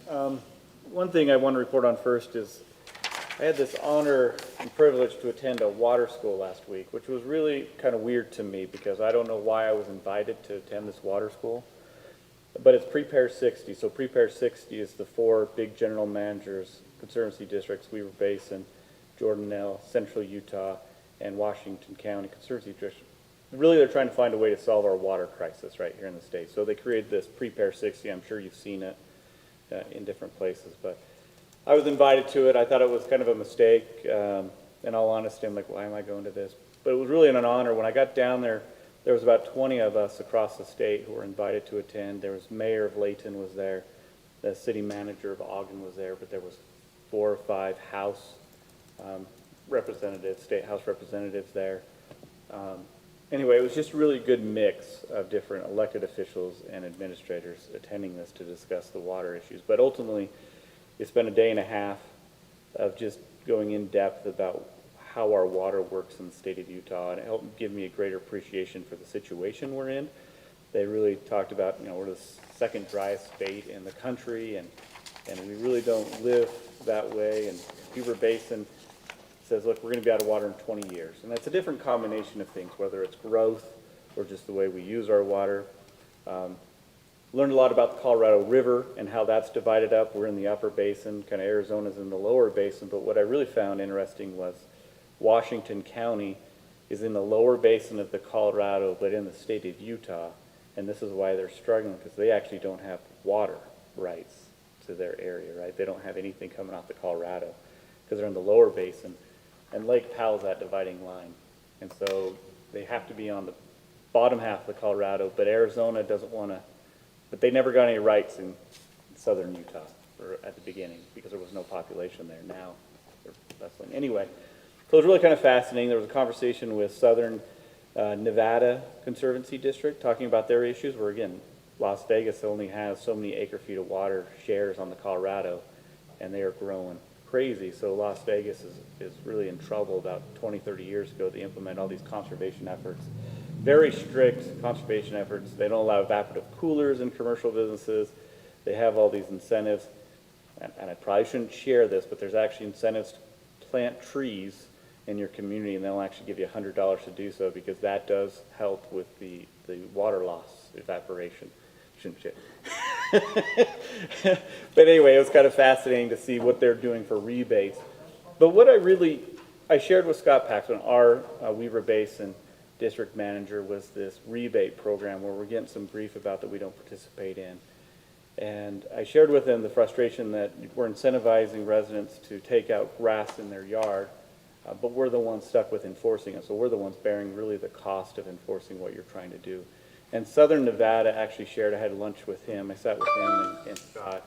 One thing I want to report on first is I had this honor and privilege to attend a water school last week, which was really kind of weird to me because I don't know why I was invited to attend this water school. But it's Prepare 60. So Prepare 60 is the 4 big general managers, conservancy districts, Weaver Basin, Jordanelle, Central Utah, and Washington County Conservancy District. Really, they're trying to find a way to solve our water crisis right here in the state. So they created this Prepare 60. I'm sure you've seen it in different places, but I was invited to it. I thought it was kind of a mistake. In all honesty, I'm like, why am I going to this? But it was really an honor. When I got down there, there was about 20 of us across the state who were invited to attend. There was Mayor of Layton was there, the city manager of Ogden was there, but there was 4 or 5 House representatives, state House representatives there. Anyway, it was just a really good mix of different elected officials and administrators attending this to discuss the water issues. But ultimately, it's been a day and a half of just going in depth about how our water works in the state of Utah, and it helped give me a greater appreciation for the situation we're in. They really talked about, we're the second driest state in the country, and we really don't live that way. And Beaver Basin says, look, we're going to be out of water in 20 years. And that's a different combination of things, whether it's growth or just the way we use our water. Learned a lot about the Colorado River and how that's divided up. We're in the upper basin, kind of Arizona's in the lower basin. But what I really found interesting was Washington County is in the lower basin of the Colorado, but in the state of Utah. And this is why they're struggling, because they actually don't have water rights to their area, right? They don't have anything coming off the Colorado because they're in the lower basin. And Lake Powell's that dividing line. And so they have to be on the bottom half of the Colorado, but Arizona doesn't want to, but they never got any rights in southern Utah or at the beginning because there was no population there. Now they're wrestling. Anyway, so it was really kind of fascinating. There was a conversation with Southern Nevada Conservancy District talking about their issues where, again, Las Vegas only has so many acre feet of water shares on the Colorado, and they are growing crazy. So Las Vegas is really in trouble. About 20, 30 years ago, they implement all these conservation efforts. Very strict conservation efforts. They don't allow evaporative coolers in commercial businesses. They have all these incentives. And I probably shouldn't share this, but there's actually incentives to plant trees in your community, and they'll actually give you $100 to do so because that does help with the water loss, evaporation. Shouldn't share. But anyway, it was kind of fascinating to see what they're doing for rebates. But what I shared with Scott Paxton, our Weaver Basin district manager, was this rebate program where we're getting some grief about that we don't participate in. And I shared with him the frustration that we're incentivizing residents to take out grass in their yard, but we're the ones stuck with enforcing it. So we're the ones bearing really the cost of enforcing what you're trying to do. And Southern Nevada actually shared, I had lunch with him, I sat with him and Scott.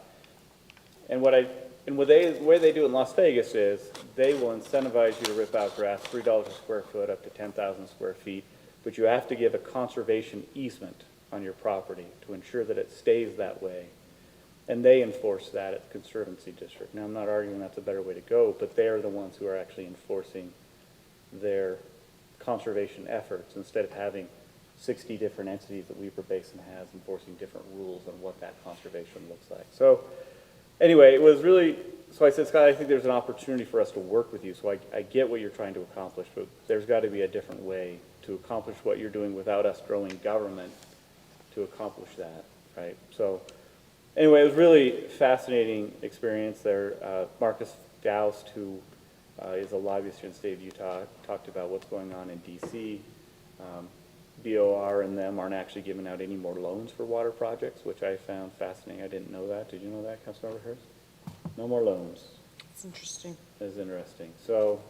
And the way they do it in Las Vegas is they will incentivize you to rip out grass, $3 a square foot up to 10,000 square feet, but you have to give a conservation easement on your property to ensure that it stays that way. And they enforce that at the Conservancy District. Now, I'm not arguing that's a better way to go, but they're the ones who are actually enforcing their conservation efforts instead of having 60 different entities that Weaver Basin has enforcing different rules on what that conservation looks like. So anyway, it was really, so I said, Scott, I think there's an opportunity for us to work with you. So I get what you're trying to accomplish, but there's got to be a different way to accomplish what you're doing without us growing government to accomplish that, right? So anyway, it was really fascinating experience there. Marcus Doust, who is a lobbyist here in the state of Utah, talked about what's going on in DC. BOR and them aren't actually giving out any more loans for water projects, which I found fascinating. I didn't know that. Did you know that, Councilmember Hurst? No more loans. It's interesting. It's interesting. So,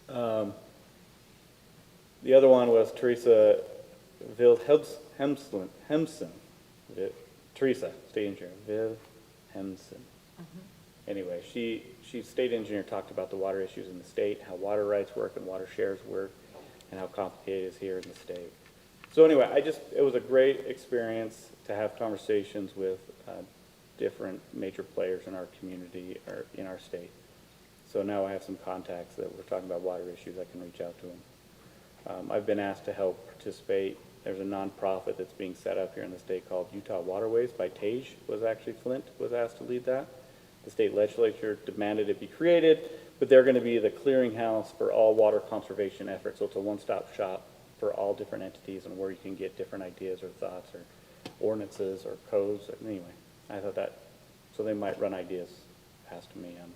the other one was Teresa Wilhelmsen. Teresa, state engineer. Wilhelmsen. Anyway, she's state engineer, talked about the water issues in the state, how water rights work and water shares work, and how complicated it is here in the state. So anyway, it was a great experience to have conversations with different major players in our community or in our state. So now I have some contacts that we're talking about water issues. I can reach out to them. I've been asked to help participate. There's a nonprofit that's being set up here in the state called Utah Waterways by Tage, Flint was asked to lead that. The state legislature demanded it be created, but they're going to be the clearinghouse for all water conservation efforts. So it's a one-stop shop for all different entities and where you can get different ideas or thoughts or ordinances or codes. Anyway, I thought that, so they might run ideas past me on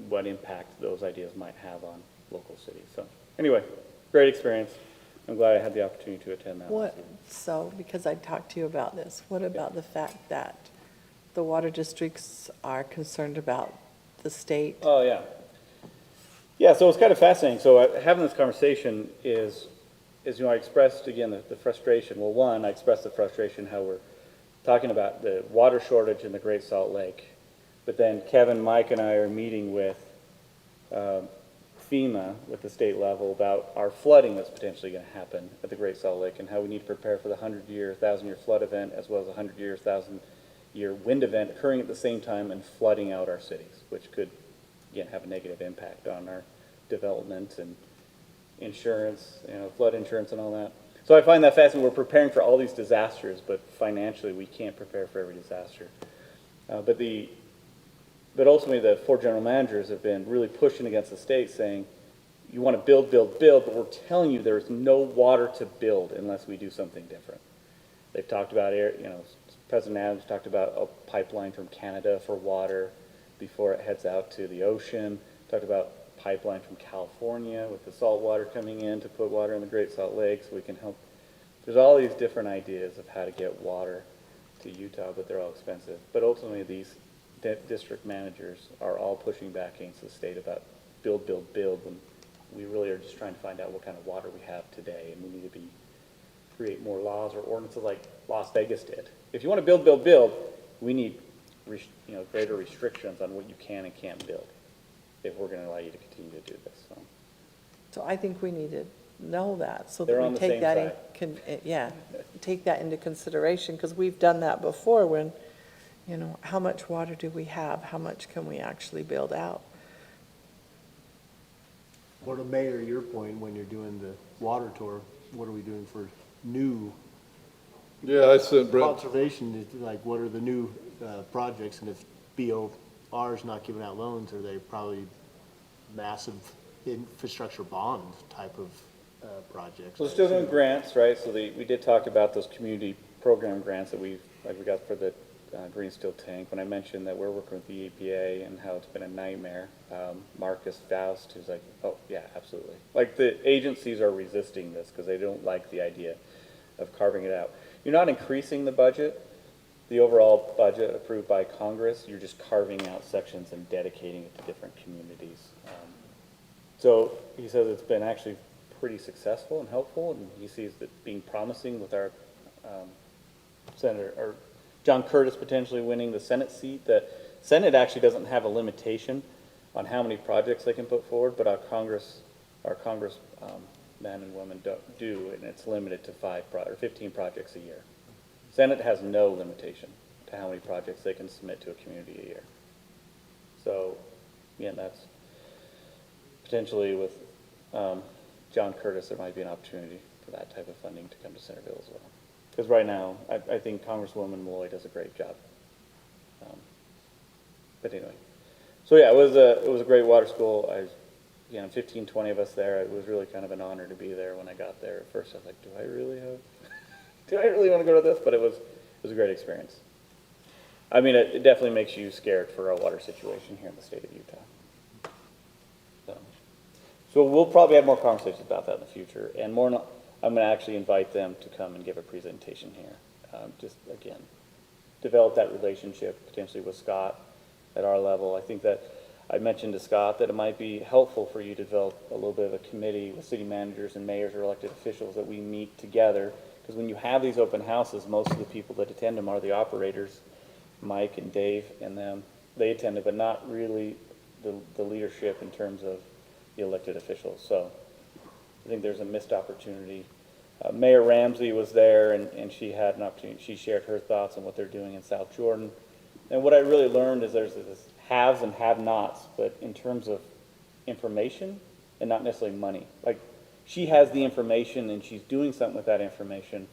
what impact those ideas might have on local city. So anyway, great experience. I'm glad I had the opportunity to attend that. What, so, because I talked to you about this, what about the fact that the water districts are concerned about the state? Oh, yeah. Yeah, so it's kind of fascinating. So having this conversation is, I expressed, again, the frustration. Well, one, I expressed the frustration how we're talking about the water shortage in the Great Salt Lake. But then Kevin, Mike, and I are meeting with FEMA with the state level about our flooding that's potentially going to happen at the Great Salt Lake and how we need to prepare for the 100-year, 1,000-year flood event as well as a 100-year, 1,000-year wind event occurring at the same time and flooding out our cities, which could, again, have a negative impact on our development and insurance, flood insurance and all that. So I find that fascinating. We're preparing for all these disasters, but financially we can't prepare for every disaster. But ultimately, the 4 general managers have been really pushing against the state, saying, you want to build, build, build, but we're telling you there's no water to build unless we do something different. They've talked about President Adams talked about a pipeline from Canada for water before it heads out to the ocean. Talked about pipeline from California with the salt water coming in to put water in the Great Salt Lake so we can help. There's all these different ideas of how to get water to Utah, but they're all expensive. But ultimately, these district managers are all pushing back against the state about build, build, build, when we really are just trying to find out what kind of water we have today, and we need to create more laws or ordinances like Las Vegas did. If you want to build, build, build, we need greater restrictions on what you can and can't build if we're going to allow you to continue to do this. So I think we need to know that, so They're that on we the take same that take that into consideration, because we've done that before when, how much water do we have? How much can we actually build out? Or to Mayor, your point, when you're doing the water tour, what are we doing for new Yeah, I sent Brent, conservation? Like, what are the new projects? And if BOR is not giving out loans, are they probably massive infrastructure bond type of projects? So we're still doing grants, right? So we did talk about those community program grants that we got for the green steel tank. When I mentioned that we're working with the EPA and how it's been a nightmare, Marcus Faust, who's like, oh yeah, absolutely. Like, the agencies are resisting this because they don't like the idea of carving it out. You're not increasing the budget, the overall budget approved by Congress. You're just carving out sections and dedicating it to different communities. So he says it's been actually pretty successful and helpful, and he sees that being promising with our Senator, or John Curtis potentially winning the Senate seat. The Senate actually doesn't have a limitation on how many projects they can put forward, but our Congress men and women do, and it's limited to 15 projects a year. Senate has no limitation to how many projects they can submit to a community a year. So, again, that's potentially with John Curtis, there might be an opportunity for that type of funding to come to Centerville as well. Because right now, I think Congresswoman Malloy does a great job. But anyway, so yeah, it was a great water school. 15, 20 of us there. It was really kind of an honor to be there when I got there. At first, I was like, do I really want to go to this? But it was a great experience. I mean, it definitely makes you scared for our water situation here in the state of Utah. So we'll probably have more conversations about that in the future, and more. I'm going to actually invite them to come and give a presentation here. Just, again, develop that relationship potentially with Scott at our level. I think that I mentioned to Scott that it might be helpful for you to develop a little bit of a committee with city managers and mayors or elected officials that we meet together. Because when you have these open houses, most of the people that attend them are the operators, Mike and Dave and them. They attend it, but not really the leadership in terms of the elected officials. So I think there's a missed opportunity. Mayor Ramsey was there, and she had an opportunity. She shared her thoughts on what they're doing in South Jordan. And what I really learned is there's this haves and have-nots, but in terms of information and not necessarily money. Like, she has the information, and she's doing something with that information,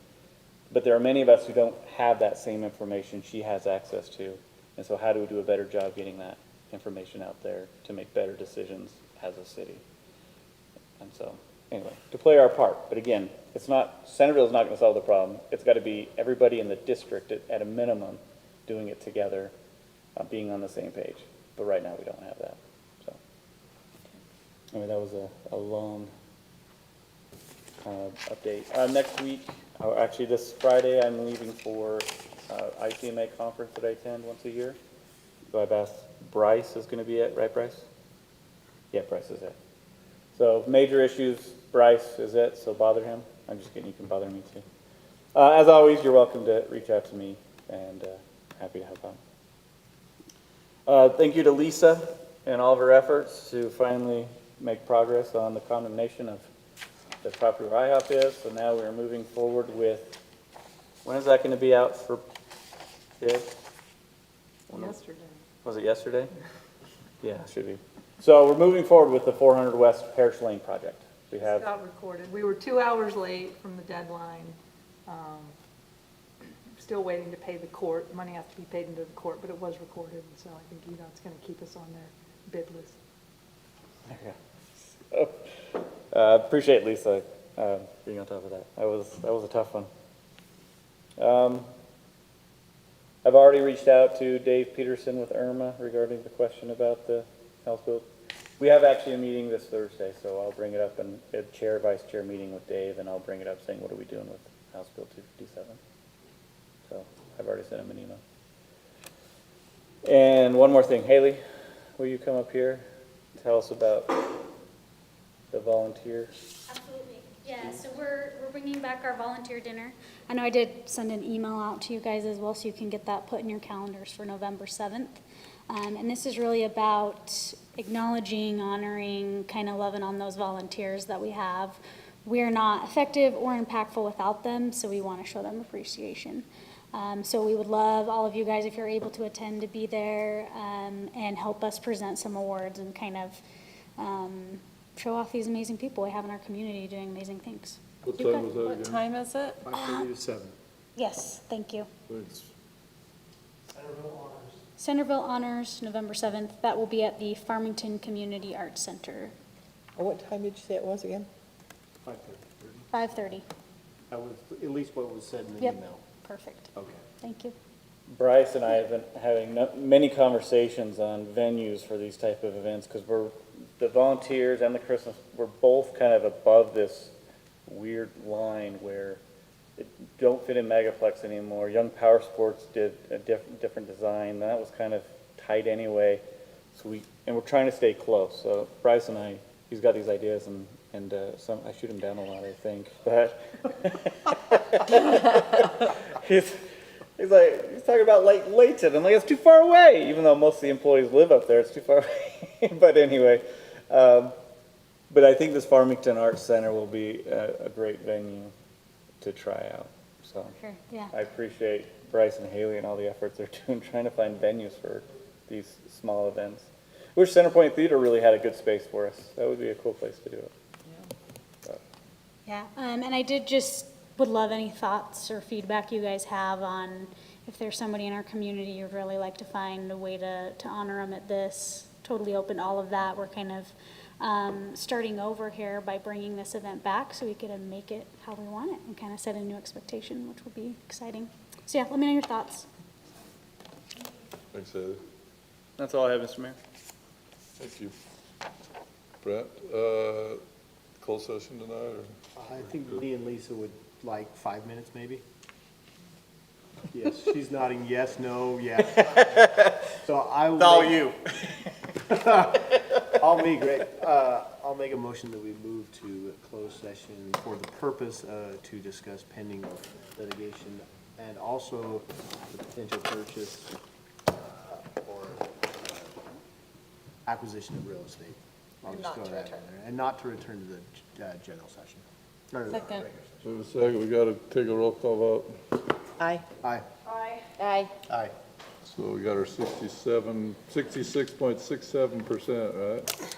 but there are many of us who don't have that same information she has access to. And so how do we do a better job getting that information out there to make better decisions as a city? And so, anyway, to play our part. But again, Centerville's not going to solve the problem. It's got to be everybody in the district at a minimum doing it together, being on the same page. But right now we don't have that. So, I mean, that was a long update. Next week, actually this Friday, I'm leaving for ICMA conference that I attend once a year. So I've asked Bryce is going to be it, right, Bryce? Yeah, Bryce is it. So major issues, Bryce is it, so bother him. I'm just kidding, you can bother me too. As always, you're welcome to reach out to me, and happy to help out. Thank you to Lisa and all of her efforts to finally make progress on the condemnation of the property where IHOP is. So now we're moving forward with, when is that going to be out for bid? Yesterday. Was it yesterday? Yeah, it should be. So we're moving forward with the 400 West Parish Lane project. We have, Got recorded. We were 2 hours late from the deadline. Still waiting to pay the court. Money has to be paid into the court, but it was recorded, so I think UDOT's going to keep us on their bid list. yeah. Appreciate Lisa being on top of that. That was a tough one. I've already reached out to Dave Peterson with Irma regarding the question about the House Bill. We have actually a meeting this Thursday, so I'll bring it up in a vice chair meeting with Dave, and I'll bring it up saying, what are we doing with House Bill 257? So I've already sent him an email. And one more thing, Haley, will you come up here and tell us about the volunteer? Absolutely. Yeah, so we're bringing back our volunteer dinner. I know I did send an email out to you guys as well, so you can get that put in your calendars for November 7th. And this is really about acknowledging, honoring, kind of loving on those volunteers that we have. We're not effective or impactful without them, so we want to show them appreciation. So we would love all of you guys, if you're able to attend, to be there and help us present some awards and kind of show off these amazing people we have in our community doing amazing things. What time was that again? What time is it? 5:30 to 7. Yes, thank you. Thanks. Centerville Honors, November 7th. That will be at the Farmington Community Arts Center, Oh, what time did you say it was again? 5:30. 5:30. That was at least what was said in the Yep. email. Perfect. Okay. Thank you. Bryce and I have been having many conversations on venues for these type of events, because the volunteers and the Christmas, we're both kind of above this weird line where it don't fit in Megaplex anymore. Young Power Sports did a different design. That was kind of tight anyway. So we're trying to stay close. So Bryce and I, he's got these ideas, and I shoot him down a lot, I think. But he's talking about Layton. I'm like, it's too far away, even though most of the employees live up there. It's too far away. But anyway, but I think this Farmington Arts Center will be a great venue to try out. So Sure, yeah. I appreciate Bryce and Haley and all the efforts they're doing trying to find venues for these small events. I wish Centerpoint Theater really had a good space for us. That would be a cool place to do it. Yeah, and I would love any thoughts or feedback you guys have on if there's somebody in our community you'd really like to find a way to honor them at this. Totally open to all of that. We're kind of starting over here by bringing this event back so we could make it how we want it and kind of set a new expectation, which will be exciting. So yeah, let me know your thoughts. Thanks, Heather. That's all I have, Mr. Mayor. Thank you. Brent, closed session tonight, or? I think me and Lisa would like 5 minutes, maybe? Yes, she's nodding yes, no, yes. So I will. It's all you. I'll make a motion that we move to a closed session for the purpose to discuss pending litigation and also the potential purchase or acquisition of real estate. I'll just throw that in there. And not to return to the general session. Or the Second. regular session. So a second, we gotta take a roll call vote. Aye. Aye. Aye. Aye. So we got our 66.67%, right?